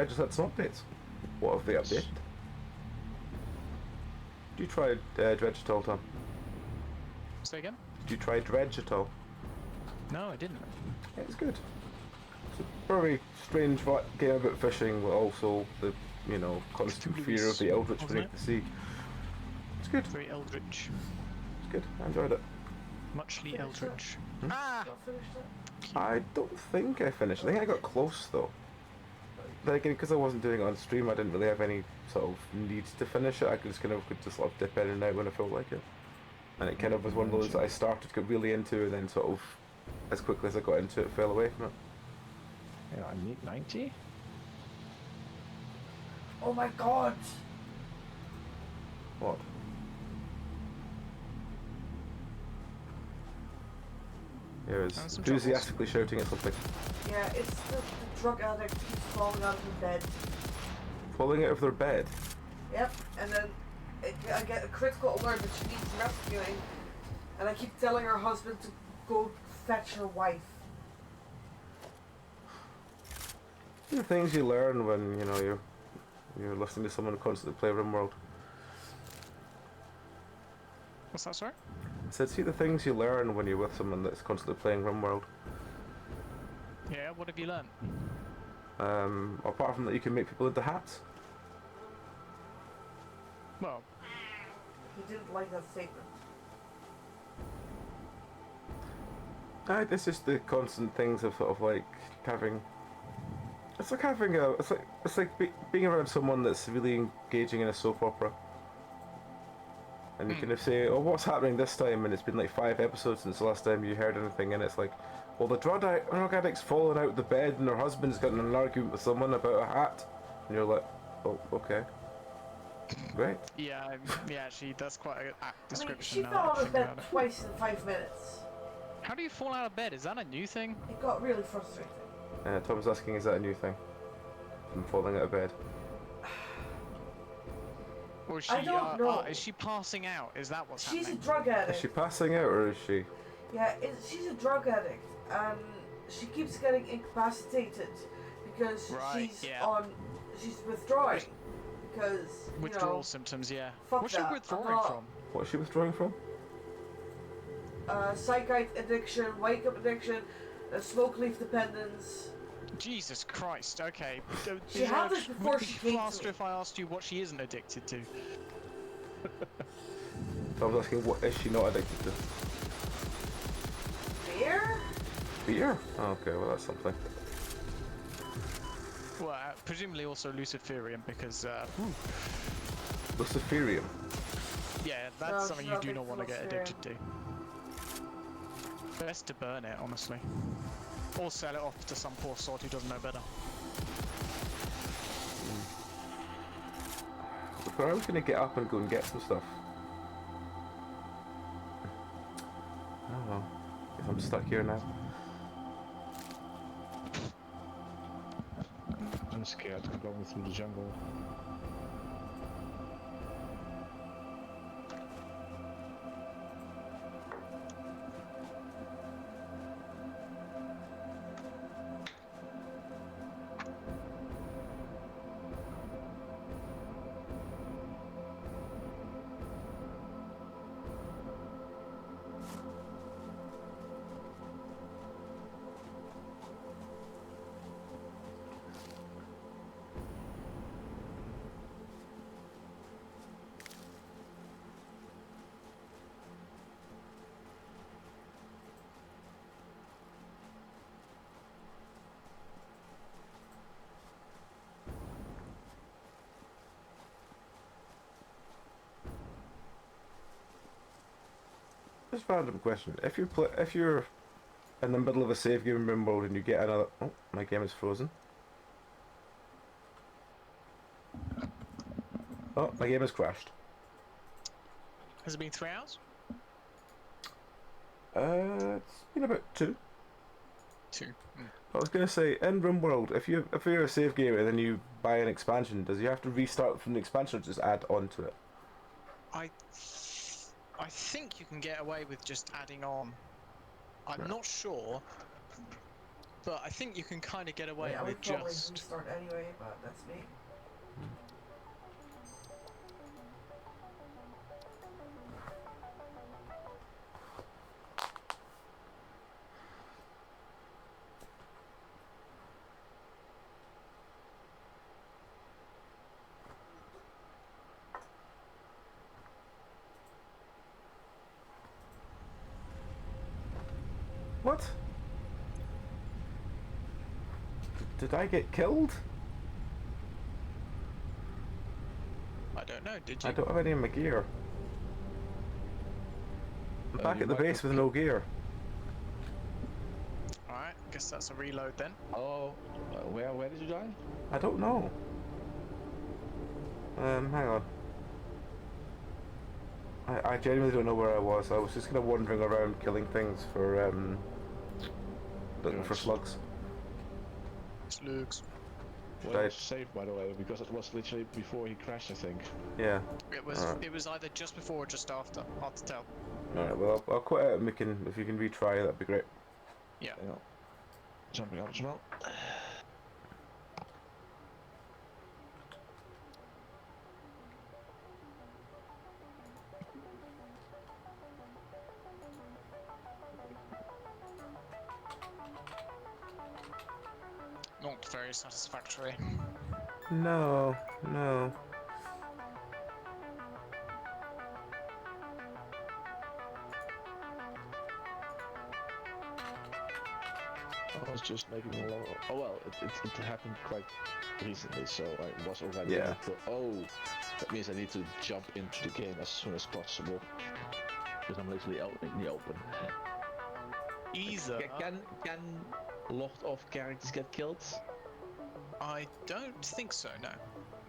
Speaker 1: just had some updates. What have they updated? Did you try Dredge at all, Tom?
Speaker 2: Say again?
Speaker 1: Did you try Dredge at all?
Speaker 2: No, I didn't.
Speaker 1: Yeah, it's good. It's a very strange game about fishing, but also the, you know, constant fear of the eldritch
Speaker 2: wasn't
Speaker 1: beneath
Speaker 2: it?
Speaker 1: the sea. It's good.
Speaker 2: Very eldritch.
Speaker 1: It's good. I enjoyed it.
Speaker 2: Muchly eldritch.
Speaker 1: Hmm?
Speaker 2: Ah!
Speaker 4: Not finished it.
Speaker 1: I don't think I finished. I think I got close though. Then again, because I wasn't doing it on stream, I didn't really have any sort of need to finish it. I could just sort of dip in and out when I felt like it. And it kind of was one of those that I started to get really into, and then sort of, as quickly as I got into it, fell away from it.
Speaker 3: Yeah, I need 90.
Speaker 4: Oh my god!
Speaker 1: What? Yeah, it was
Speaker 2: Some
Speaker 1: enthusiastically shouting at something.
Speaker 4: Yeah, it's the drug addict keeps falling out of the bed.
Speaker 1: Falling out of their bed.
Speaker 4: Yep, and then I get a critical alert that she needs rescuing, and I keep telling her husband to go fetch her wife.
Speaker 1: The things you learn when, you know, you're listening to someone constantly play RimWorld.
Speaker 2: What's that, sorry?
Speaker 1: I said, see the things you learn when you're with someone that's constantly playing RimWorld.
Speaker 2: Yeah, what have you learned?
Speaker 1: Apart from that, you can make people into hats.
Speaker 2: Well,
Speaker 4: He didn't like that statement.
Speaker 1: It's just the constant things of sort of like having. It's like having a. It's like being around someone that's really engaging in a soap opera. And you kind of say, oh, what's happening this time? And it's been like 5 episodes since the last time you heard anything, and it's like, well, the drug addict's fallen out of the bed and her husband's got in an argument with someone about a hat. And you're like, oh, okay. Great.
Speaker 2: yeah, actually, that's quite an apt
Speaker 4: I mean,
Speaker 2: description
Speaker 4: she
Speaker 2: now
Speaker 4: fell
Speaker 2: that I
Speaker 4: out of
Speaker 2: think
Speaker 4: bed
Speaker 2: about it.
Speaker 4: twice in 5 minutes.
Speaker 2: How do you fall out of bed? Is that a new thing?
Speaker 4: It got really frustrating.
Speaker 1: Tom's asking, is that a new thing? From falling out of bed.
Speaker 2: Or is she,
Speaker 4: I don't know.
Speaker 2: is she passing out? Is that what's
Speaker 4: She's a
Speaker 2: happening?
Speaker 4: drug
Speaker 1: Is
Speaker 4: addict.
Speaker 1: she passing out or is she?
Speaker 4: Yeah, she's a drug addict, and she keeps getting incapacitated because
Speaker 2: Right,
Speaker 4: she's
Speaker 2: yeah.
Speaker 4: she's withdrawing because you
Speaker 2: Withdrawal
Speaker 4: know,
Speaker 2: symptoms, yeah.
Speaker 4: fuck
Speaker 2: What's she
Speaker 4: that. I'm
Speaker 2: withdrawing
Speaker 4: not-
Speaker 2: from?
Speaker 1: What's she withdrawing from?
Speaker 4: psychite addiction, wake up addiction, smoke leaf dependence.
Speaker 2: Jesus Christ, okay.
Speaker 4: She had this before
Speaker 2: would it
Speaker 4: she
Speaker 2: be
Speaker 4: came to
Speaker 2: faster
Speaker 4: me.
Speaker 2: if I asked you what she isn't addicted to?
Speaker 1: Tom's asking, what is she not addicted to?
Speaker 4: Beer?
Speaker 1: Beer? Oh, okay, well that's something.
Speaker 2: Well, presumably also Luciferium, because,
Speaker 1: Luciferium.
Speaker 2: yeah,
Speaker 4: No,
Speaker 2: that's something
Speaker 4: she's
Speaker 2: you
Speaker 4: not
Speaker 2: do not
Speaker 4: addicted
Speaker 2: want to
Speaker 4: to
Speaker 2: get addicted to. Best to burn it, honestly. Or sell it off to some poor sod who doesn't know better.
Speaker 1: But I was going to get up and go and get some stuff. Oh I'm stuck here now.
Speaker 3: I'm scared. I'm going through the jungle.
Speaker 1: Just random question. If you're in the middle of a save game in Rimworld and you get another... Oh, my game is frozen. Oh, my game has crashed.
Speaker 2: Has it been 3 hours?
Speaker 1: It's been about 2.
Speaker 2: 2.
Speaker 1: I was gonna say, in Rimworld, if you're a save game and then you buy an expansion, does you have to restart from the expansion or just add on to it?
Speaker 2: I think you can get away with just adding on. I'm
Speaker 1: Right.
Speaker 2: not sure, but I think you can kind of get away
Speaker 4: Yeah, I
Speaker 2: with
Speaker 4: would probably
Speaker 2: just.
Speaker 4: restart anyway, but that's me.
Speaker 1: What? Did I get killed?
Speaker 2: I don't know. Did you?
Speaker 1: I don't have any of my gear. I'm back
Speaker 3: You
Speaker 1: at the
Speaker 3: might
Speaker 1: base
Speaker 3: have
Speaker 1: with no gear.
Speaker 2: All right. Guess that's a reload then.
Speaker 3: Oh, where did you die?
Speaker 1: I don't know. Hang on. I genuinely don't know where I was. I was just kind of wandering around killing things for, looking for slugs.
Speaker 2: Slugs.
Speaker 3: Well,
Speaker 1: Right.
Speaker 3: it was safe, by the way, because it was literally before he crashed, I think.
Speaker 1: Yeah.
Speaker 2: It was.
Speaker 1: Alright.
Speaker 2: It was either just before or just after. Hard to tell.
Speaker 1: Alright, well, I'll quit out and if you can retry, that'd be great.
Speaker 2: Yeah.
Speaker 3: You know, jumping out as well.
Speaker 2: Not very satisfactory.
Speaker 1: No, no.
Speaker 3: I was just making a lot. Oh well, it happened quite recently, so I was already.
Speaker 1: Yeah.
Speaker 3: Oh, that means I need to jump into the game as soon as possible because I'm literally out in the open.
Speaker 2: Either
Speaker 3: Can locked off characters get killed?
Speaker 2: I don't think so. No.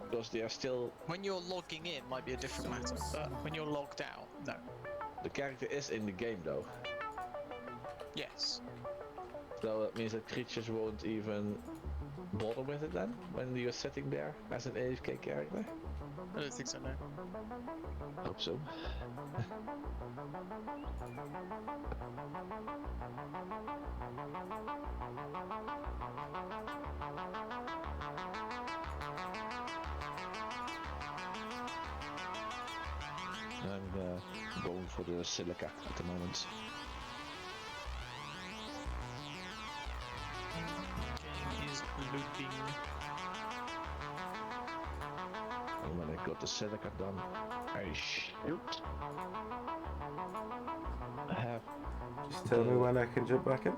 Speaker 3: Because they are still.
Speaker 2: When you're logging in, might be a different matter. But when you're logged out, no.
Speaker 3: The character is in the game though.
Speaker 2: Yes.
Speaker 3: So that means that creatures won't even bother with it then when you're sitting there as an AFK character.
Speaker 2: I don't think so. No.
Speaker 3: Hope so. I'm going for the silica at the moment.
Speaker 2: Game is looping.
Speaker 3: And when I got the silica done, I shoot. I have.
Speaker 1: Just tell me when I can jump back in.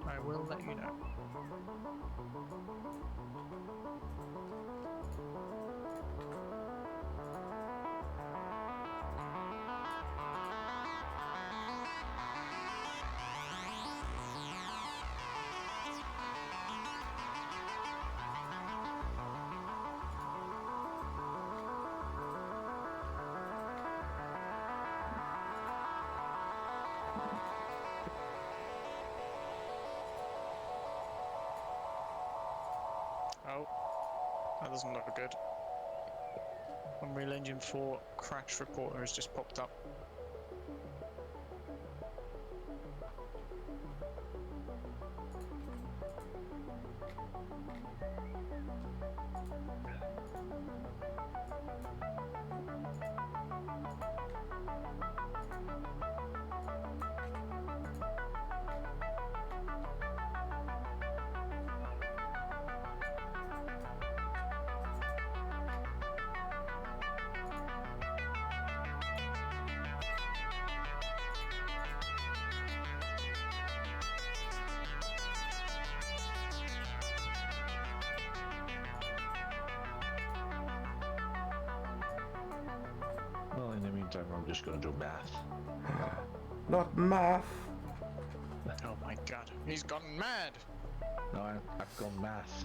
Speaker 2: I will let you know. That doesn't look good. Unreal Engine 4 crash reporter has just popped up.
Speaker 3: Well, in the meantime, I'm just gonna do math.
Speaker 1: Not math.
Speaker 2: Oh my god, he's gone mad!
Speaker 3: No, I've gone math.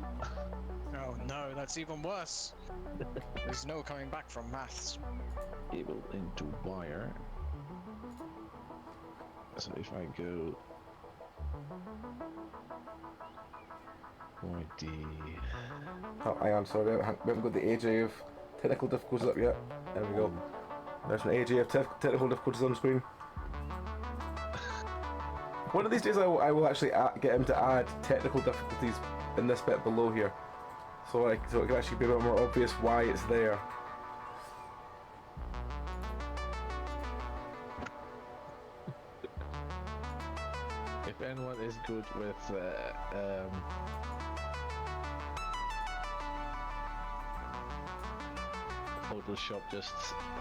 Speaker 2: Oh no, that's even worse. There's no coming back from maths.
Speaker 3: Cable into wire. So if I go for the
Speaker 1: Oh, hang on, sorry, we haven't got the AJ of technical difficulties up yet. There we go. There's an AJ of technical difficulties on screen. One of these days I will actually get him to add technical difficulties in this bit below here. So it can actually be a bit more obvious why it's there.
Speaker 3: if anyone is good with Photoshop, just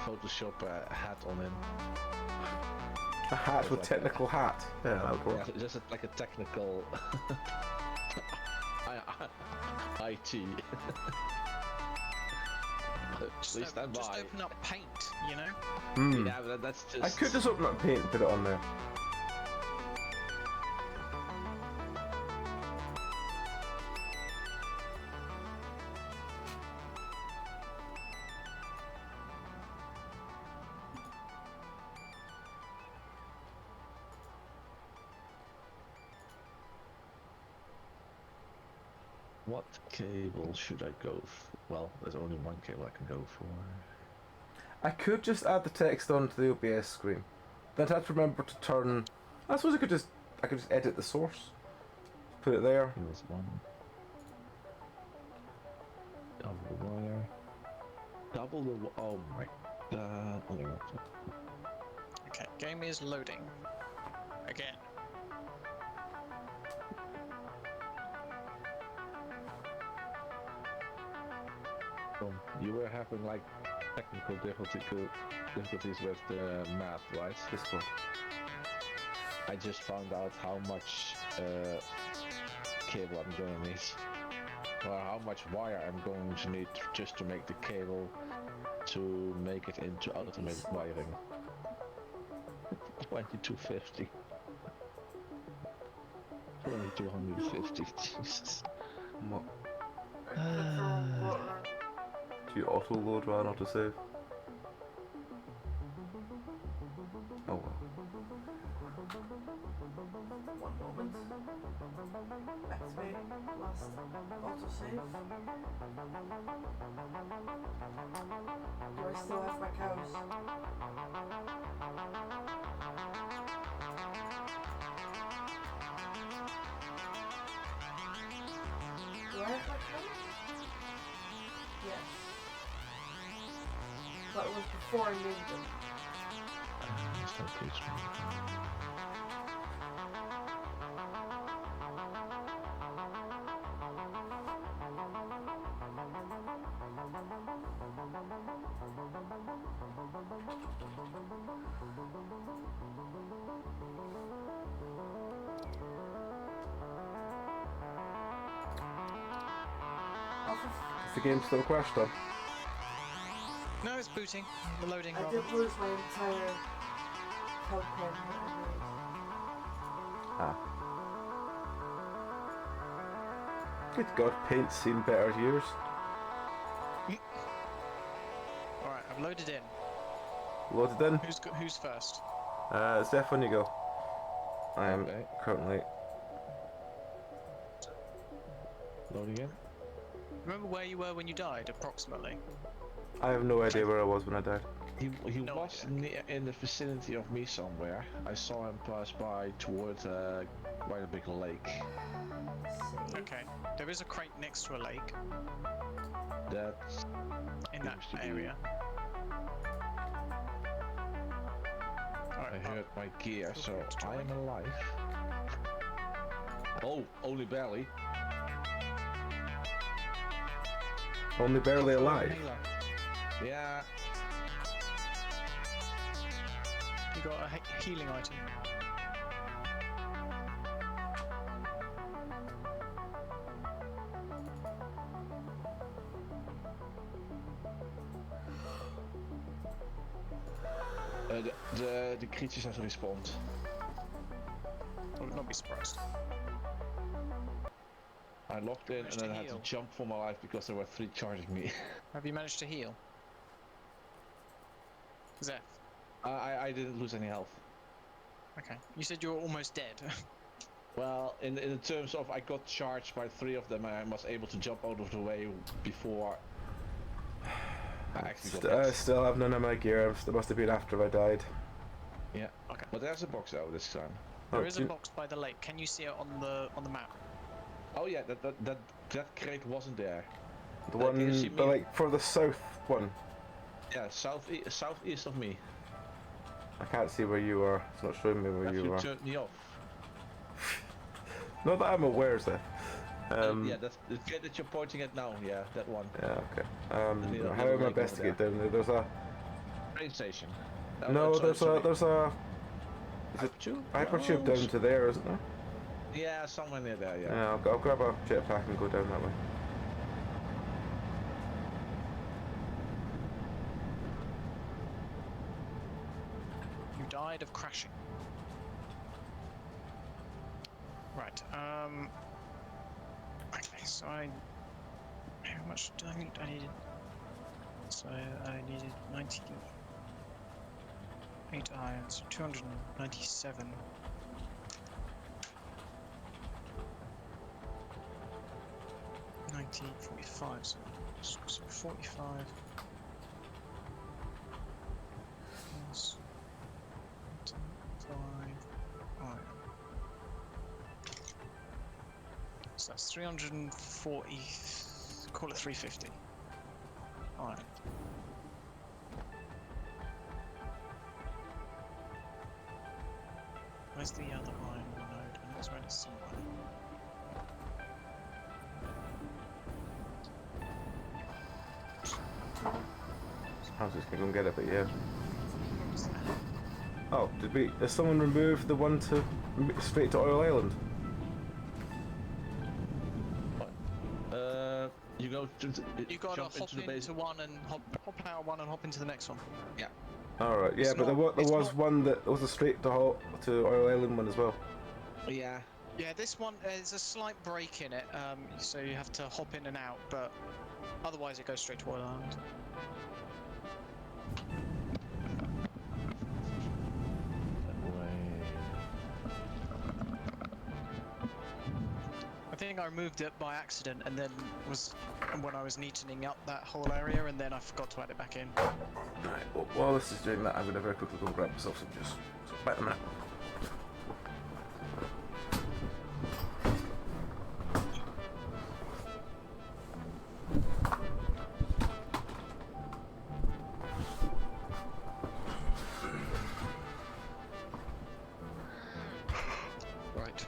Speaker 3: Photoshop a hat on him.
Speaker 1: A hat with
Speaker 3: like
Speaker 1: technical hat. Yeah, that would work.
Speaker 3: Yeah, just like a technical IT. Please stand
Speaker 2: Just
Speaker 3: by.
Speaker 2: open up Paint, you know?
Speaker 1: Hmm.
Speaker 3: Yeah, but that's just.
Speaker 1: I could just open up Paint and put it on there.
Speaker 3: What cable should I go for? Well, there's only one cable I can go for.
Speaker 1: I could just add the text onto the OBS screen. Then I'd have to remember to turn. I suppose I could just edit the source, put it there.
Speaker 3: Here's one. Double the wire. Double the. Oh my god. Oh, no.
Speaker 2: Okay, game is loading. Again.
Speaker 3: You were having like technical difficulties with the math, right?
Speaker 1: This one.
Speaker 3: I just found out how much cable I'm gonna need, or how much wire I'm going to need just to make the cable to make it into automated wiring. 2250. 2250. Jesus.
Speaker 1: What?
Speaker 4: Water.
Speaker 1: Do you auto load rather than auto save? Oh well.
Speaker 4: One moment. Activate last autosave. Do I still have my cows? Do I have my cows? Yes. But it was before I named them.
Speaker 1: Is the game still crashed on?
Speaker 2: No, it's booting. We're loading.
Speaker 4: I
Speaker 2: Rather.
Speaker 4: did lose my entire cow pen that I made.
Speaker 1: Ah. Good God, Paint's seen better years.
Speaker 2: Alright, I've loaded in.
Speaker 1: Loaded in.
Speaker 2: Who's first?
Speaker 1: Zephy, on you go. I am
Speaker 3: Okay.
Speaker 1: currently.
Speaker 3: Loading in.
Speaker 2: Remember where you were when you died, approximately?
Speaker 1: I have no idea where I was when I died.
Speaker 3: He
Speaker 2: No
Speaker 3: was in the vicinity of me somewhere. I saw him pass by towards quite a big lake.
Speaker 4: Save.
Speaker 2: Okay. There is a crate next to a lake
Speaker 3: That
Speaker 2: in that
Speaker 3: Seems to be-
Speaker 2: area.
Speaker 3: I
Speaker 2: Alright,
Speaker 3: heard my gear,
Speaker 2: feel
Speaker 3: so
Speaker 2: free to
Speaker 3: I am
Speaker 2: join.
Speaker 3: alive. Oh, only barely.
Speaker 1: Only barely
Speaker 2: Cover
Speaker 1: alive.
Speaker 2: Mela.
Speaker 3: Yeah.
Speaker 2: You got a healing item.
Speaker 3: The creatures has respawned.
Speaker 2: I would not be surprised.
Speaker 3: I logged in and
Speaker 2: Managed
Speaker 3: then
Speaker 2: to
Speaker 3: I had to
Speaker 2: heal.
Speaker 3: jump for my life because there were 3 charging me.
Speaker 2: Have you managed to heal? Zeph.
Speaker 3: I didn't lose any health.
Speaker 2: Okay. You said you were almost dead.
Speaker 3: Well, in the terms of I got charged by 3 of them and I was able to jump out of the way before I actually got
Speaker 1: I
Speaker 3: hit.
Speaker 1: still have none of my gear. It must have been after I died.
Speaker 3: Yeah.
Speaker 2: Okay.
Speaker 3: But there's a box out this time.
Speaker 2: There
Speaker 1: Oh,
Speaker 2: is a box by the lake. Can you see it on the map?
Speaker 3: Oh yeah, that crate wasn't there.
Speaker 1: The
Speaker 3: Can you see
Speaker 1: one, the
Speaker 3: me?
Speaker 1: like for the south one.
Speaker 3: Yeah, southeast of me.
Speaker 1: I can't see where you are. It's not showing me where
Speaker 3: Have
Speaker 1: you
Speaker 3: you
Speaker 1: are.
Speaker 3: turned me off?
Speaker 1: Not that I'm aware, Seth.
Speaker 3: Yeah, that's the crate that you're pointing at now. Yeah, that one.
Speaker 1: Yeah, okay.
Speaker 3: little
Speaker 1: How am I
Speaker 3: lake
Speaker 1: best
Speaker 3: over
Speaker 1: to get down there? There's a
Speaker 3: Train station.
Speaker 1: no.
Speaker 3: It's sorry.
Speaker 1: There's a
Speaker 3: Hypertube?
Speaker 1: hypertube
Speaker 3: No,
Speaker 1: down to there, isn't there?
Speaker 3: Yeah, somewhere near there. Yeah.
Speaker 1: Yeah, I'll grab a jetpack and go down that way.
Speaker 2: You died of crashing. Right. Okay. So how much do I need? I needed. So I needed 98 iron. So 297. 1945. So 45. Plus 5 iron. So that's 340. Call it 350. Iron. Where's the other iron node? I know it's around it somewhere.
Speaker 1: I was just gonna go and get it, but yeah.
Speaker 2: What's that?
Speaker 1: Oh, did someone remove the one to straight to Oil Island?
Speaker 3: You go to
Speaker 2: You gotta
Speaker 3: jump
Speaker 2: hop
Speaker 3: into the base.
Speaker 2: into one and hop out one and hop into the next one.
Speaker 3: Yeah.
Speaker 1: All right, yeah,
Speaker 2: It's
Speaker 1: but there
Speaker 2: not- it's
Speaker 1: was
Speaker 2: not-
Speaker 1: one that was a straight to Oil Island one as well.
Speaker 3: Yeah.
Speaker 2: Yeah, this one there's a slight break in it, so you have to hop in and out, but otherwise it goes straight to Oil Island. I think I removed it by accident, and then when I was neatening up that whole area, and then I forgot to add it back in.
Speaker 1: Right, well, while this is doing that, I'm gonna very quickly go and grab myself some juice. So, back in a minute.
Speaker 2: Right.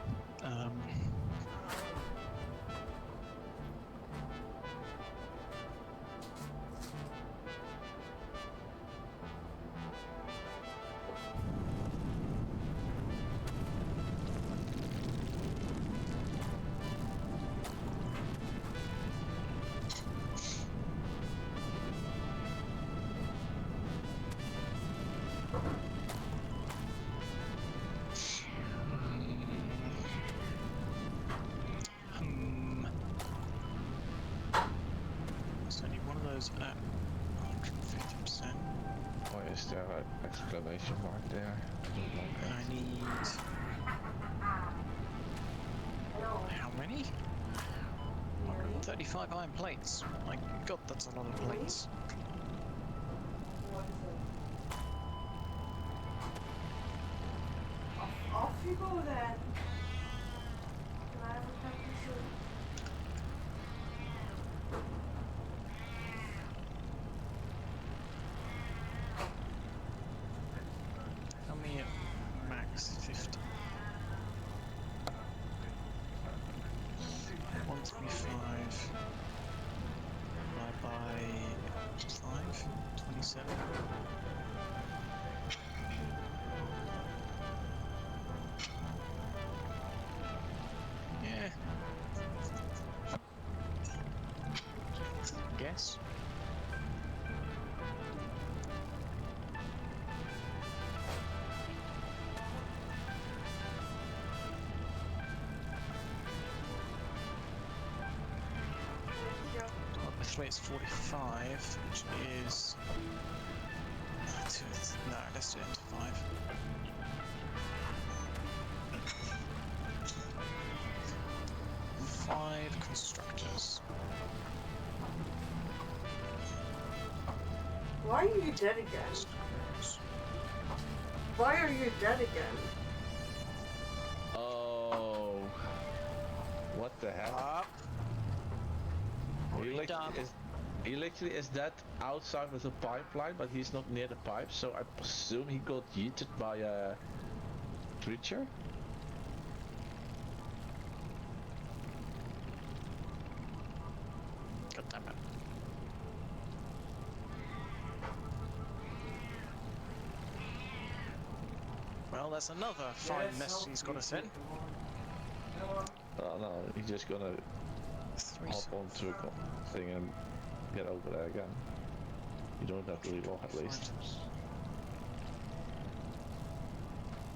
Speaker 2: So I need one of those at 150%.
Speaker 3: Why is there an exclamation mark there? I don't like
Speaker 2: And I
Speaker 3: that.
Speaker 2: need how many? 1,
Speaker 4: Really?
Speaker 2: 35 iron plates. My god, that's a lot of plates.
Speaker 4: What is it? Off you go then. Can I have a captain soon?
Speaker 2: How many at max? 50. 135 divided by 5, 27. Yeah. Guess. Roughly it's 45, which is... No, let's do it into 5. Five constructors.
Speaker 4: Why are you dead again? Why are you dead again?
Speaker 3: Oh. What the hell?
Speaker 2: Up.
Speaker 3: He literally is dead outside with a pipeline, but he's not near the pipe, so I presume he got yeeted by a creature?
Speaker 2: God damn it. Well, that's another fine mess he's got us in.
Speaker 3: Oh no, he's just gonna hop onto a thing and get over there again. You don't have to walk at least.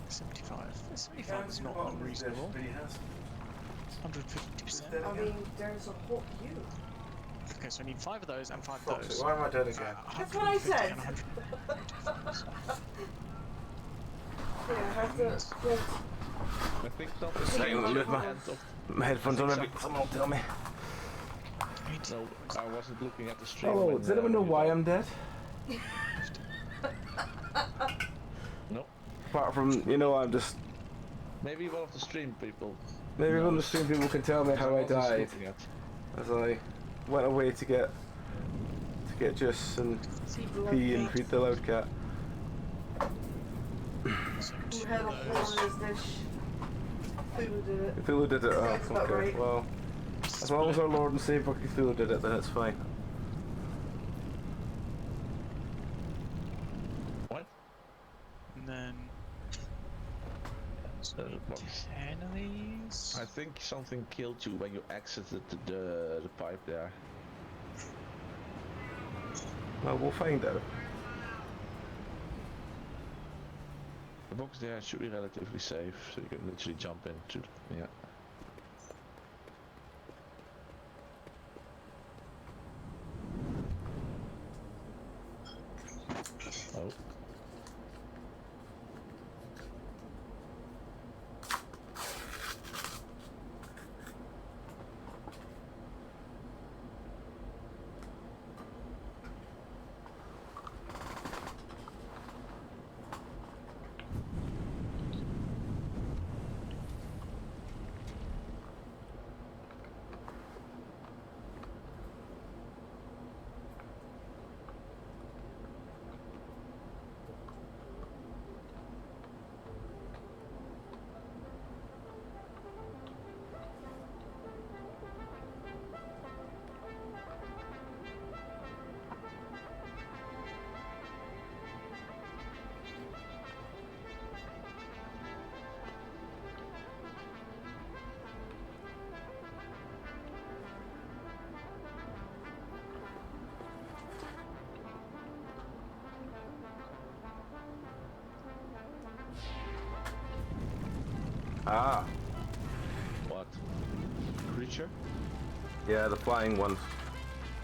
Speaker 2: 75. 75 is not unreasonable. 150%.
Speaker 4: I mean, there's a whole queue.
Speaker 2: Okay, so I need 5 of those and 5 of those.
Speaker 1: Why am I dead again?
Speaker 4: That's what I
Speaker 2: 150
Speaker 4: said.
Speaker 2: and 100.
Speaker 4: Yeah, I have to split.
Speaker 3: I think that
Speaker 1: Just a second, let me move my headphones on. Maybe someone will tell me.
Speaker 3: No, I wasn't looking at the stream.
Speaker 1: Oh,
Speaker 3: when,
Speaker 1: does anyone know why I'm dead?
Speaker 3: No.
Speaker 1: Apart from, you know, I'm just...
Speaker 3: Maybe one of the stream people.
Speaker 1: Maybe
Speaker 3: knows.
Speaker 1: one of the stream people can tell me how I
Speaker 3: wasn't
Speaker 1: died.
Speaker 3: looking at.
Speaker 1: As I went away to get juice and pee and feed the loud cat.
Speaker 4: Who had a hole in his dish? Cthulhu did it.
Speaker 1: Cthulhu did it, oh,
Speaker 4: That's about
Speaker 1: okay.
Speaker 4: right.
Speaker 1: Well, as long as our Lord and Savior Cthulhu did it, then it's fine.
Speaker 3: What?
Speaker 2: And then...
Speaker 3: What?
Speaker 2: 10 of these?
Speaker 3: I think something killed you when you exited the pipe there.
Speaker 1: Well, we'll find out.
Speaker 3: The box there should be relatively safe, so you can literally jump into yeah. Oh.
Speaker 1: Ah,
Speaker 3: What? Creature?
Speaker 1: yeah, the flying ones.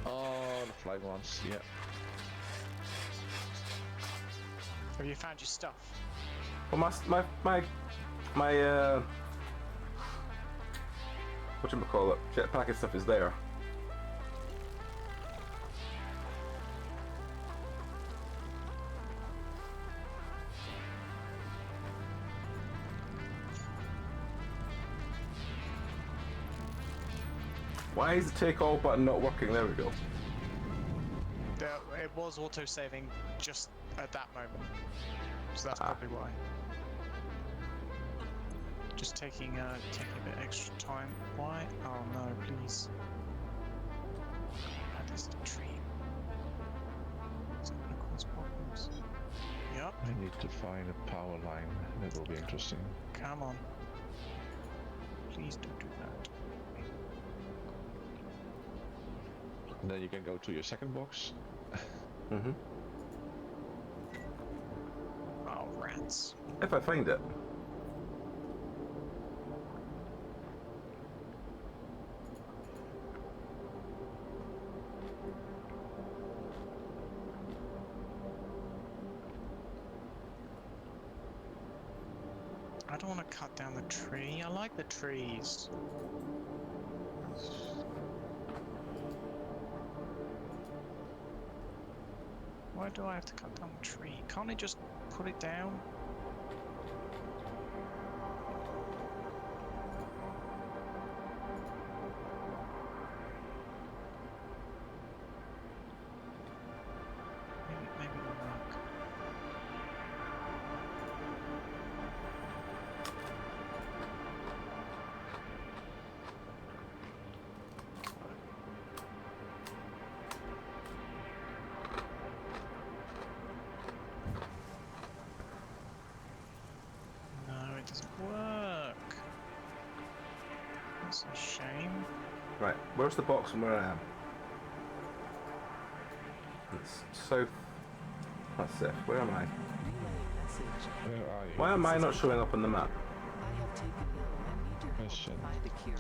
Speaker 3: Oh, the flying ones, yeah.
Speaker 2: Have you found your stuff?
Speaker 1: Well, my whatchamacallit, jetpack and stuff is there. Why is the take all button not working? There we go.
Speaker 2: It was auto-saving just at that moment, so that's probably why. Just taking a bit extra time. Why? Oh no, please. That is the tree. Is it gonna cause problems? Yup.
Speaker 3: I need to find a power line. That will be interesting.
Speaker 2: Come on. Please don't do that.
Speaker 3: And then you can go to your second box.
Speaker 1: Mm-hmm.
Speaker 2: Oh, rats.
Speaker 1: If I find it.
Speaker 2: I don't want to cut down the tree. I like the trees. Why do I have to cut down the tree? Can't I just put it down? Maybe it'll work. No, it doesn't work. That's a shame.
Speaker 1: Right, where's the box from where I am? It's south. That's it. Where am I?
Speaker 5: Relaying message.
Speaker 3: Where are you?
Speaker 1: Why am I not showing up on the map?
Speaker 5: I have taken ill and need your help
Speaker 3: Question.
Speaker 5: to find a cure.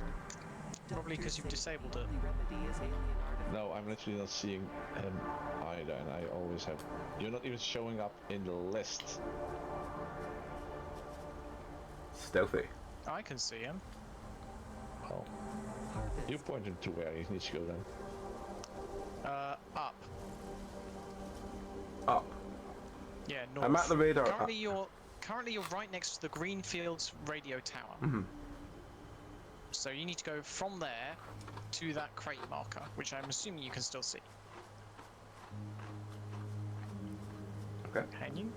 Speaker 2: Probably 'cause you've
Speaker 5: Doctors say
Speaker 2: disabled
Speaker 5: the
Speaker 2: it.
Speaker 5: only remedy is alien artifacts.
Speaker 3: No, I'm literally not seeing him either, and I always have. You're not even showing up in the list.
Speaker 1: Stealthy.
Speaker 2: I can see him.
Speaker 3: Oh,
Speaker 5: Harvest.
Speaker 3: you pointed to where he needs to go then.
Speaker 2: Up.
Speaker 1: Up.
Speaker 2: Yeah, north.
Speaker 1: I'm at the radar.
Speaker 2: Currently you're right next to the Greenfields radio tower.
Speaker 1: Mm-hmm.
Speaker 2: So you need to go from there to that crate marker, which I'm assuming you can still see.
Speaker 1: Okay.
Speaker 2: Can you?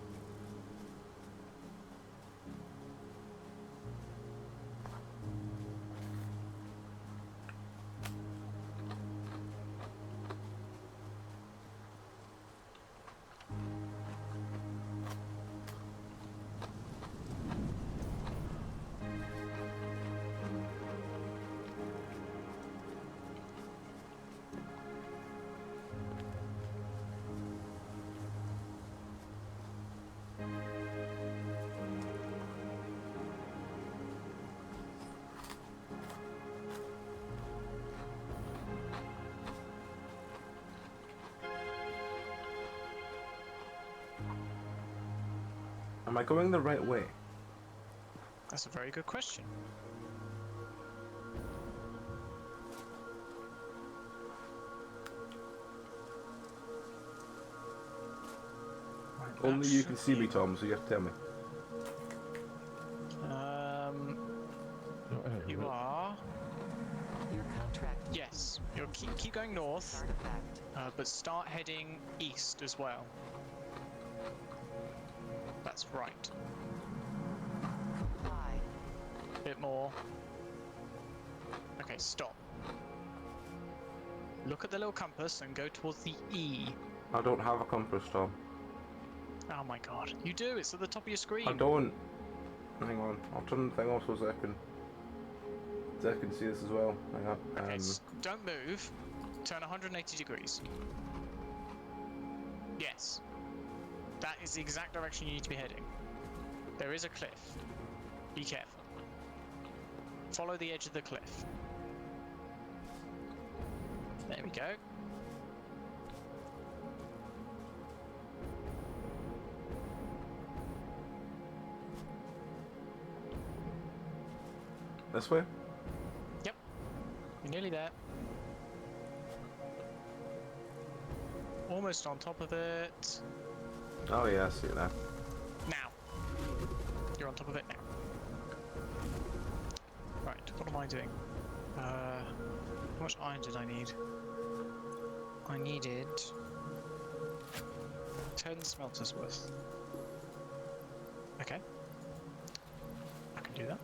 Speaker 1: Am I going the right way?
Speaker 2: That's a very good question. Right, that
Speaker 1: Only you
Speaker 2: should
Speaker 1: can see
Speaker 2: be-
Speaker 1: me, Tom, so you have to tell me.
Speaker 2: You are.
Speaker 5: Your contract.
Speaker 2: Yes, you'll keep going north,
Speaker 5: Artifact.
Speaker 2: but start heading east as well. That's right.
Speaker 5: Comply.
Speaker 2: Bit more. Okay, stop. Look at the little compass and go towards the E.
Speaker 1: I don't have a compass, Tom.
Speaker 2: Oh my god. You do, it's at the top of your screen.
Speaker 1: I don't. Hang on, I'll turn the thing off so Zeph can see this as well. Hang on.
Speaker 2: Okay, don't move. Turn 180 degrees. Yes. That is the exact direction you need to be heading. There is a cliff. Be careful. Follow the edge of the cliff. There we go.
Speaker 1: This way?
Speaker 2: Yep. You're nearly there. Almost on top of it.
Speaker 1: Oh yeah, I see it now.
Speaker 2: Now. You're on top of it now. Right, what am I doing? How much iron did I need? I needed 10 smelters worth. Okay. I can do that.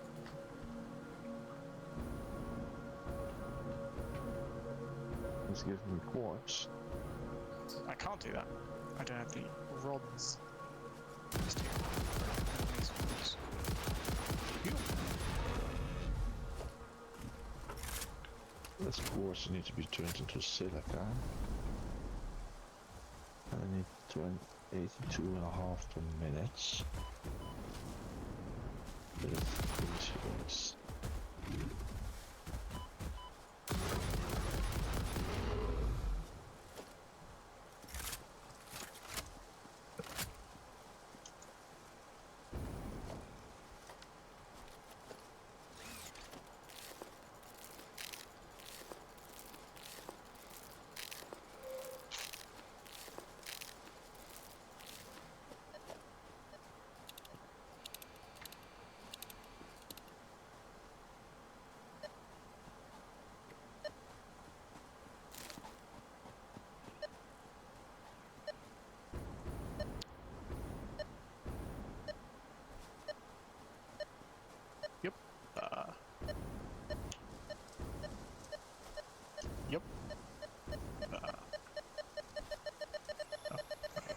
Speaker 3: Let's give me quartz.
Speaker 2: I can't do that. I don't have the rods. Let's do these rods. Phew.
Speaker 3: This quartz need to be turned into silica. And I need 82.5 minutes. But it's works.
Speaker 2: Yep. Yep. Oh,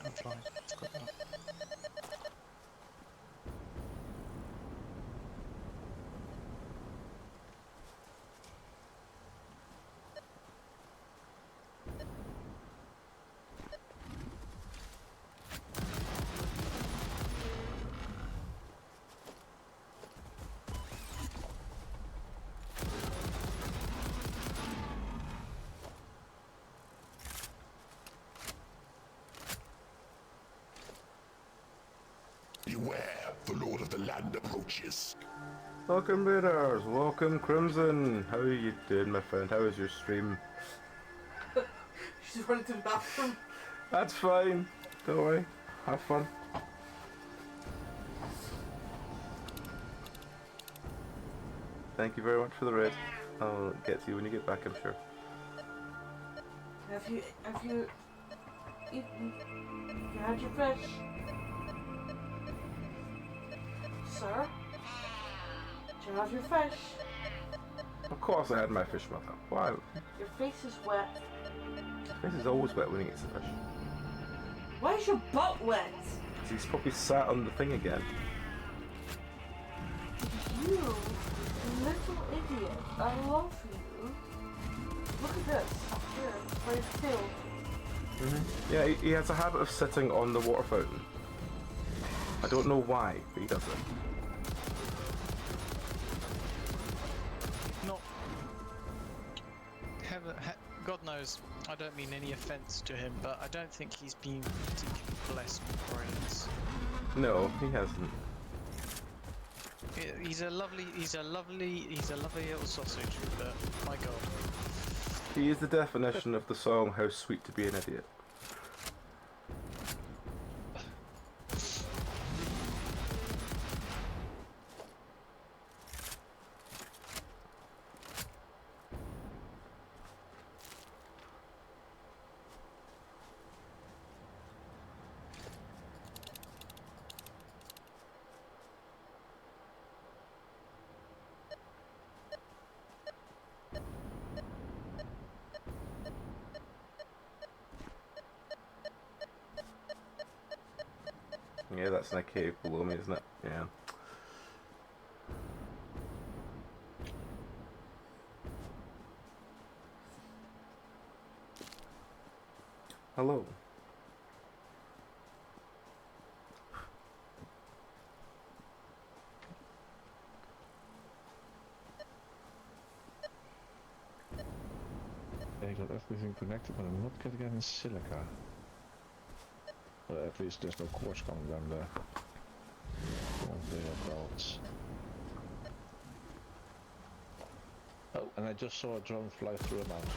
Speaker 2: I'm flying. It's quick enough.
Speaker 6: Beware, the Lord of the Land approaches.
Speaker 1: Welcome, Raiders. Welcome, Crimson. How are you doing, my friend? How is your stream?
Speaker 4: She's running to the bathroom.
Speaker 1: That's fine. Don't worry. Have fun. Thank you very much for the raid. I'll get to you when you get back, I'm sure.
Speaker 4: Have you eaten? You had your fish? Sir? Did you have your fish?
Speaker 1: Of course I had my fish, mother. Why?
Speaker 4: Your face is wet.
Speaker 1: Face is always wet when he eats the fish.
Speaker 4: Why is your butt wet?
Speaker 1: He's probably sat on the thing again.
Speaker 4: You little idiot. I love you. Look at this. Here, by his tail.
Speaker 1: Yeah, he has a habit of sitting on the water fountain. I don't know why, but he does it.
Speaker 2: Not. God knows, I don't mean any offence to him, but I don't think he's been particularly blessed with brains.
Speaker 1: No, he hasn't.
Speaker 2: He's a lovely little sausage, but my God.
Speaker 1: He is the definition of the song "How Sweet to Be an Idiot." Yeah, that's an cave below me, isn't it? Yeah. Hello.
Speaker 3: I got everything connected, but I'm not getting any silica. Well, at least there's no quartz coming down there. Conveyor belts. Oh, and I just saw a drone fly through a mountain.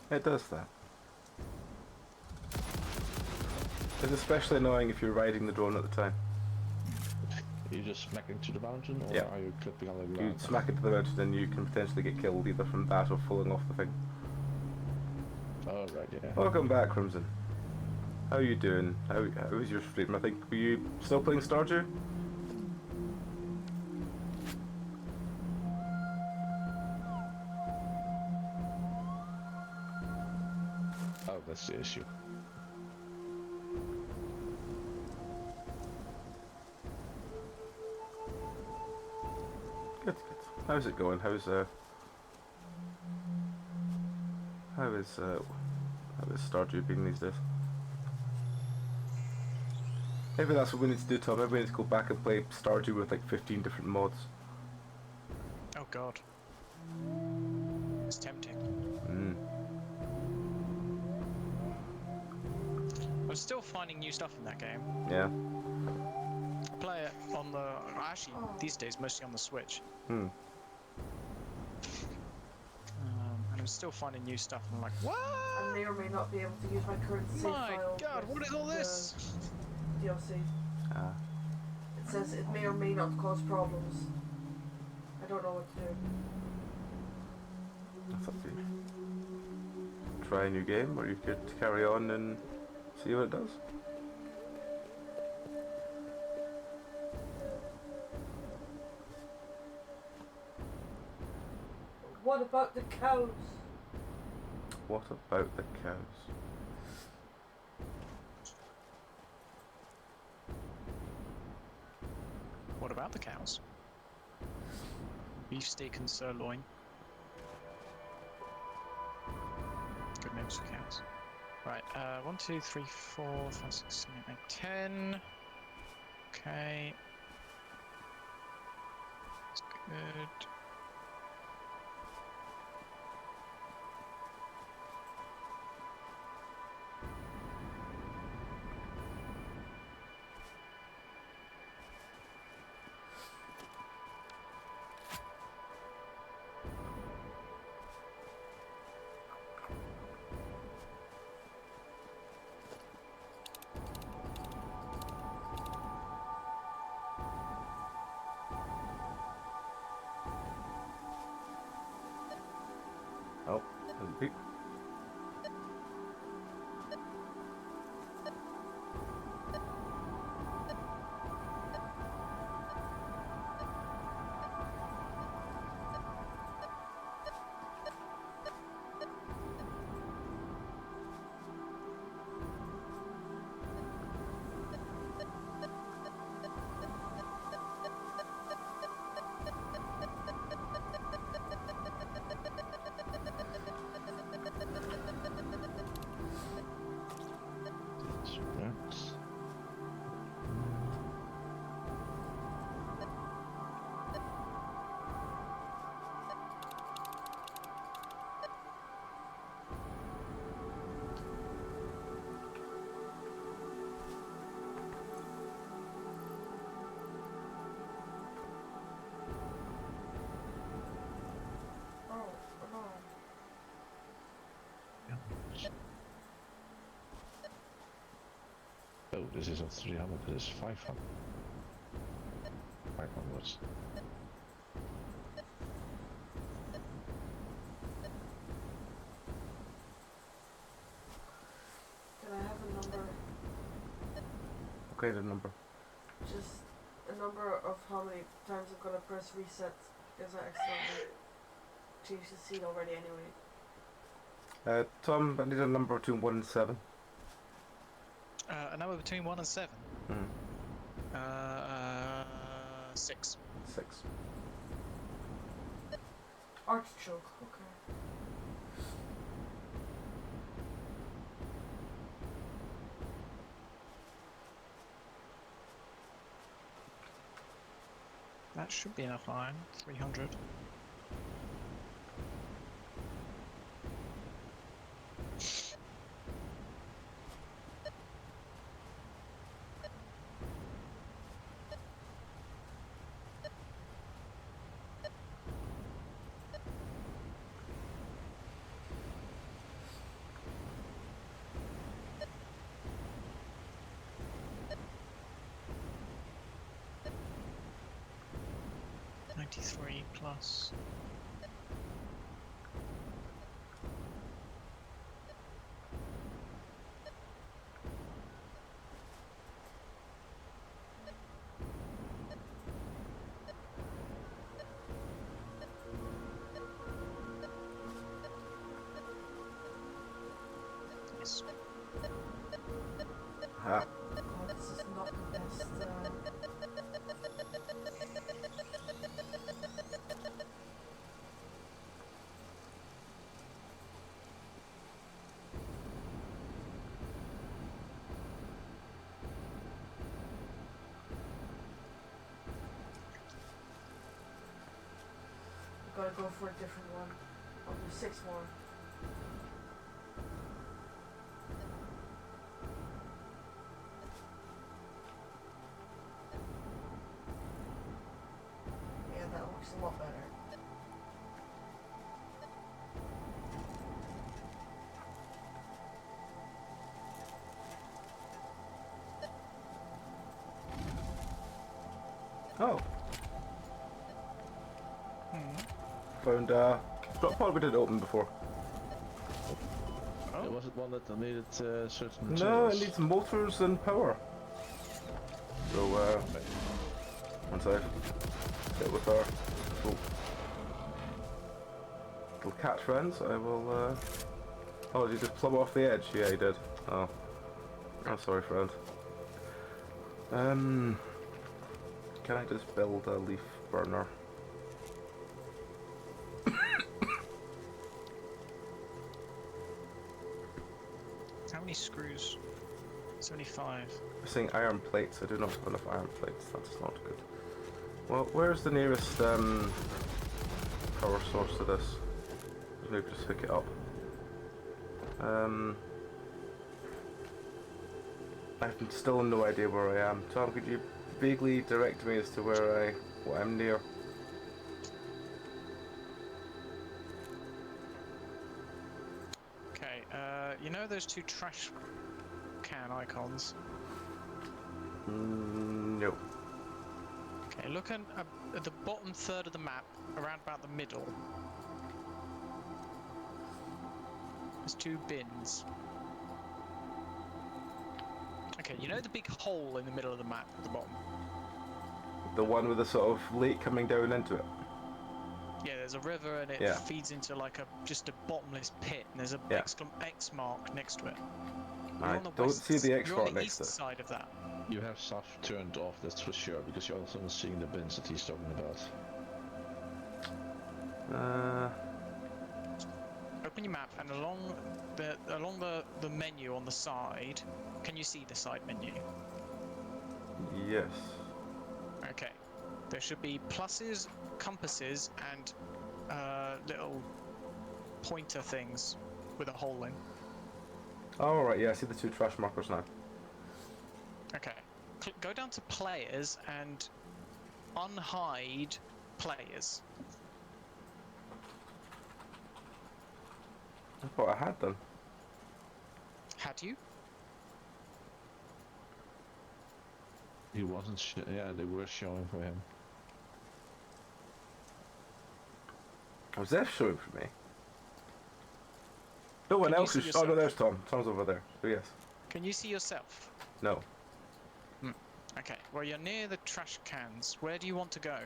Speaker 1: It does that. It's especially annoying if you're riding the drone at the time.
Speaker 3: You just smack into the mountain, or
Speaker 1: Yeah.
Speaker 3: are you clipping on the
Speaker 1: You
Speaker 3: ground?
Speaker 1: smack into the mountain and you can potentially get killed either from that or falling off the thing.
Speaker 3: Oh, right, yeah.
Speaker 1: Welcome back, Crimson. How are you doing? How was your stream? I think, were you still playing Stardew?
Speaker 3: Oh, that's the issue.
Speaker 1: Good, good. How's it going? How is Stardew being these days? Maybe that's what we need to do, Tom. Maybe we need to go back and play Stardew with like 15 different mods.
Speaker 2: Oh god. It's tempting.
Speaker 1: Mm.
Speaker 2: I'm still finding new stuff in that game.
Speaker 1: Yeah.
Speaker 2: I play it on the... Actually, these days, mostly on the Switch.
Speaker 1: Hmm.
Speaker 2: And I'm still finding new stuff, and I'm like, what?
Speaker 4: I may or may not be able to use my current save
Speaker 2: My
Speaker 4: file.
Speaker 2: god,
Speaker 4: with
Speaker 2: what is all
Speaker 4: the
Speaker 2: this?
Speaker 4: DLC.
Speaker 1: Ah.
Speaker 4: It says it may or may not cause problems. I don't know what to do.
Speaker 1: That's up to you. Try a new game, or you could carry on and see what it does.
Speaker 4: What about the cows?
Speaker 1: What about the cows?
Speaker 2: What about the cows? Beef steak and sirloin. Good names for cows. Right, 1, 2, 3, 4, 5, 6, 7, 8, 9, 10. Okay. That's good.
Speaker 1: Oh, there's a peep.
Speaker 3: That's...
Speaker 4: Oh, no.
Speaker 3: Oh, this isn't 300, this is 500. 500.
Speaker 4: Can I have a number?
Speaker 1: What kind of number?
Speaker 4: Just a number of how many times I'm gonna press reset because I accidentally changed the scene already anyway.
Speaker 1: Tom, I need a number between 1 and 7.
Speaker 2: A number between 1 and 7.
Speaker 1: Hmm.
Speaker 2: 6.
Speaker 1: 6.
Speaker 4: Artichoke, okay.
Speaker 2: That should be enough iron. 300. 93 plus. Yes.
Speaker 1: Ah.
Speaker 4: Oh, this is not the best. Gotta go for a different one. I'll do 6 more. Yeah, that looks a lot better.
Speaker 1: Oh, found drop pod we didn't open before.
Speaker 3: It wasn't one that needed certain
Speaker 1: No,
Speaker 3: materials.
Speaker 1: it needs motors and power. So, once I get with our little cat friends, I will, oh, did you just plumb off the edge? Yeah, he did. Oh. Oh, sorry, friend. Can I just build a leaf burner?
Speaker 2: How many screws? 75.
Speaker 1: I'm saying iron plates. I do not have enough iron plates. That's not good. Well, where's the nearest power source to this? Maybe just hook it up. I've still no idea where I am. Tom, could you vaguely direct me as to where what I'm near?
Speaker 2: Okay, you know those 2 trash can icons?
Speaker 1: No.
Speaker 2: Okay, look at the bottom third of the map, around about the middle. There's 2 bins. Okay, you know the big hole in the middle of the map at the bottom?
Speaker 1: The one with the sort of lake coming down into it.
Speaker 2: Yeah, there's a river and it
Speaker 1: Yeah.
Speaker 2: feeds into like just a bottomless pit, and there's a
Speaker 1: Yeah.
Speaker 2: X mark next to it.
Speaker 1: I
Speaker 2: You're on the
Speaker 1: don't
Speaker 2: west,
Speaker 1: see the X
Speaker 2: you're
Speaker 1: mark
Speaker 2: on the
Speaker 1: next
Speaker 2: east
Speaker 1: to it.
Speaker 2: side of that.
Speaker 3: You have stuff turned off, that's for sure, because you're also not seeing the bins that he's talking about.
Speaker 2: Open your map and along the menu on the side, can you see the side menu?
Speaker 1: Yes.
Speaker 2: Okay. There should be pluses, compasses, and little pointer things with a hole in.
Speaker 1: Oh, right, yeah, I see the 2 trash markers now.
Speaker 2: Okay. Go down to players and unhide players.
Speaker 1: I thought I had them.
Speaker 2: Had you?
Speaker 3: He wasn't yeah, they were showing for him.
Speaker 1: Was Zeph showing for me? No one
Speaker 2: Can you
Speaker 1: else
Speaker 2: see
Speaker 1: is. Oh no,
Speaker 2: yourself?
Speaker 1: there's Tom. Tom's over there. So yes.
Speaker 2: Can you see yourself?
Speaker 1: No.
Speaker 2: Okay. Well, you're near the trash cans. Where do you want to go?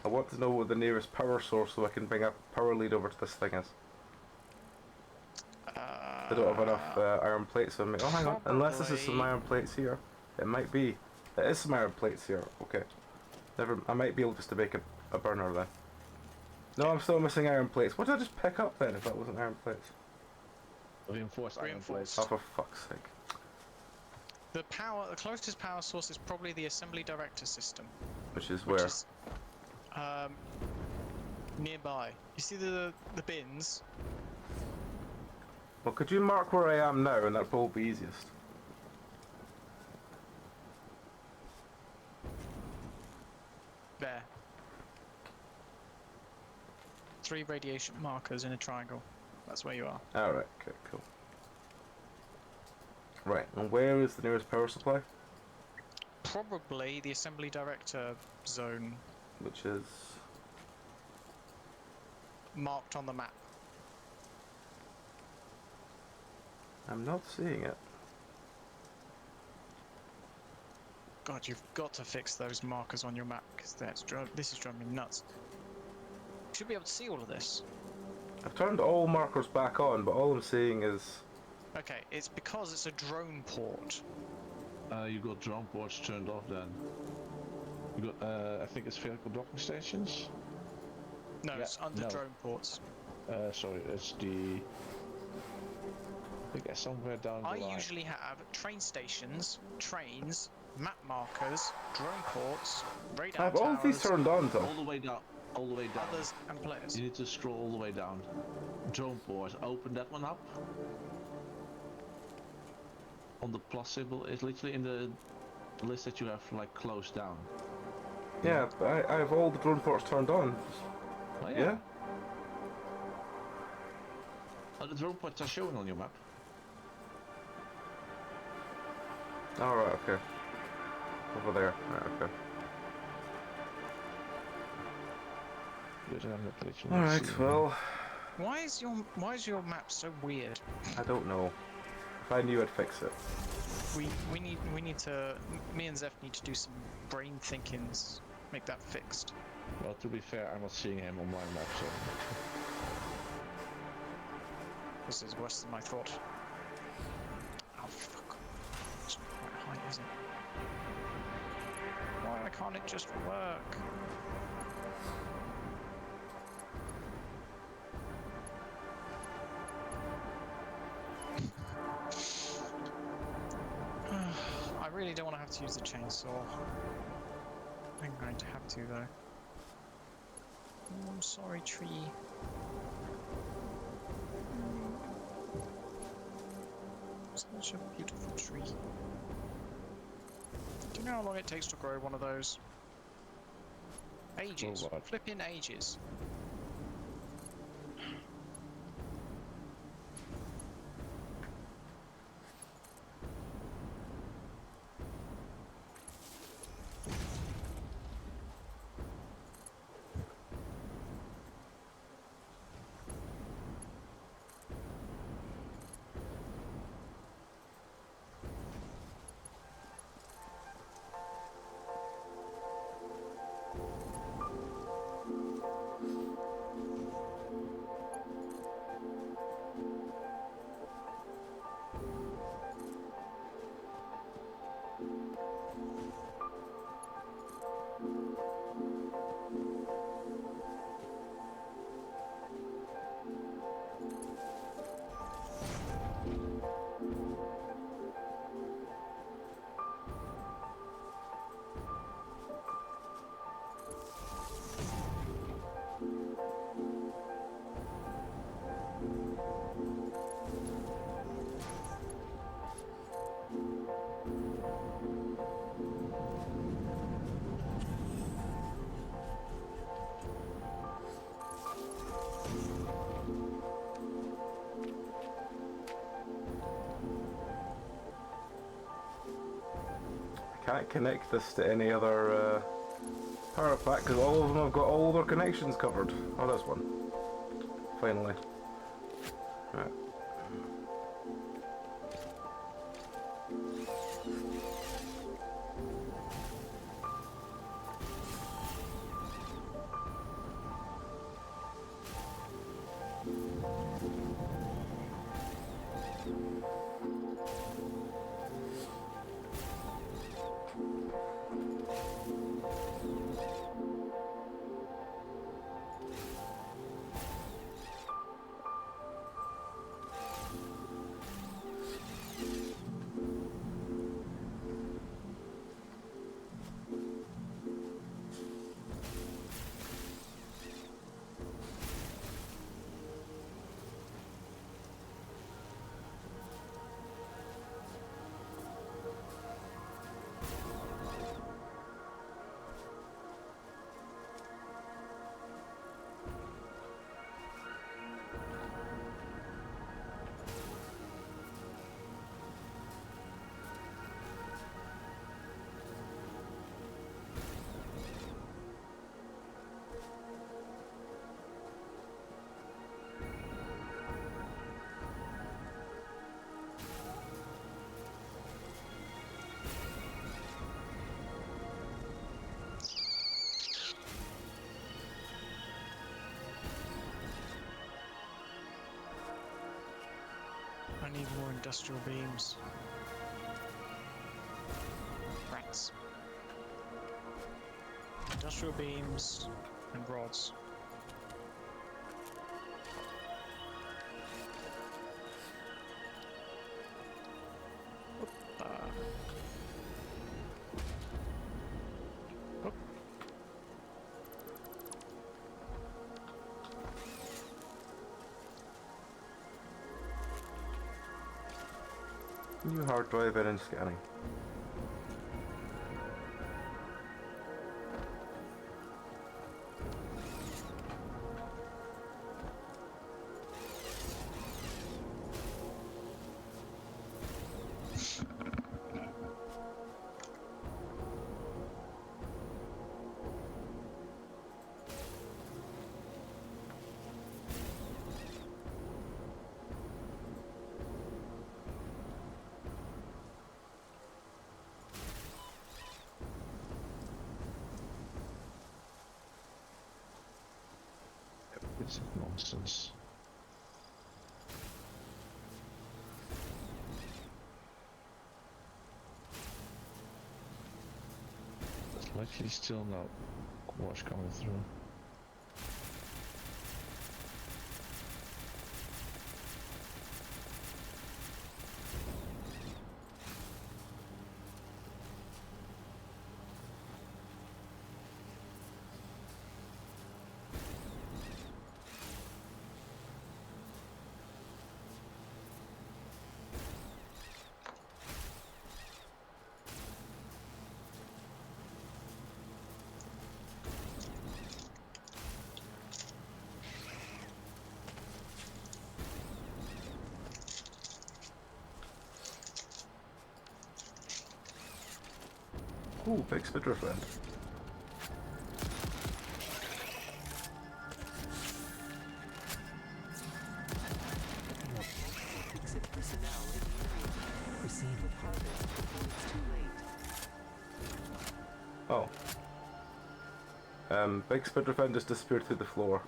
Speaker 1: I want to know what the nearest power source so I can bring a power lead over to this thing is. I don't have enough iron plates on me. Oh, hang on. Unless this is some
Speaker 2: Probably.
Speaker 1: iron plates here. It might be. It is some iron plates here. Okay. I might be able just to make a burner then. No, I'm still missing iron plates. What did I just pick up then if that wasn't iron plates?
Speaker 3: Reinforced iron
Speaker 2: Reinforced.
Speaker 3: plates.
Speaker 1: Oh, for fuck's sake.
Speaker 2: The closest power source is probably the assembly director system,
Speaker 1: Which is
Speaker 2: which
Speaker 1: where?
Speaker 2: is nearby. You see the bins?
Speaker 1: Well, could you mark where I am now and that'd probably be easiest.
Speaker 2: There. 3 radiation markers in a triangle. That's where you are.
Speaker 1: Alright, okay, cool. Right, and where is the nearest power supply?
Speaker 2: Probably the assembly director zone.
Speaker 1: Which is...
Speaker 2: marked on the map?
Speaker 1: I'm not seeing it.
Speaker 2: God, you've got to fix those markers on your map, because this is driving me nuts. You should be able to see all of this.
Speaker 1: I've turned all markers back on, but all I'm seeing is...
Speaker 2: Okay, it's because it's a drone port.
Speaker 3: You got drone ports turned off then. You got, I think it's vehicle docking stations?
Speaker 2: No,
Speaker 3: Yeah,
Speaker 2: it's under
Speaker 3: no.
Speaker 2: drone ports.
Speaker 3: Sorry, it's the... I think it's somewhere down the
Speaker 2: I
Speaker 3: line.
Speaker 2: usually have train stations, trains, map markers, drone ports,
Speaker 1: I
Speaker 2: radar
Speaker 1: have all of these
Speaker 2: towers,
Speaker 1: turned on, though.
Speaker 3: All the way down. All the way down.
Speaker 2: others, and players.
Speaker 3: You need to scroll all the way down. Drone port. Open that one up. On the plus symbol, it's literally in the list that you have like closed down.
Speaker 1: Yeah, but I have all the drone ports turned on.
Speaker 3: Oh,
Speaker 1: Yeah?
Speaker 3: Oh, the drone ports are shown on your map.
Speaker 1: Alright, okay. Over there. Right, okay.
Speaker 3: Good, I'm not literally
Speaker 1: Alright,
Speaker 3: seeing
Speaker 1: well,
Speaker 2: Why is your map so weird?
Speaker 1: I don't know. If I knew, I'd fix it.
Speaker 2: We need to, me and Zeph need to do some brain thinkings, make that fixed.
Speaker 3: them. Well, to be fair, I'm not seeing him on my map, so...
Speaker 2: This is worse than I thought. Oh fuck. It's not quite high, is it? Why can't it just work? I really don't want to have to use the chainsaw. I'm going to have to though. I'm sorry, tree. Such a beautiful tree. Do you know how long it takes to grow one of those? Ages.
Speaker 3: what?
Speaker 2: Flipping ages.
Speaker 1: Can't connect this to any other power pack because all of them have got all their connections covered. Oh, that's one. Finally. Right.
Speaker 2: industrial beams. Rats. Industrial beams and rods. Oh.
Speaker 1: New hard drive in and scanning.
Speaker 3: It's nonsense. There's likely still no wash coming through.
Speaker 1: Ooh, big spitter friend.
Speaker 5: Exit personnel in the area. Proceed with harvest before it's too late.
Speaker 1: Oh. Big spitter friend just disappeared through the floor.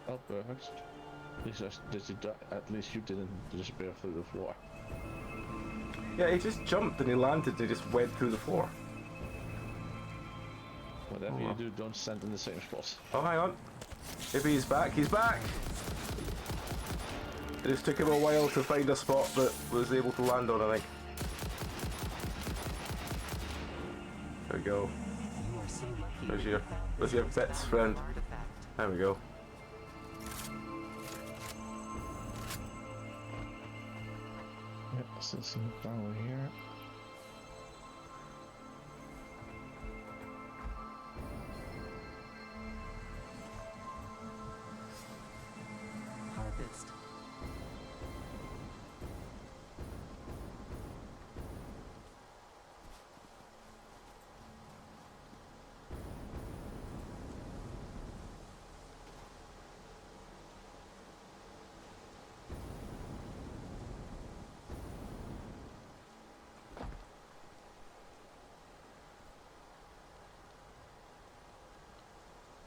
Speaker 3: Oh, perfect. At least you didn't disappear through the floor.
Speaker 1: Yeah, he just jumped and he landed and he just went through the floor.
Speaker 3: Whatever
Speaker 1: Oh,
Speaker 3: you
Speaker 1: well.
Speaker 3: do, don't stand in the same spot.
Speaker 1: Oh, hang on. Maybe he's back. He's back! It just took him a while to find a spot that was able to land on, I think. There we go.
Speaker 5: You are so lucky.
Speaker 1: There's
Speaker 5: that
Speaker 1: your,
Speaker 5: you found
Speaker 1: there's
Speaker 5: this
Speaker 1: your
Speaker 5: most
Speaker 1: bits,
Speaker 5: valuable
Speaker 1: friend.
Speaker 5: artifact.
Speaker 1: There we go.
Speaker 3: Yep, still some power here.
Speaker 5: Harvest.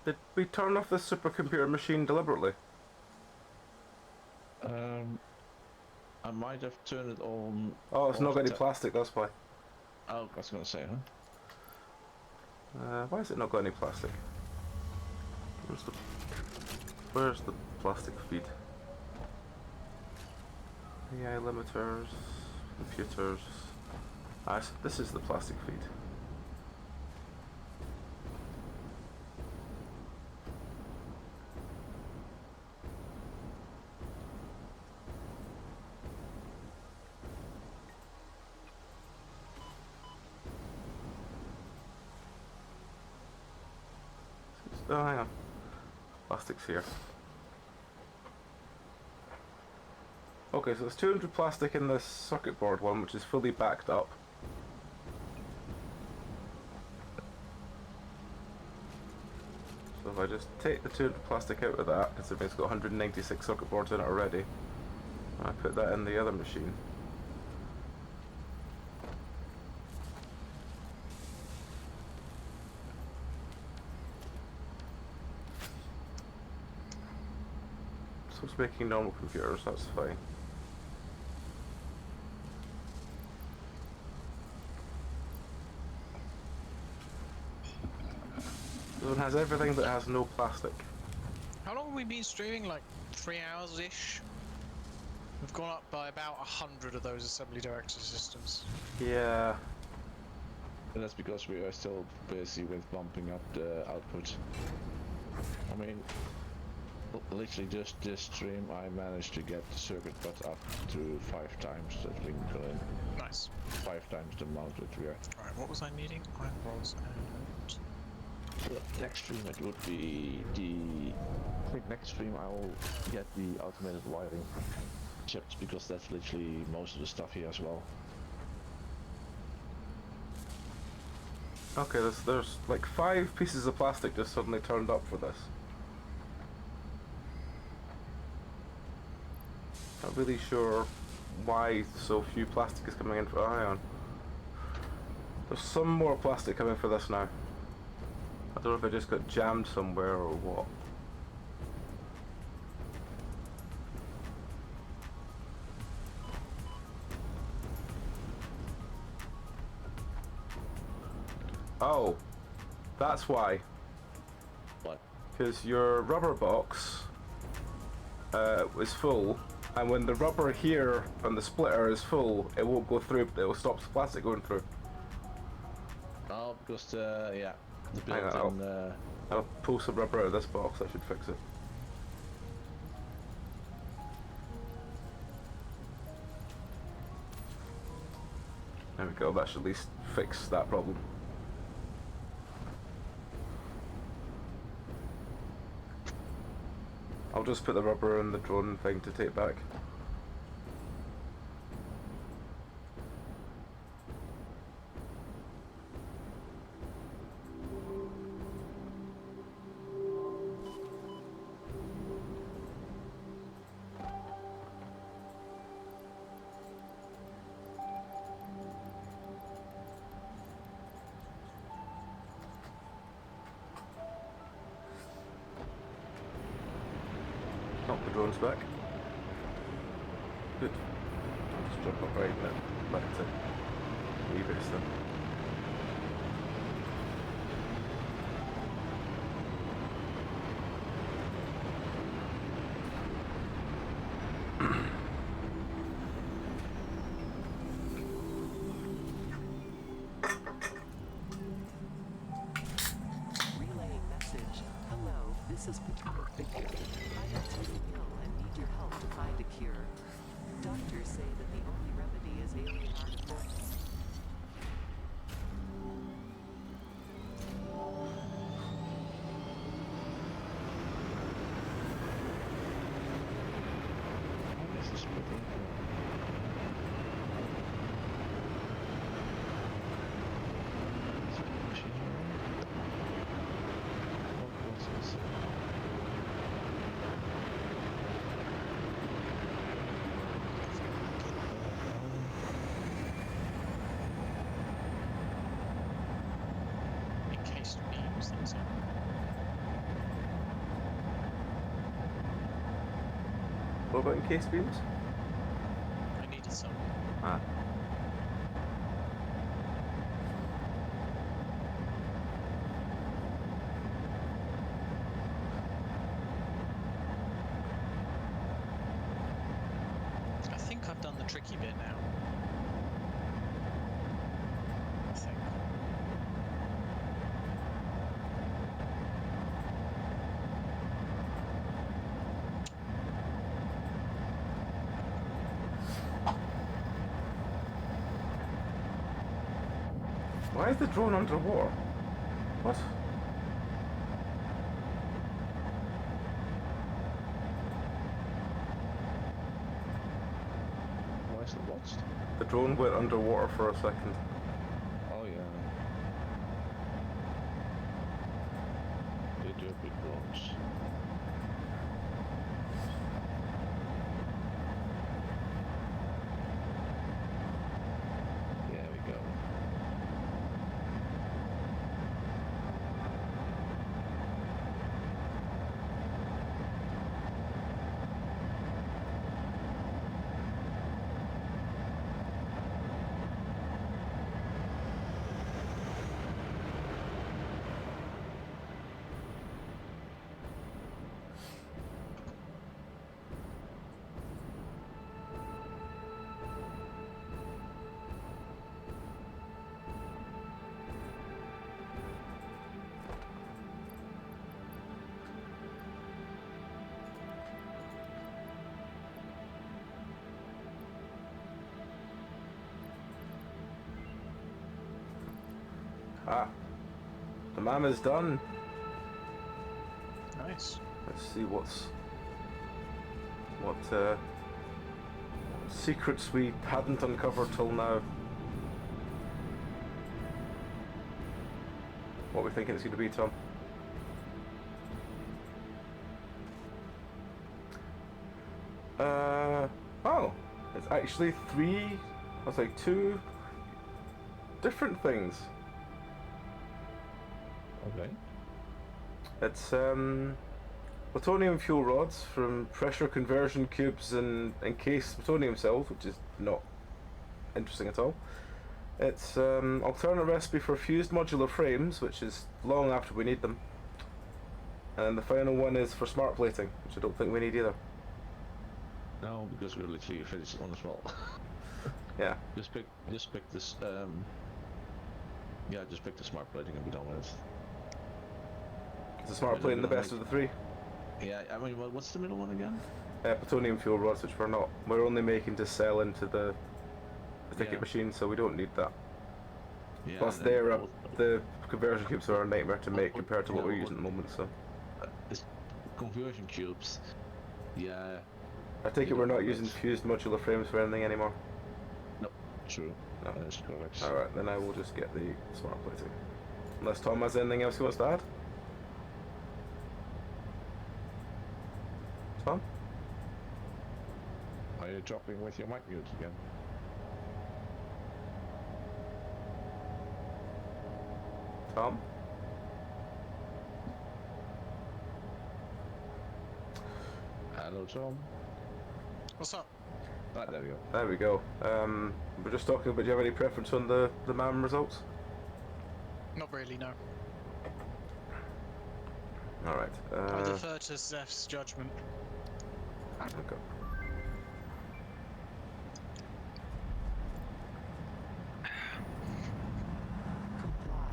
Speaker 1: Did we turn off this supercomputer machine deliberately?
Speaker 3: I might have turned it on.
Speaker 1: Oh, it's not
Speaker 3: off
Speaker 1: got any
Speaker 3: the-
Speaker 1: plastic, that's why.
Speaker 3: Oh, I was gonna say, huh?
Speaker 1: Why has it not got any plastic? Where's the plastic feed? AI limiters, computers. This is the plastic feed. Oh, hang on. Plastic's here. Okay, so there's 200 plastic in this circuit board one, which is fully backed up. So if I just take the 200 plastic out of that, because it's got 196 circuit boards in it already, and I put that in the other machine. So it's making normal computers, that's fine. This one has everything that has no plastic.
Speaker 2: How long have we been streaming? Like 3 hours-ish? We've gone up by about 100 of those assembly director systems.
Speaker 1: Yeah.
Speaker 3: And that's because we are still busy with bumping up the output. I mean, literally just this stream I managed to get the circuit board up to 5 times that Lincoln.
Speaker 2: Nice.
Speaker 3: 5 times the amount that we are.
Speaker 2: Alright, what was I needing? Iron rods and...
Speaker 3: So next stream it would be the... I think next stream I will get the automated wiring chips because that's literally most of the stuff here as well.
Speaker 1: Okay, there's like 5 pieces of plastic just suddenly turned up for this. Not really sure why so few plastic is coming in for iron. There's some more plastic coming for this now. I don't know if it just got jammed somewhere or what. Oh, that's why.
Speaker 3: What?
Speaker 1: Because your rubber box is full, and when the rubber here on the splitter is full, it won't go through, but it will stop the plastic going through.
Speaker 3: Oh, because yeah, the
Speaker 1: Hang on,
Speaker 3: built-in
Speaker 1: I'll pull some rubber out of this box, I should fix it. There we go, that should at least fix that problem. I'll just put the rubber in the drone thing to take back. Oh, the drone's back. Good. I'll just jump up right now. Back to rebase then.
Speaker 5: Relaying message. Hello, this is Potato Figure. I am taking ill and need your help to find a cure. Doctors say that the only remedy is alien articles.
Speaker 3: this is pretty
Speaker 2: Encased beams, that's it.
Speaker 1: What about encased beams?
Speaker 2: I needed some.
Speaker 1: Ah.
Speaker 2: I think I've done the tricky bit now. I think.
Speaker 1: Why is the drone underwater? What?
Speaker 3: Why is it watched?
Speaker 1: The drone went underwater for a second.
Speaker 3: Oh yeah. They do big drones. There we go.
Speaker 1: Ah, the mama's done.
Speaker 2: Nice.
Speaker 1: Let's see what secrets we hadn't uncovered till now. What are we thinking it's going to be, Tom? Oh, it's actually two different things.
Speaker 3: Okay.
Speaker 1: It's plutonium fuel rods from pressure conversion cubes and encased plutonium cells, which is not interesting at all. It's alternate recipe for fused modular frames, which is long after we need them. And the final one is for smart plating, which I don't think we need either.
Speaker 3: No, because we're literally finished on as well.
Speaker 1: Yeah.
Speaker 3: Just pick this. Yeah, just pick the smart plating and be done with it.
Speaker 1: Is the smart plating the best of the three?
Speaker 3: Yeah, I mean, what's the middle one again?
Speaker 1: Plutonium fuel rods, which we're only making to sell into the ticket machine, so we don't need that.
Speaker 3: Yeah,
Speaker 1: Plus, the conversion cubes are a nightmare to make compared to what we're using at the moment. So,
Speaker 3: this conversion cubes. Yeah.
Speaker 1: I take it we're not using fused modular frames for anything anymore.
Speaker 3: No, true.
Speaker 1: No.
Speaker 3: That is correct.
Speaker 1: All right, then I will just get the smart plating. Unless Tom has anything else he wants to add. Tom?
Speaker 3: Are you dropping with your mic mute again?
Speaker 1: Tom?
Speaker 3: Hello, Tom.
Speaker 2: What's up?
Speaker 3: Ah, there we go.
Speaker 1: There we go. We're just talking about, do you have any preference on the MAM results?
Speaker 2: Not really, no.
Speaker 1: Alright.
Speaker 2: I defer to Zeph's judgment.
Speaker 1: Okay.
Speaker 5: Comply.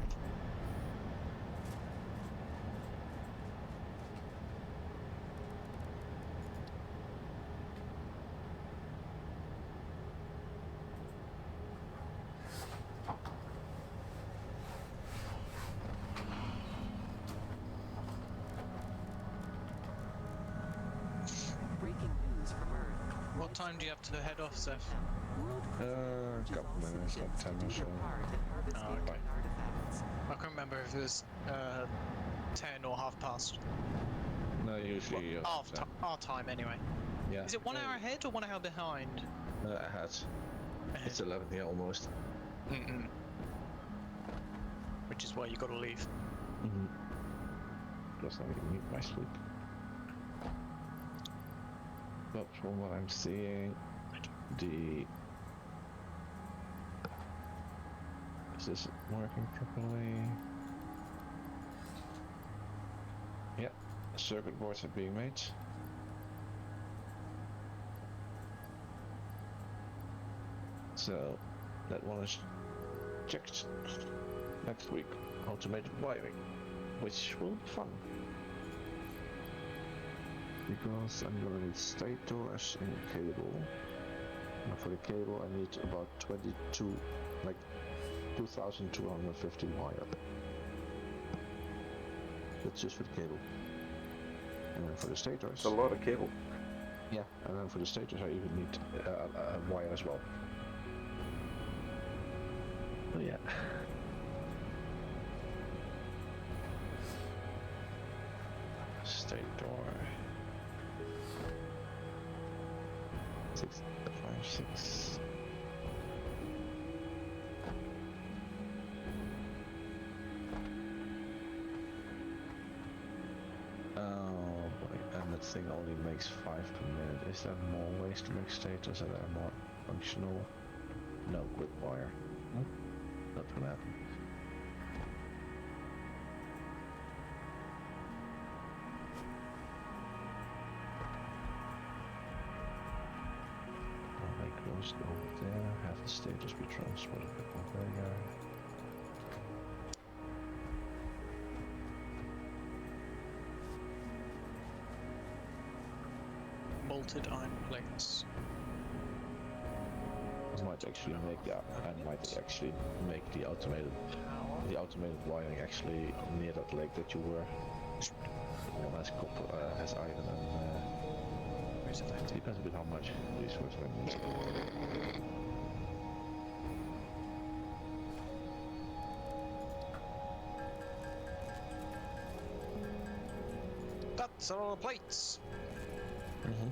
Speaker 5: Breaking news from Earth.
Speaker 2: What time do you have to head off, Zeph?
Speaker 5: World
Speaker 3: Couple minutes, like 10 or so.
Speaker 2: Oh, okay.
Speaker 5: Artifacts.
Speaker 2: I can't remember if it was 10 or half past.
Speaker 3: No, usually.
Speaker 2: Our time, anyway.
Speaker 3: Yeah.
Speaker 2: Is it 1 hour ahead or 1 hour behind?
Speaker 3: Ahead. It's 11 here almost.
Speaker 2: Mm-mm. Which is why you gotta leave.
Speaker 3: Mm-hmm. Plus, I need my sleep. But from what I'm seeing, is this working properly? Yeah, circuit boards are being made. So that one is checked. Next week, automated wiring, which will be fun. Because I'm gonna need stators and cable. And for the cable I need about 2,250 wire. That's just for the cable. And then for the stators...
Speaker 1: It's a lot of cable.
Speaker 3: Yeah, and then for the stators I even need wire as well. Oh yeah. Stator... 6, 5, 6. Oh boy, and that thing only makes 5 per minute. Is there more ways to make stators that are more functional? No, quick wire. Nope. Not gonna happen. I'll make those go over there, have the status be transported over there.
Speaker 2: Bolted iron plates.
Speaker 3: might actually make the automated wiring actually near that lake that you were. As Cop has iron and depends a bit how much resource I need.
Speaker 2: That's all the plates.
Speaker 3: Mm-hmm.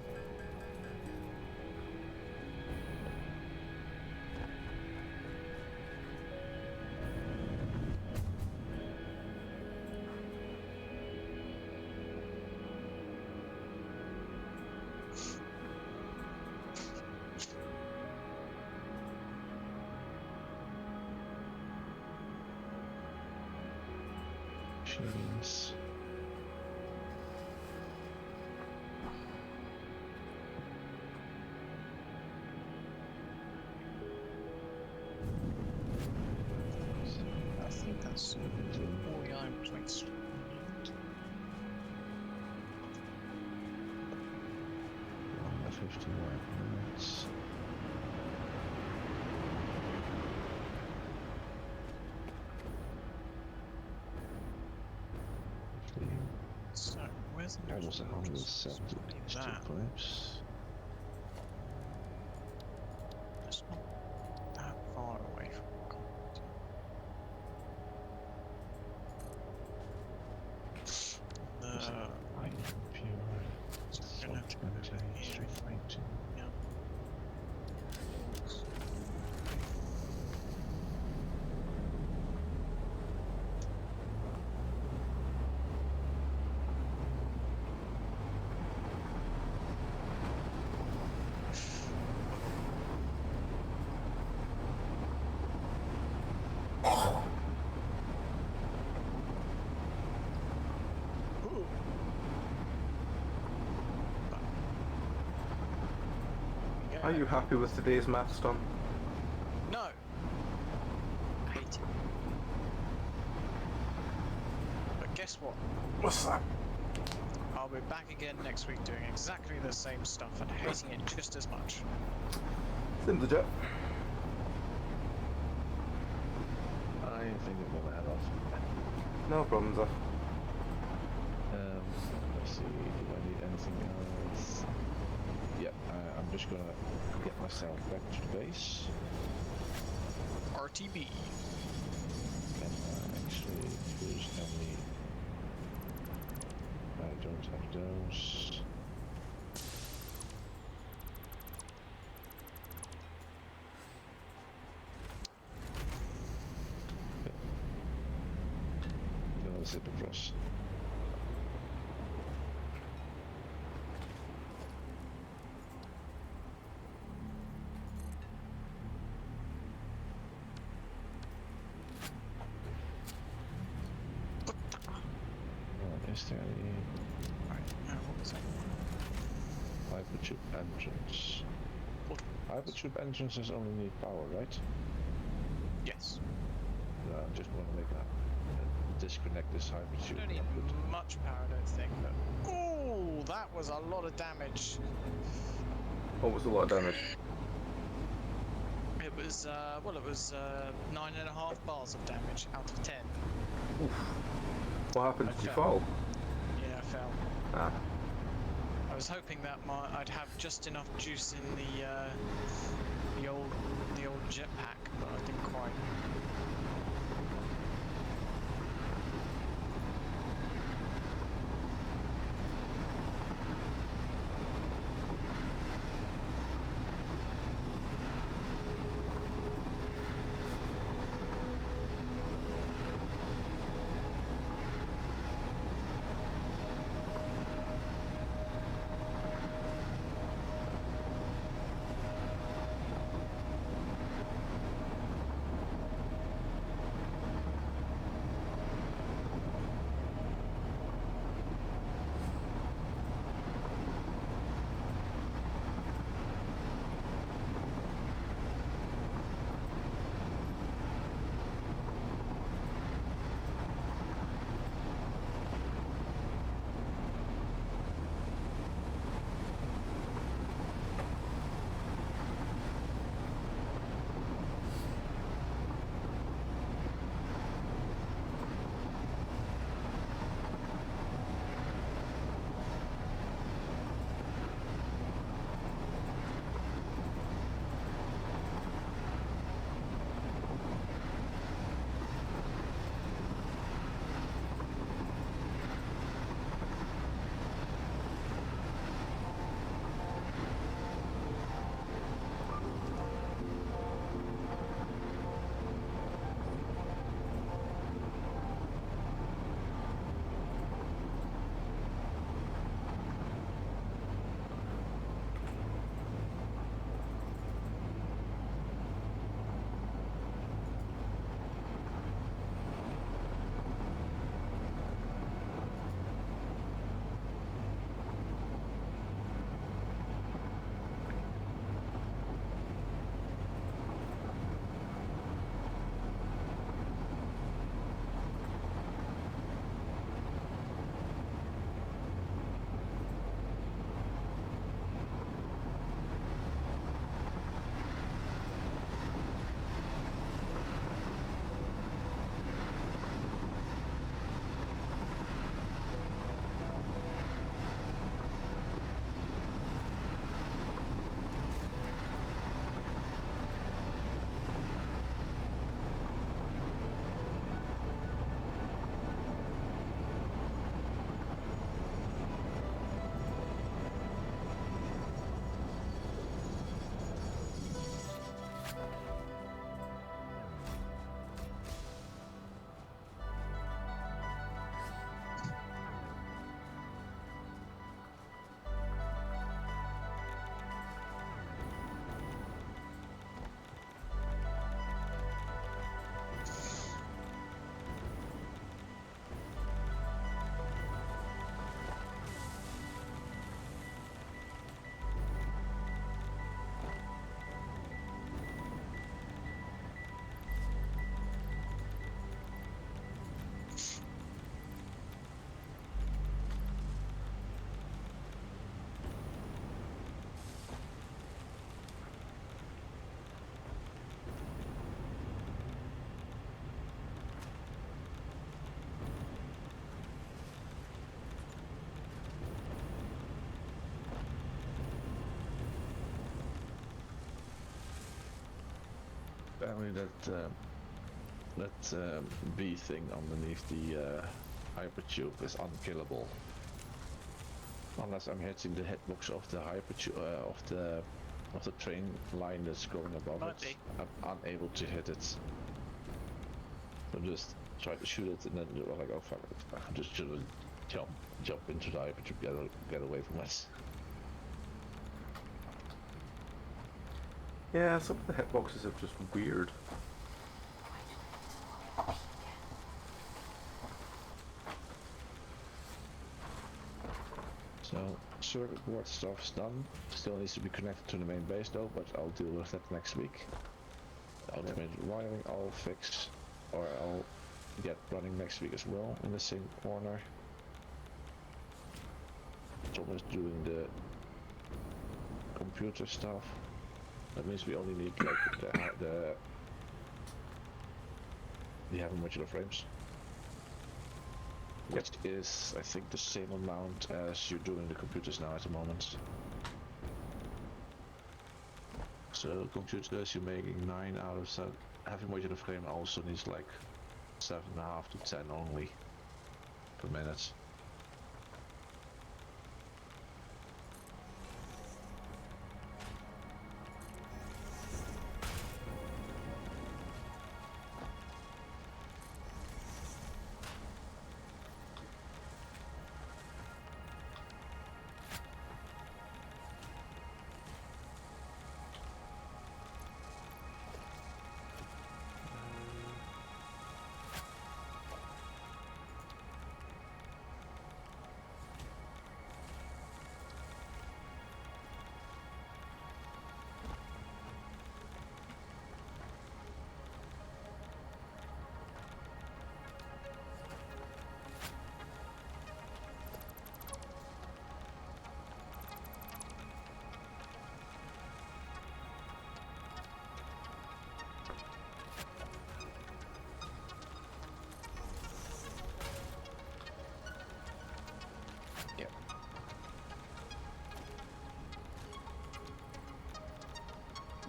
Speaker 3: Jeez.
Speaker 2: I think that's all the iron plates we need.
Speaker 3: 51 minutes.
Speaker 2: So, where's the
Speaker 3: Almost 170 steel
Speaker 2: that?
Speaker 3: pipes.
Speaker 2: That's not that far away from Colt.
Speaker 3: I pure.
Speaker 2: So I'm gonna have to go over here. Yeah.
Speaker 1: Are you happy with today's maths done?
Speaker 2: No. I hate it. But guess what?
Speaker 1: What's that?
Speaker 2: I'll be back again next week doing exactly the same stuff and hating it just as much.
Speaker 1: Seems legit.
Speaker 3: I think I'm gonna head off.
Speaker 1: No problems, Zeph.
Speaker 3: Let's see, do I need anything else? Yeah, I'm just gonna get myself back to the base.
Speaker 2: RTB.
Speaker 3: And actually, if there's any... I don't have those. No zipper press. Is there any
Speaker 2: Right, what was that?
Speaker 3: hypertube entrance?
Speaker 2: What?
Speaker 3: Hypertube entrances only need power, right?
Speaker 2: Yes.
Speaker 3: No, I just want to make a disconnect this hypertube.
Speaker 2: Don't need
Speaker 3: output.
Speaker 2: much power, I don't think, but... Ooh, that was a lot of damage.
Speaker 1: Oh, it's a lot of damage.
Speaker 2: It was, well, it was 9.5 bars of damage out of 10.
Speaker 1: Oof. What happened?
Speaker 2: I
Speaker 1: Did you
Speaker 2: fell.
Speaker 1: fall?
Speaker 2: Yeah, I fell.
Speaker 1: Ah.
Speaker 2: I was hoping that I'd have just enough juice in the old jetpack, but I didn't quite.
Speaker 3: Apparently that B thing underneath the hypertube is unkillable. Unless I'm hitting the hitbox of the hypertube of the train line that's going above
Speaker 2: Might
Speaker 3: it.
Speaker 2: be.
Speaker 3: I'm unable to hit it. So just try to shoot it, and then you're like, oh fuck it, I just should jump into the hypertube, get away from it.
Speaker 1: Yeah, some of the hitboxes are just weird.
Speaker 3: So circuit board stuff's done. Still needs to be connected to the main base though, but I'll deal with that next week. The automated wiring I'll fix, or I'll get running next week as well in the same corner. Tom is doing the computer stuff. That means we only need like the heavy modular frames. Which is, I think, the same amount as you're doing the computers now at the moment. So computers, you're making 9 out of 7. Heavy modular frame also needs like 7.5 to 10 only per minute.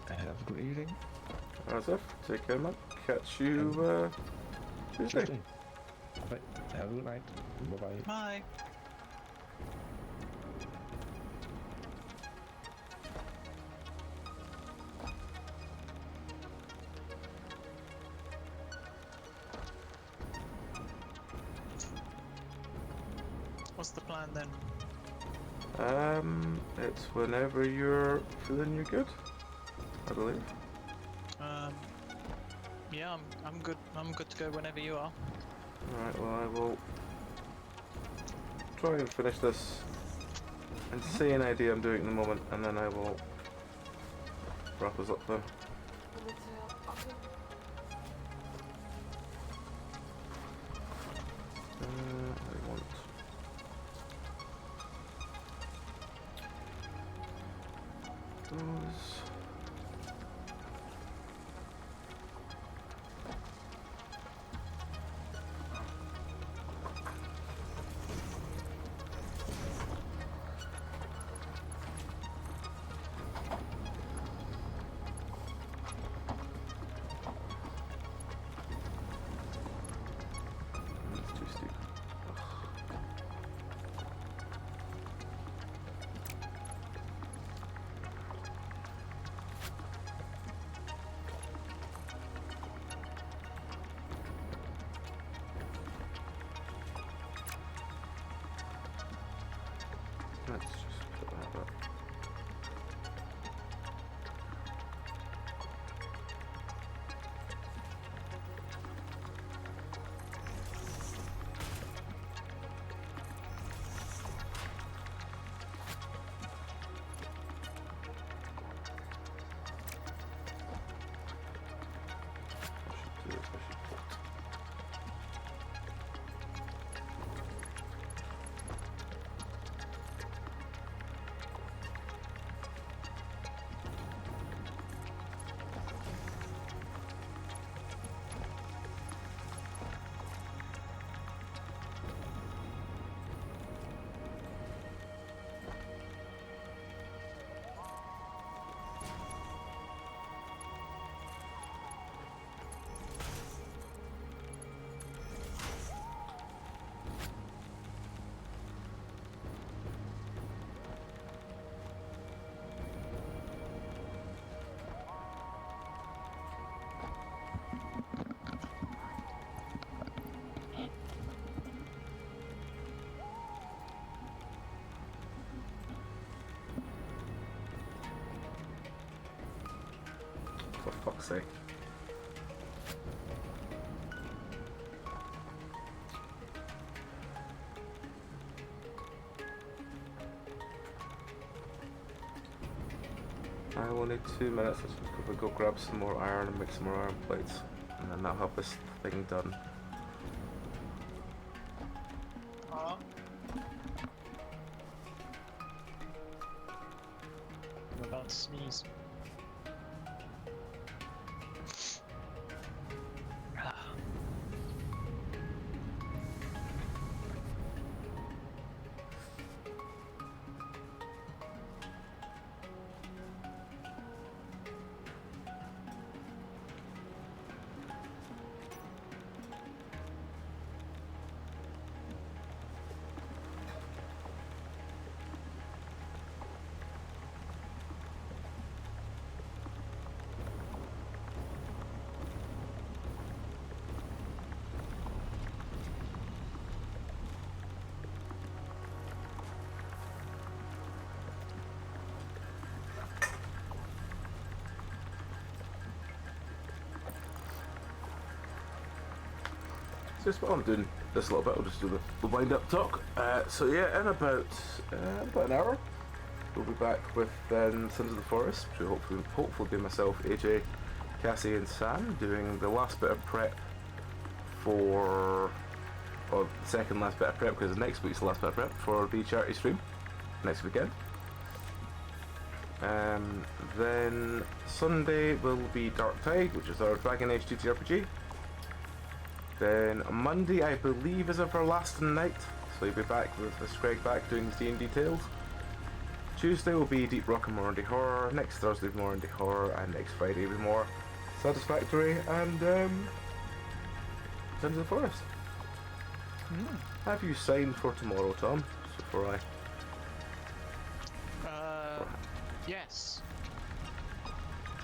Speaker 3: Have a good evening.
Speaker 1: Alright, Zeph, take care, man. Catch you Tuesday.
Speaker 3: Bye. Have a good night. Bye bye.
Speaker 2: Bye. What's the plan then?
Speaker 1: It's whenever you're feeling you're good, I believe.
Speaker 2: Yeah, I'm good. I'm good to go whenever you are.
Speaker 1: Alright, well I will try and finish this insane idea I'm doing at the moment, and then I will wrap us up there. I want... those... That's too steep. Let's just put that up. I should do this, I should put... say. I will need 2 minutes. Let's go grab some more iron and make some more iron plates, and then that'll have this thing done.
Speaker 2: I'm about to sneeze.
Speaker 1: Just what I'm doing this little bit, I'll just do the wind up talk. So yeah, in about an hour, we'll be back with then Sins of the Forest, which will hopefully be myself, AJ, Cassie and Sam doing the last bit of prep for, or the second last bit of prep, because next week's the last bit of prep for the charity stream next weekend. Then Sunday will be Dark Tide, which is our Dragon Age TTRPG. Then Monday, I believe, is Everlasting Night, so you'll be back with Greg back doing his D&D tales. Tuesday will be Deep Rock and more indie horror. Next Thursday will be more indie horror, and next Friday will be more Satisfactory and Sins of the Forest. Have you signed for tomorrow, Tom? Just before I.
Speaker 2: Yes.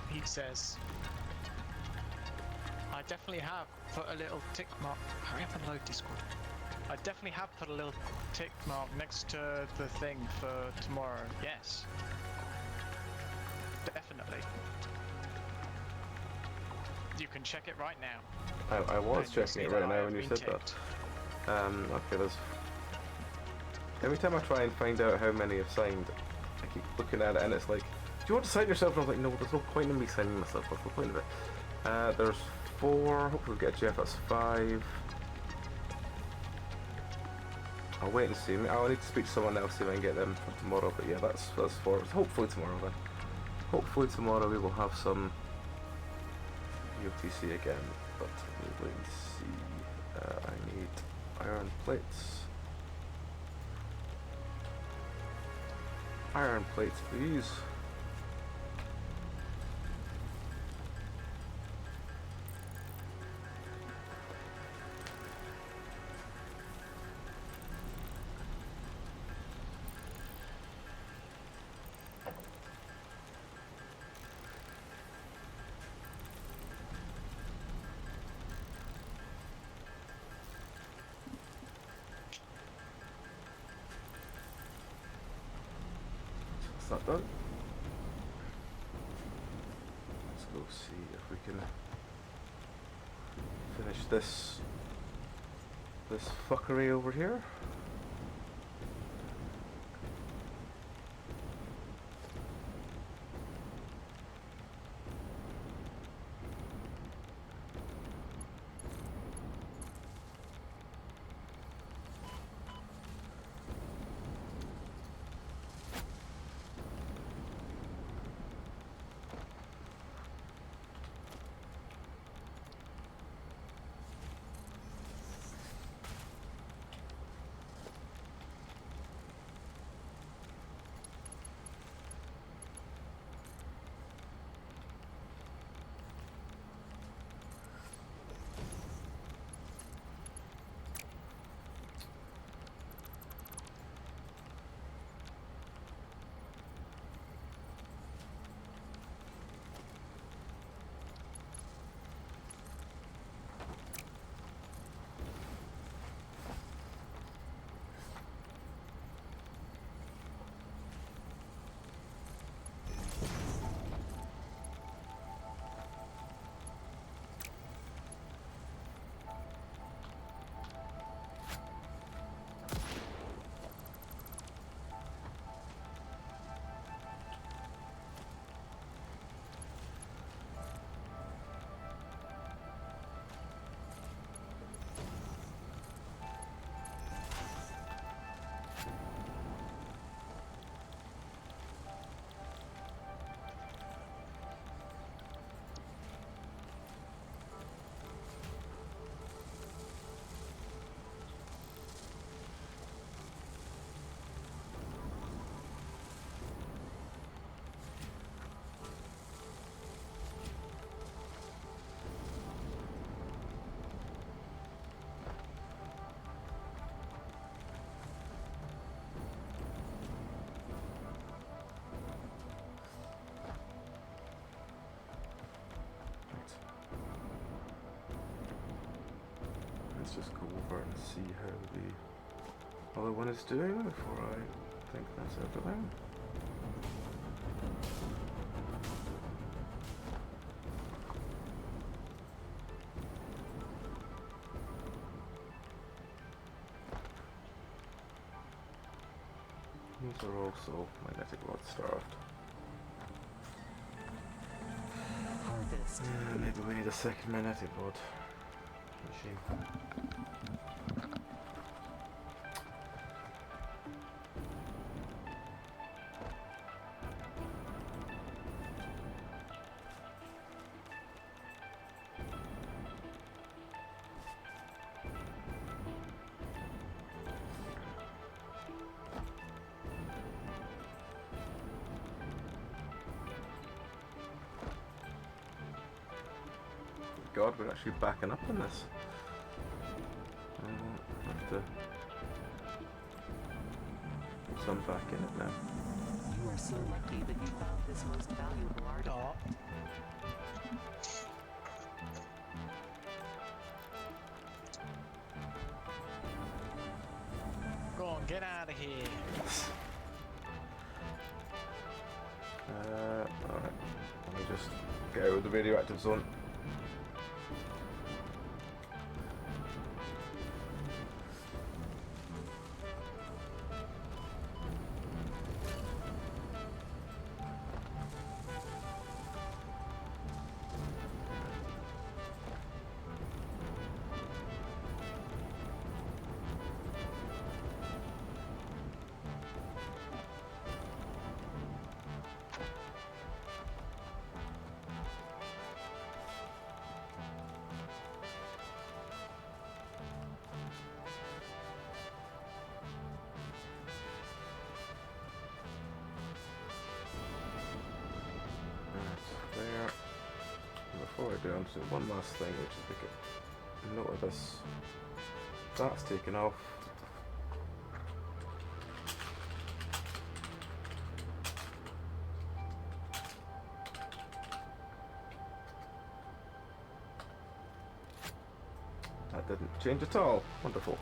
Speaker 2: He says. I definitely have put a little tick mark. Hurry up and load Discord. I definitely have put a little tick mark next to the thing for tomorrow. Yes. Definitely. You can check it right now.
Speaker 1: I was
Speaker 2: And you'll see
Speaker 1: checking it
Speaker 2: that
Speaker 1: right
Speaker 2: I
Speaker 1: now
Speaker 2: have
Speaker 1: when you
Speaker 2: been
Speaker 1: said
Speaker 2: ticked.
Speaker 1: that. Okay, there's. Every time I try and find out how many have signed, I keep looking at it and it's like, do you want to sign yourself? And I was like, no, there's no point in me signing myself. What's the point of it? There's 4. Hopefully we'll get Jeff. That's 5. I'll wait and see. I'll need to speak to someone else, see if I can get them for tomorrow. But yeah, that's 4. Hopefully tomorrow then. Hopefully tomorrow we will have some UTC again. But we'll wait and see. I need iron plates. Iron plates, please. That's that done. Let's go see if we can finish this fuckery over here. let's just go over and see how the other one is doing before I think that's everything. These are also magnetic rod starved.
Speaker 5: Harvest.
Speaker 1: Maybe we need a second magnetic rod machine. God, we're actually backing up on this. Have to put some back in it now.
Speaker 5: You are so lucky that you found this most valuable artifact.
Speaker 2: Go on, get out of here.
Speaker 1: Alright. Let me just get out of the radioactive zone. There. And before I do, I'm just doing one last thing, which is make a note of this. That's taken off. That didn't change at all. Wonderful.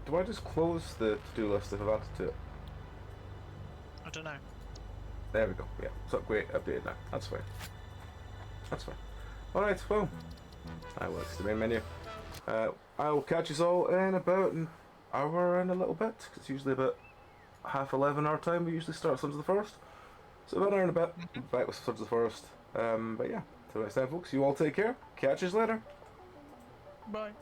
Speaker 1: Do I just close the to-do list if I've added to it?
Speaker 2: I don't know.
Speaker 1: There we go. Yeah, it's updated now. That's fine. That's fine. Alright, well, that works the main menu. I will catch you all in about an hour and a little bit, 'cause it's usually about 11:30 our time. We usually start Sons of the First. So about an hour and a bit, back with Sons of the First. But yeah, till next time, folks, you all take care. Catch you later.
Speaker 2: Bye.